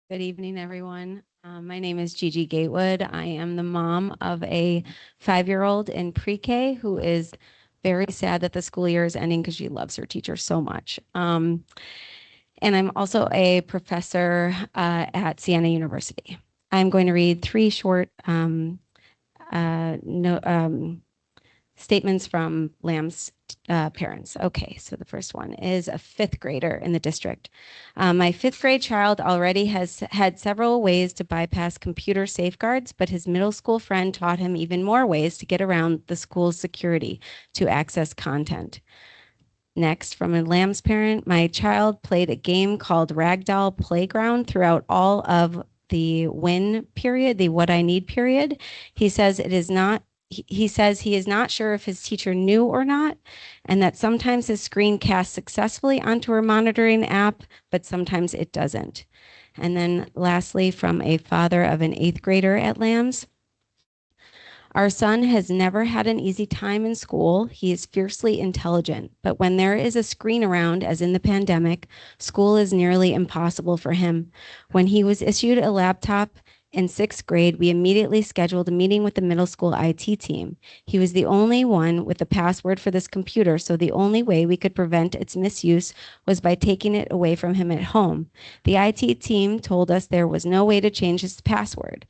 Good evening, everyone. My name is Gigi Gatewood. I am the mom of a 5-year-old in pre-K who is very sad that the school year is ending because she loves her teacher so much. And I'm also a professor at Siena University. I'm going to read 3 short statements from Lamb's parents. Okay, so the first one is a 5th grader in the district. My 5th grade child already has had several ways to bypass computer safeguards, but his middle school friend taught him even more ways to get around the school's security to access content. Next, from a Lamb's parent, my child played a game called Ragdoll Playground throughout all of the win period, the what I need period. He says he says he is not sure if his teacher knew or not, and that sometimes his screen casts successfully onto her monitoring app, but sometimes it doesn't. And then lastly, from a father of an 8th grader at Lamb's, our son has never had an easy time in school. He is fiercely intelligent, but when there is a screen around, as in the pandemic, school is nearly impossible for him. When he was issued a laptop in 6th grade, we immediately scheduled a meeting with the middle school IT team. He was the only one with the password for this computer, so the only way we could prevent its misuse was by taking it away from him at home. The IT team told us there was no way to change his password.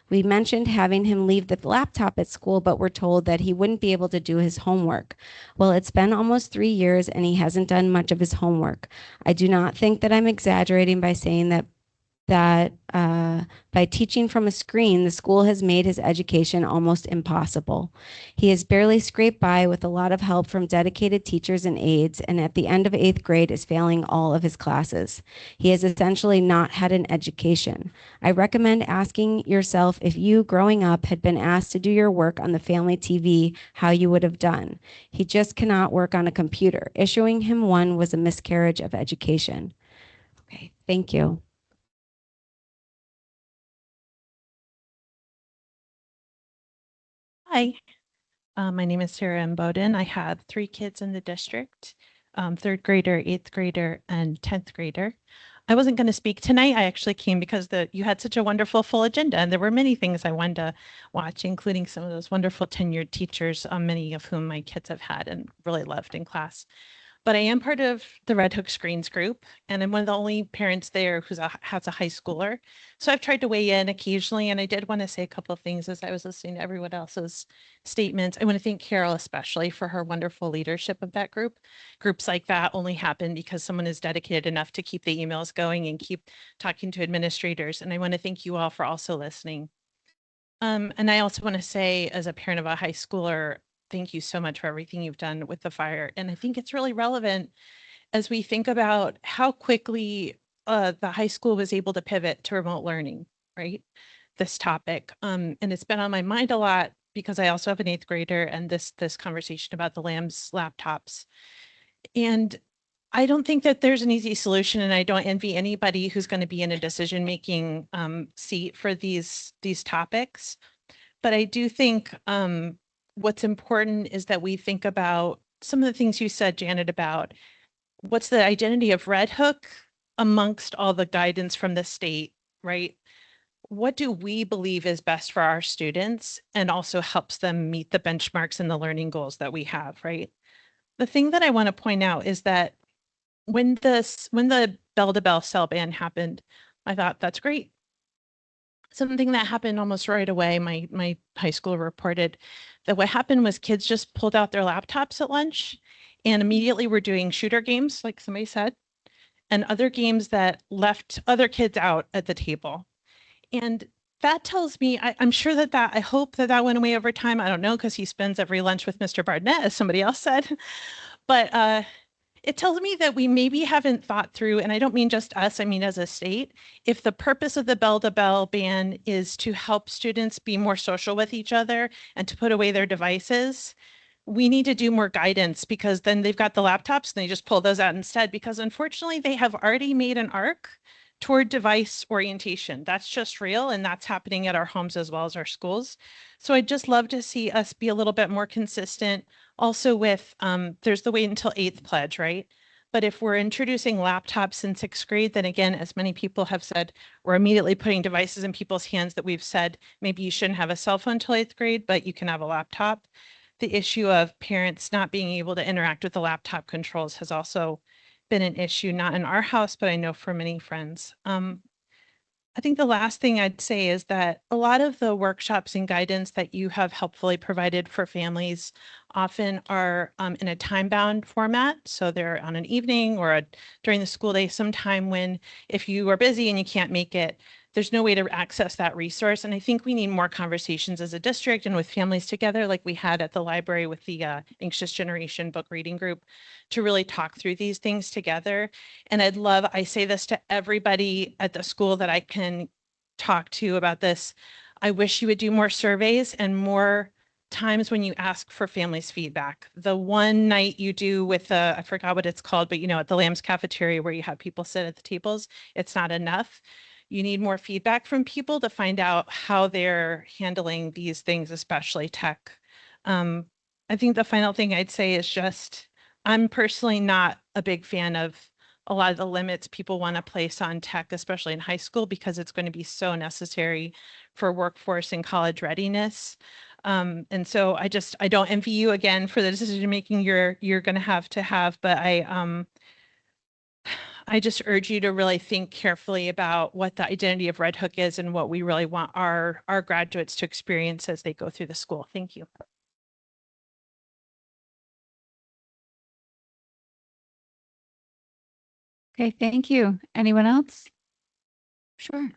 We mentioned having him leave the laptop at school, but were told that he wouldn't be able to do his homework. Well, it's been almost 3 years and he hasn't done much of his homework. I do not think that I'm exaggerating by saying that by teaching from a screen, the school has made his education almost impossible. He has barely scraped by with a lot of help from dedicated teachers and aides, and at the end of 8th grade is failing all of his classes. He has essentially not had an education. I recommend asking yourself if you, growing up, had been asked to do your work on the family TV, how you would have done. He just cannot work on a computer. Issuing him one was a miscarriage of education. Okay, thank you. Hi, my name is Sarah M. Bowden. I have 3 kids in the district, 3rd grader, 8th grader, and 10th grader. I wasn't going to speak tonight. I actually came because you had such a wonderful full agenda, and there were many things I wanted to watch, including some of those wonderful tenured teachers, many of whom my kids have had and really loved in class. But I am part of the Red Hook Screens group, and I'm one of the only parents there who has a high schooler. So I've tried to weigh in occasionally, and I did want to say a couple of things as I was listening to everyone else's statements. I want to thank Carol especially for her wonderful leadership of that group. Groups like that only happen because someone is dedicated enough to keep the emails going and keep talking to administrators. And I want to thank you all for also listening. And I also want to say, as a parent of a high schooler, thank you so much for everything you've done with the fire. And I think it's really relevant as we think about how quickly the high school was able to pivot to remote learning, right? This topic. And it's been on my mind a lot because I also have an 8th grader and this conversation about the Lambs laptops. And I don't think that there's an easy solution, and I don't envy anybody who's going to be in a decision-making seat for these topics. But I do think what's important is that we think about some of the things you said, Janet, about what's the identity of Red Hook amongst all the guidance from the state, right? What do we believe is best for our students and also helps them meet the benchmarks and the learning goals that we have, right? The thing that I want to point out is that when the bell to bell cell ban happened, I thought that's great. Something that happened almost right away, my high school reported that what happened was kids just pulled out their laptops at lunch and immediately were doing shooter games, like somebody said, and other games that left other kids out at the table. And that tells me, I'm sure I hope that went away over time. I don't know, because he spends every lunch with Mr. Barnett, as somebody else said. But it tells me that we maybe haven't thought through, and I don't mean just us, I mean as a state, if the purpose of the bell to bell ban is to help students be more social with each other and to put away their devices, we need to do more guidance, because then they've got the laptops and they just pull those out instead, because unfortunately they have already made an arc toward device orientation. That's just real, and that's happening at our homes as well as our schools. So I'd just love to see us be a little bit more consistent. Also with, there's the wait until 8th pledge, right? But if we're introducing laptops in 6th grade, then again, as many people have said, we're immediately putting devices in people's hands that we've said, maybe you shouldn't have a cell phone till 8th grade, but you can have a laptop. The issue of parents not being able to interact with the laptop controls has also been an issue, not in our house, but I know for many friends. I think the last thing I'd say is that a lot of the workshops and guidance that you have helpfully provided for families often are in a time-bound format. So they're on an evening or during the school day, sometime when if you are busy and you can't make it, there's no way to access that resource. And I think we need more conversations as a district and with families together, like we had at the library with the Anxious Generation book reading group, to really talk through these things together. And I say this to everybody at the school that I can talk to about this. I wish you would do more surveys and more times when you ask for families' feedback. The one night you do with I forgot what it's called, but at the Lamb's cafeteria where you have people sit at the tables, it's not enough. You need more feedback from people to find out how they're handling these things, especially tech. I think the final thing I'd say is just, I'm personally not a big fan of a lot of the limits people want to place on tech, especially in high school, because it's going to be so necessary for workforce and college readiness. And so I don't envy you again for the decision making you're going to have, but I just urge you to really think carefully about what the identity of Red Hook is and what we really want our graduates to experience as they go through the school. Thank you. Okay, thank you. Anyone else? Sure.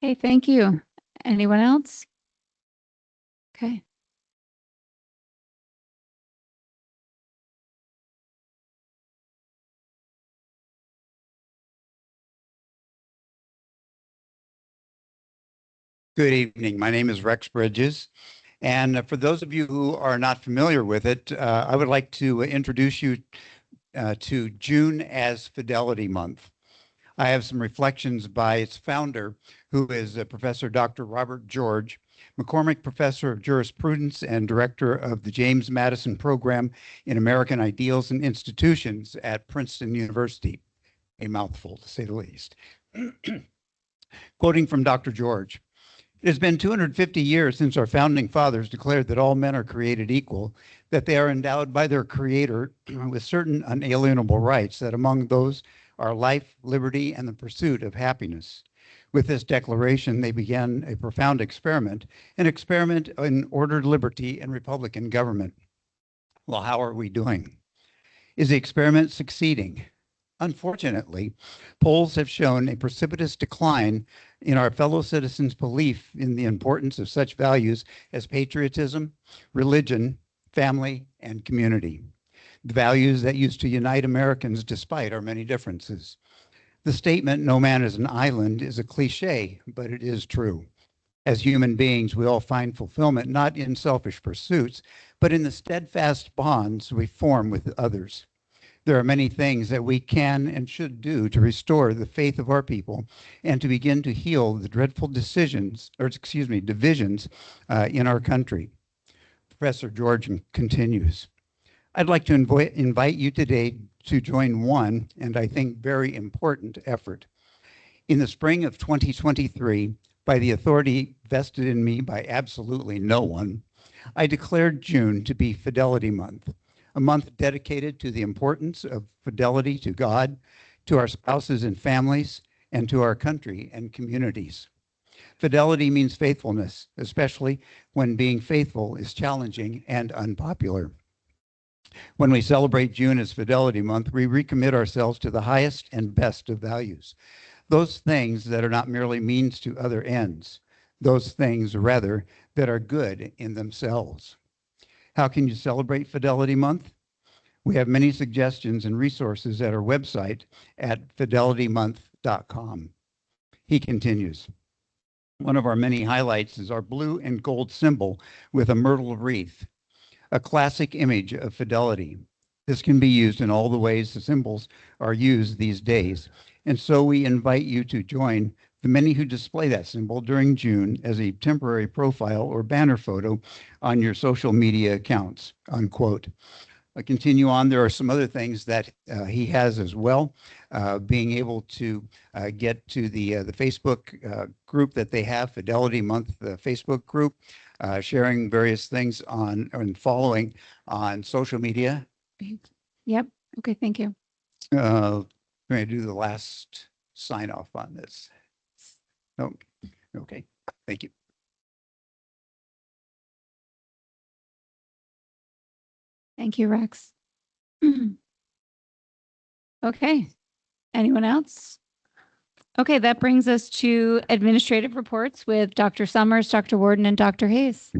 Hey, thank you. Anyone else? Okay. Good evening. My name is Rex Bridges. And for those of you who are not familiar with it, I would like to introduce you to June as Fidelity Month. I have some reflections by its founder, who is Professor Dr. Robert George, McCormick Professor of Jurisprudence and Director of the James Madison Program in American Ideals and Institutions at Princeton University. A mouthful, to say the least. Quoting from Dr. George, "It has been 250 years since our founding fathers declared that all men are created equal, that they are endowed by their Creator with certain unalienable rights, that among those are life, liberty, and the pursuit of happiness. With this declaration, they began a profound experiment, an experiment in ordered liberty and republican government. Well, how are we doing? Is the experiment succeeding? Unfortunately, polls have shown a precipitous decline in our fellow citizens' belief in the importance of such values as patriotism, religion, family, and community. The values that used to unite Americans despite our many differences. The statement, "no man is an island," is a cliche, but it is true. As human beings, we all find fulfillment not in selfish pursuits, but in the steadfast bonds we form with others. There are many things that we can and should do to restore the faith of our people and to begin to heal the dreadful divisions in our country. Professor George continues, "I'd like to invite you today to join one, and I think very important effort. In the spring of 2023, by the authority vested in me by absolutely no one, I declared June to be Fidelity Month, a month dedicated to the importance of fidelity to God, to our spouses and families, and to our country and communities. Fidelity means faithfulness, especially when being faithful is challenging and unpopular. When we celebrate June as Fidelity Month, we recommit ourselves to the highest and best of values, those things that are not merely means to other ends, those things, rather, that are good in themselves. How can you celebrate Fidelity Month? We have many suggestions and resources at our website at fidelitymonth.com. He continues, "One of our many highlights is our blue and gold symbol with a myrtle wreath, a classic image of fidelity. This can be used in all the ways the symbols are used these days, and so we invite you to join the many who display that symbol during June as a temporary profile or banner photo on your social media accounts, unquote. Continue on, there are some other things that he has as well. Being able to get to the Facebook group that they have, Fidelity Month Facebook group, sharing various things on and following on social media. Yep. Okay. Thank you. I'm going to do the last sign off on this. Oh, okay. Thank you. Thank you, Rex. Okay. Anyone else? Okay, that brings us to administrative reports with Dr. Summers, Dr. Warden, and Dr. Hayes.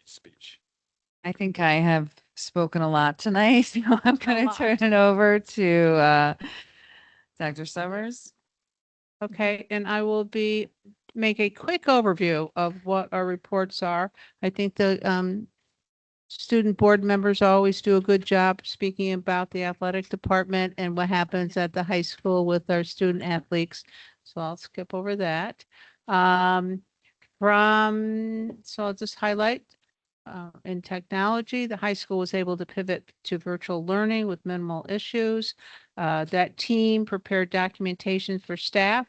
Speech. I think I have spoken a lot tonight, so I'm going to turn it over to Dr. Summers. Okay, and I will make a quick overview of what our reports are. I think the student board members always do a good job speaking about the athletic department and what happens at the high school with our student athletes. So I'll skip over that. So I'll just highlight in technology, the high school was able to pivot to virtual learning with minimal issues. That team prepared documentation for staff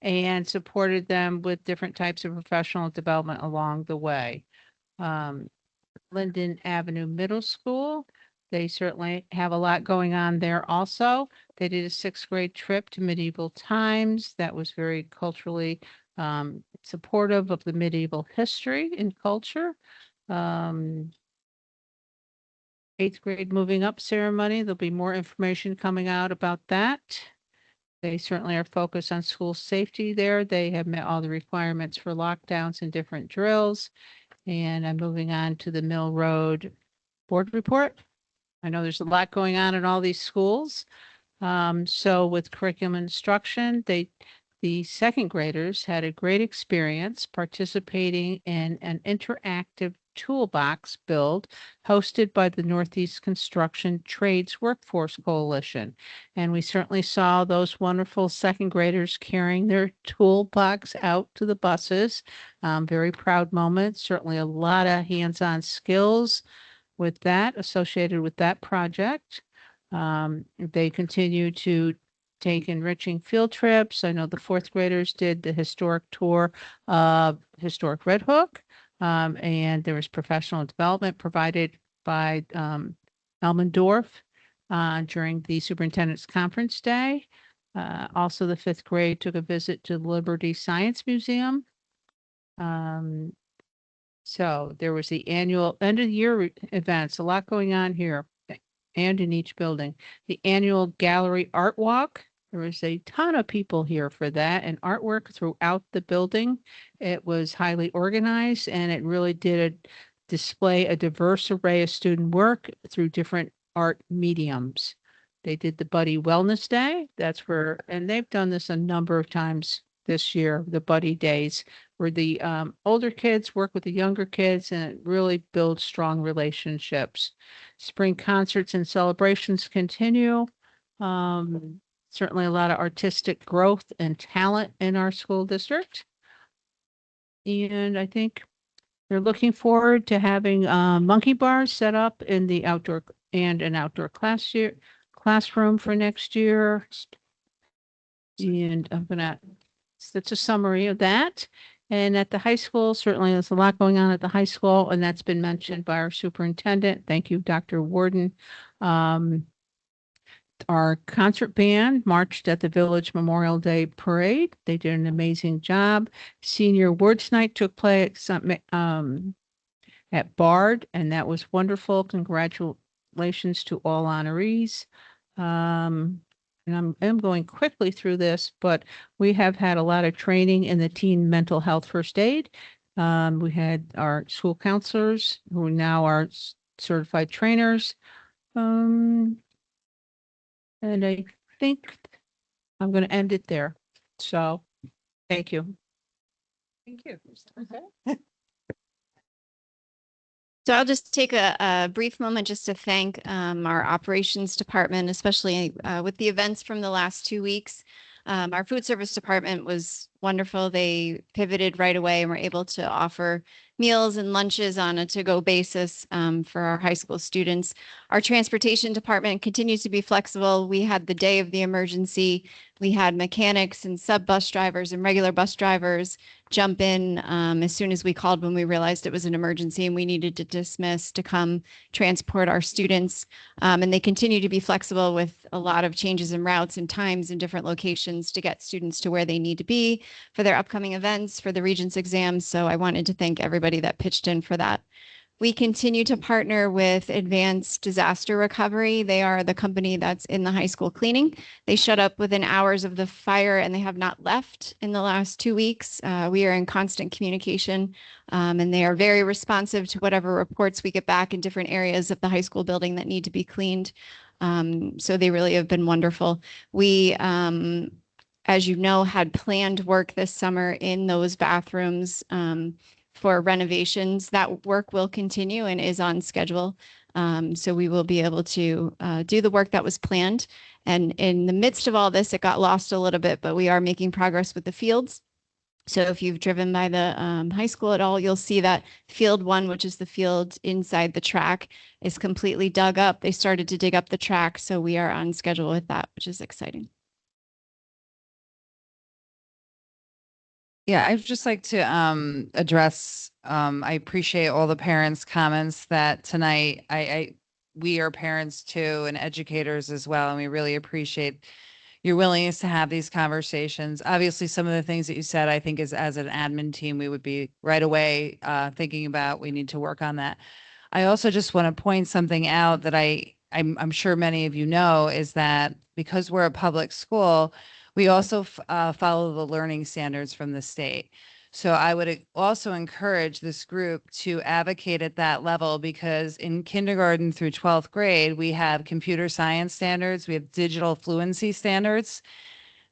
and supported them with different types of professional development along the way. Linden Avenue Middle School, they certainly have a lot going on there also. They did a 6th grade trip to medieval times that was very culturally supportive of the medieval history and culture. 8th grade moving up ceremony. There'll be more information coming out about that. They certainly are focused on school safety there. They have met all the requirements for lockdowns and different drills. And I'm moving on to the Mill Road board report. I know there's a lot going on in all these schools. So with curriculum instruction, the 2nd graders had a great experience participating in an interactive toolbox build hosted by the Northeast Construction Trades Workforce Coalition. And we certainly saw those wonderful 2nd graders carrying their toolbox out to the buses. Very proud moment, certainly a lot of hands-on skills with that associated with that project. They continue to take enriching field trips. I know the 4th graders did the historic tour of historic Red Hook, and there was professional development provided by Elmendorf during the superintendent's conference day. Also, the 5th grade took a visit to the Liberty Science Museum. So there was the annual end of the year events, a lot going on here and in each building. The annual gallery art walk, there was a ton of people here for that and artwork throughout the building. It was highly organized and it really did display a diverse array of student work through different art mediums. They did the Buddy Wellness Day. That's where, and they've done this a number of times this year, the Buddy Days, where the older kids work with the younger kids and it really builds strong relationships. Spring concerts and celebrations continue. Certainly a lot of artistic growth and talent in our school district. And I think they're looking forward to having monkey bars set up in the outdoor and an outdoor classroom for next year. And that's a summary of that. And at the high school, certainly there's a lot going on at the high school, and that's been mentioned by our superintendent. Thank you, Dr. Warden. Our concert band marched at the Village Memorial Day Parade. They did an amazing job. Senior Awards Night took place at Bard, and that was wonderful. Congratulations to all honorees. And I'm going quickly through this, but we have had a lot of training in the teen mental health first aid. We had our school counselors who now are certified trainers. And I think I'm going to end it there. So thank you. Thank you. So I'll just take a brief moment just to thank our operations department, especially with the events from the last 2 weeks. Our food service department was wonderful. They pivoted right away and were able to offer meals and lunches on a to-go basis for our high school students. Our transportation department continues to be flexible. We had the day of the emergency. We had mechanics and sub bus drivers and regular bus drivers jump in as soon as we called when we realized it was an emergency and we needed to dismiss to come transport our students. And they continue to be flexible with a lot of changes in routes and times in different locations to get students to where they need to be for their upcoming events, for the Regents exams. So I wanted to thank everybody that pitched in for that. We continue to partner with Advanced Disaster Recovery. They are the company that's in the high school cleaning. They shut up within hours of the fire and they have not left in the last 2 weeks. We are in constant communication and they are very responsive to whatever reports we get back in different areas of the high school building that need to be cleaned. So they really have been wonderful. We, as you know, had planned work this summer in those bathrooms for renovations. That work will continue and is on schedule. So we will be able to do the work that was planned. And in the midst of all this, it got lost a little bit, but we are making progress with the fields. So if you've driven by the high school at all, you'll see that field 1, which is the field inside the track, is completely dug up. They started to dig up the track. So we are on schedule with that, which is exciting. Yeah, I'd just like to address, I appreciate all the parents' comments that tonight we are parents too and educators as well, and we really appreciate your willingness to have these conversations. Obviously, some of the things that you said, I think is as an admin team, we would be right away thinking about, we need to work on that. I also just want to point something out that I'm sure many of you know, is that because we're a public school, we also follow the learning standards from the state. So I would also encourage this group to advocate at that level, because in kindergarten through 12th grade, we have computer science standards, we have digital fluency standards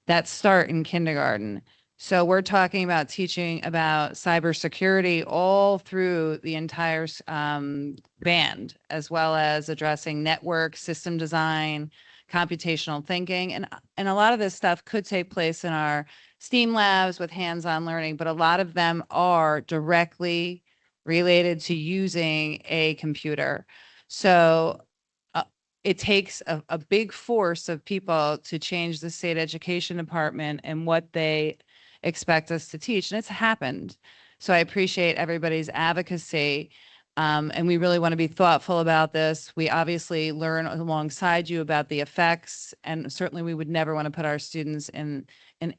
that start in kindergarten. So we're talking about teaching about cybersecurity all through the entire band, as well as addressing network, system design, computational thinking. And a lot of this stuff could take place in our STEAM labs with hands-on learning, but a lot of them are directly related to using a computer. So it takes a big force of people to change the state education department and what they expect us to teach. And it's happened. So I appreciate everybody's advocacy. And we really want to be thoughtful about this. We obviously learn alongside you about the effects, and certainly we would never want to put our students in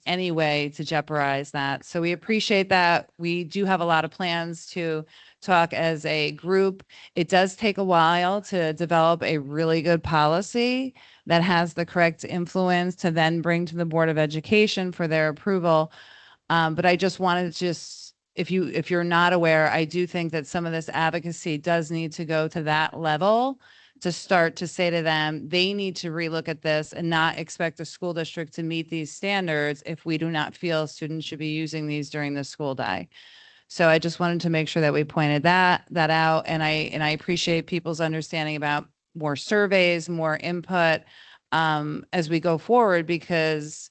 any way to jeopardize that. So we appreciate that. We do have a lot of plans to talk as a group. It does take a while to develop a really good policy that has the correct influence to then bring to the Board of Education for their approval. But I just wanted to if you're not aware, I do think that some of this advocacy does need to go to that level to start to say to them, they need to relook at this and not expect the school district to meet these standards if we do not feel students should be using these during the school day. So I just wanted to make sure that we pointed that out. And I appreciate people's understanding about more surveys, more input as we go forward, because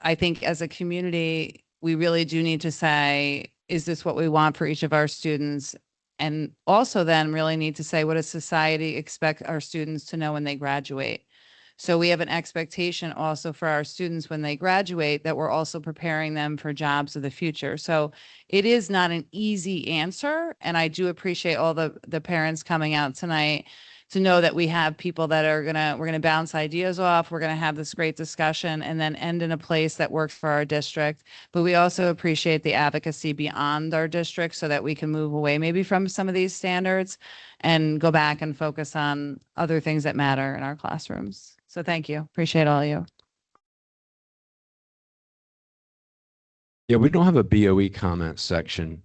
I think as a community, we really do need to say, is this what we want for each of our students? And also then really need to say, what does society expect our students to know when they graduate? So we have an expectation also for our students when they graduate that we're also preparing them for jobs of the future. So it is not an easy answer. And I do appreciate all the parents coming out tonight to know that we have people that are we're gonna bounce ideas off. We're gonna have this great discussion and then end in a place that works for our district. But we also appreciate the advocacy beyond our district so that we can move away maybe from some of these standards and go back and focus on other things that matter in our classrooms. So thank you. Appreciate all of you. Yeah, we don't have a BOE comment section.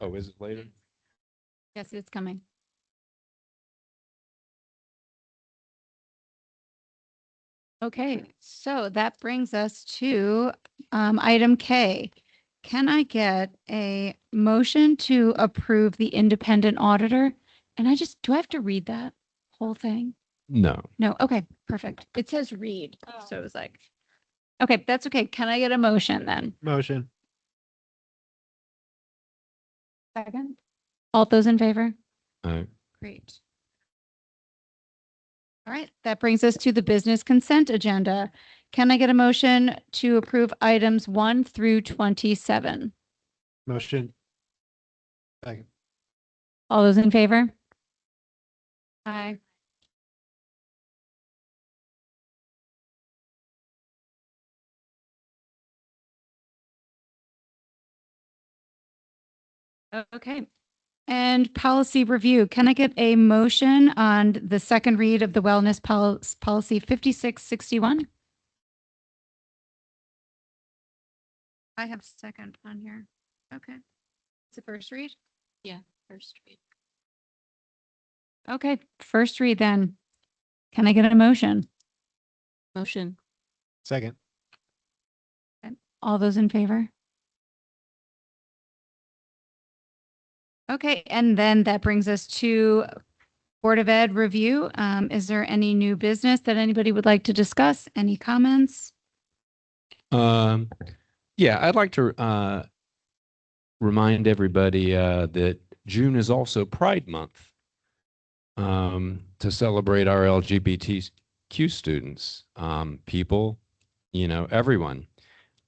Oh, is it later? Yes, it's coming. Okay, so that brings us to item K. Can I get a motion to approve the independent auditor. And do I have to read that whole thing? No. No. Okay, perfect. It says read. So it was like, okay, that's okay. Can I get a motion then? Motion. Second. All those in favor? Great. All right, that brings us to the business consent agenda. Can I get a motion to approve items 1 through 27? Motion. Second. All those in favor? Aye. Okay. And policy review. Can I get a motion on the second read of the wellness policy 5661? I have second on here. Okay. It's a first read? Yeah, first read. Okay, first read then. Can I get a motion? Motion. Second. All those in favor? Okay, and then that brings us to Board of Ed review. Is there any new business that anybody would like to discuss? Any comments? Yeah, I'd like to remind everybody that June is also Pride Month to celebrate our LGBTQ students, people, everyone.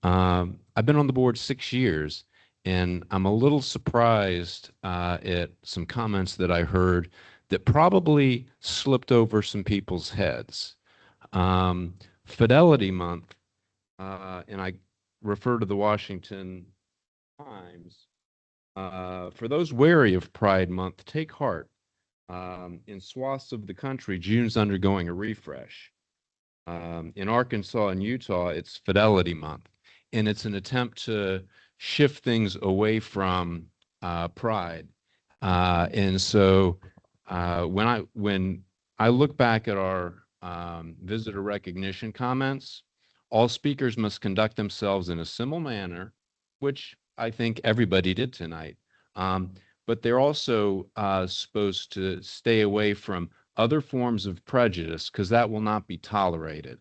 I've been on the board 6 years, and I'm a little surprised at some comments that I heard that probably slipped over some people's heads. Fidelity Month, and I refer to the Washington Times. For those wary of Pride Month, take heart. In swaths of the country, June's undergoing a refresh. In Arkansas and Utah, it's Fidelity Month, and it's an attempt to shift things away from pride. And so when I look back at our visitor recognition comments, all speakers must conduct themselves in a civil manner, which I think everybody did tonight. But they're also supposed to stay away from other forms of prejudice because that will not be tolerated.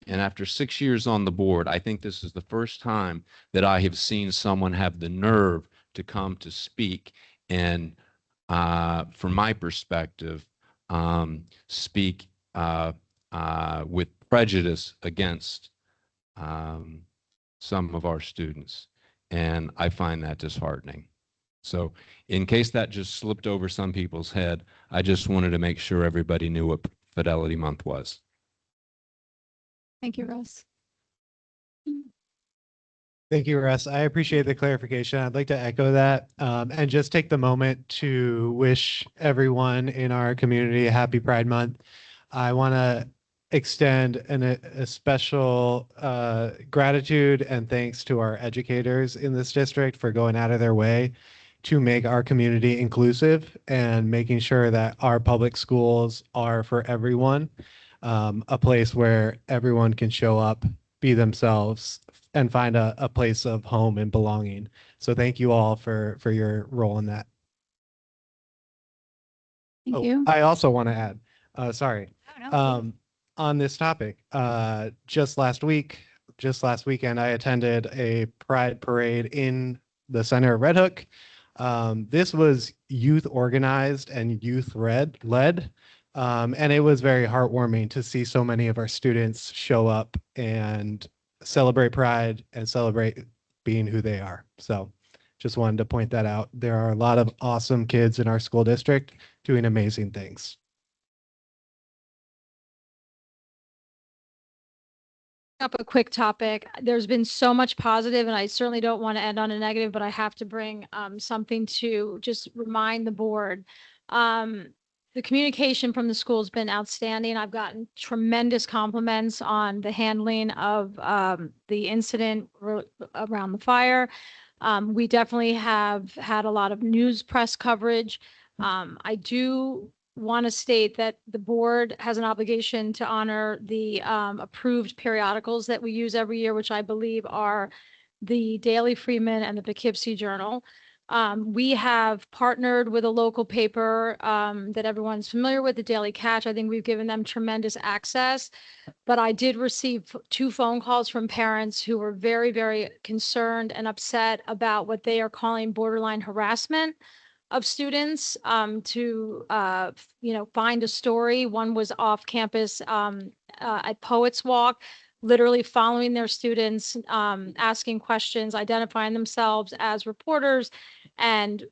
And after 6 years on the board, I think this is the first time that I have seen someone have the nerve to come to speak and, from my perspective, speak with prejudice against some of our students. And I find that disheartening. So in case that just slipped over some people's head, I just wanted to make sure everybody knew what Fidelity Month was. Thank you, Russ. Thank you, Russ. I appreciate the clarification. I'd like to echo that and just take the moment to wish everyone in our community a happy Pride Month. I want to extend a special gratitude and thanks to our educators in this district for going out of their way to make our community inclusive and making sure that our public schools are for everyone, a place where everyone can show up, be themselves, and find a place of home and belonging. So thank you all for your role in that. Thank you. I also want to add, on this topic, just last weekend, I attended a pride parade in the center of Red Hook. This was youth organized and youth led. And it was very heartwarming to see so many of our students show up and celebrate pride and celebrate being who they are. So just wanted to point that out. There are a lot of awesome kids in our school district doing amazing things. Up a quick topic. There's been so much positive, and I certainly don't want to end on a negative, but I have to bring something to just remind the board. The communication from the school has been outstanding. I've gotten tremendous compliments on the handling of the incident around the fire. We definitely have had a lot of news press coverage. I do want to state that the board has an obligation to honor the approved periodicals that we use every year, which I believe are the Daily Freeman and the Poughkeepsie Journal. We have partnered with a local paper that everyone's familiar with, the Daily Catch. I think we've given them tremendous access. But I did receive 2 phone calls from parents who were very, very concerned and upset about what they are calling borderline harassment of students to find a story. One was off campus at Poets Walk, literally following their students, asking questions, identifying themselves as reporters, and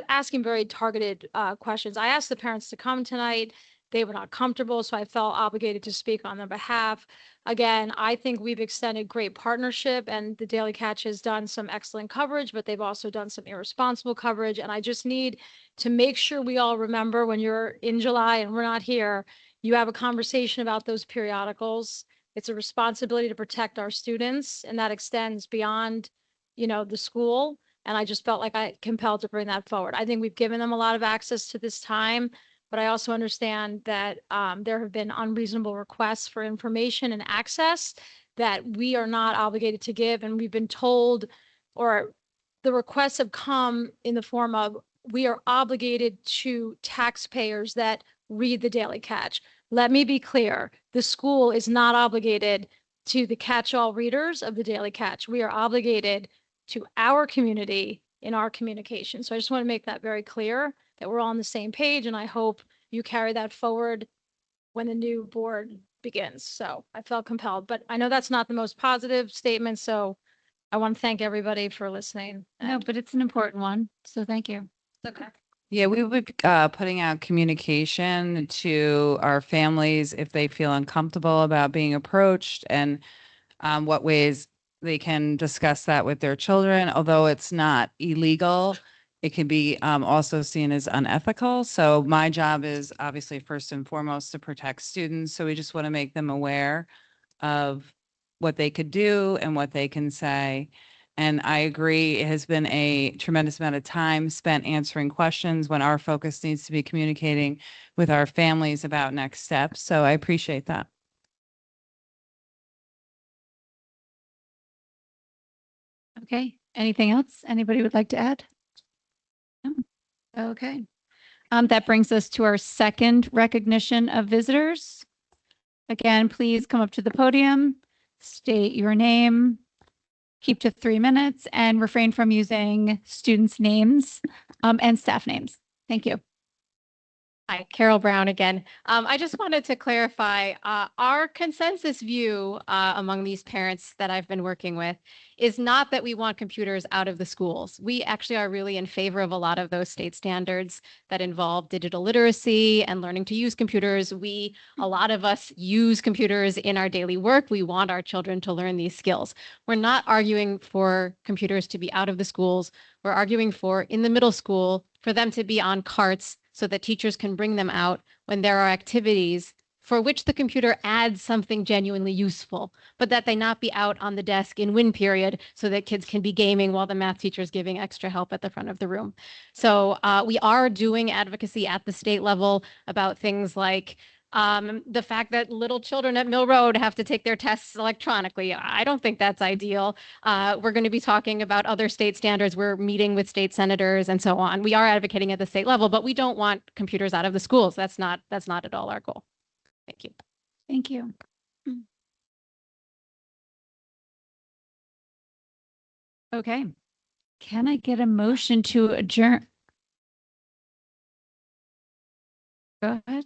asking very targeted questions. I asked the parents to come tonight. They were not comfortable, so I felt obligated to speak on their behalf. Again, I think we've extended great partnership, and the Daily Catch has done some excellent coverage, but they've also done some irresponsible coverage. And I just need to make sure we all remember, when you're in July and we're not here, you have a conversation about those periodicals. It's a responsibility to protect our students, and that extends beyond, the school. And I just felt like I compelled to bring that forward. I think we've given them a lot of access to this time, but I also understand that there have been unreasonable requests for information and access that we are not obligated to give. And we've been told, or the requests have come in the form of, we are obligated to taxpayers that read the Daily Catch. Let me be clear, the school is not obligated to the catch-all readers of the Daily Catch. We are obligated to our community in our communication. So I just want to make that very clear, that we're all on the same page, and I hope you carry that forward when the new board begins. So I felt compelled, but I know that's not the most positive statement, so I want to thank everybody for listening. No, but it's an important one. So thank you. Okay. Yeah, we will be putting out communication to our families if they feel uncomfortable about being approached, and what ways they can discuss that with their children. Although it's not illegal, it can be also seen as unethical. So my job is obviously first and foremost to protect students. So we just want to make them aware of what they could do and what they can say. And I agree, it has been a tremendous amount of time spent answering questions when our focus needs to be communicating with our families about next steps. So I appreciate that. Okay. Anything else anybody would like to add? No? Okay. That brings us to our second recognition of visitors. Again, please come up to the podium, state your name, keep to 3 minutes, and refrain from using students' names and staff names. Thank you. Hi, Carol Brown again. I just wanted to clarify our consensus view among these parents that I've been working with is not that we want computers out of the schools. We actually are really in favor of a lot of those state standards that involve digital literacy and learning to use computers. A lot of us use computers in our daily work. We want our children to learn these skills. We're not arguing for computers to be out of the schools. We're arguing for, in the middle school, for them to be on carts so that teachers can bring them out when there are activities for which the computer adds something genuinely useful, but that they not be out on the desk in win period so that kids can be gaming while the math teacher is giving extra help at the front of the room. So we are doing advocacy at the state level about things like the fact that little children at Mill Road have to take their tests electronically. I don't think that's ideal. We're going to be talking about other state standards. We're meeting with state senators and so on. We are advocating at the state level, but we don't want computers out of the schools. That's not at all our goal. Thank you. Thank you. Okay. Can I get a motion to adjourn? Go ahead.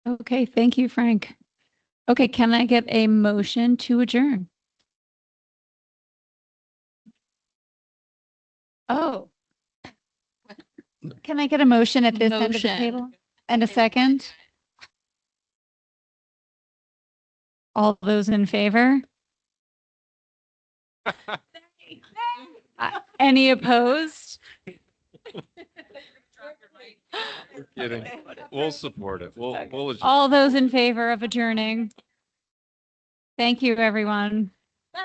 Okay, thank you, Frank. Okay, can I get a motion to adjourn? Oh. Can I get a motion at this end of the Motion. table? And a second? All those in favor? Any opposed? Kidding. We'll support it. We'll adjourn. All those in favor of adjourning? Thank you, everyone. Yeah.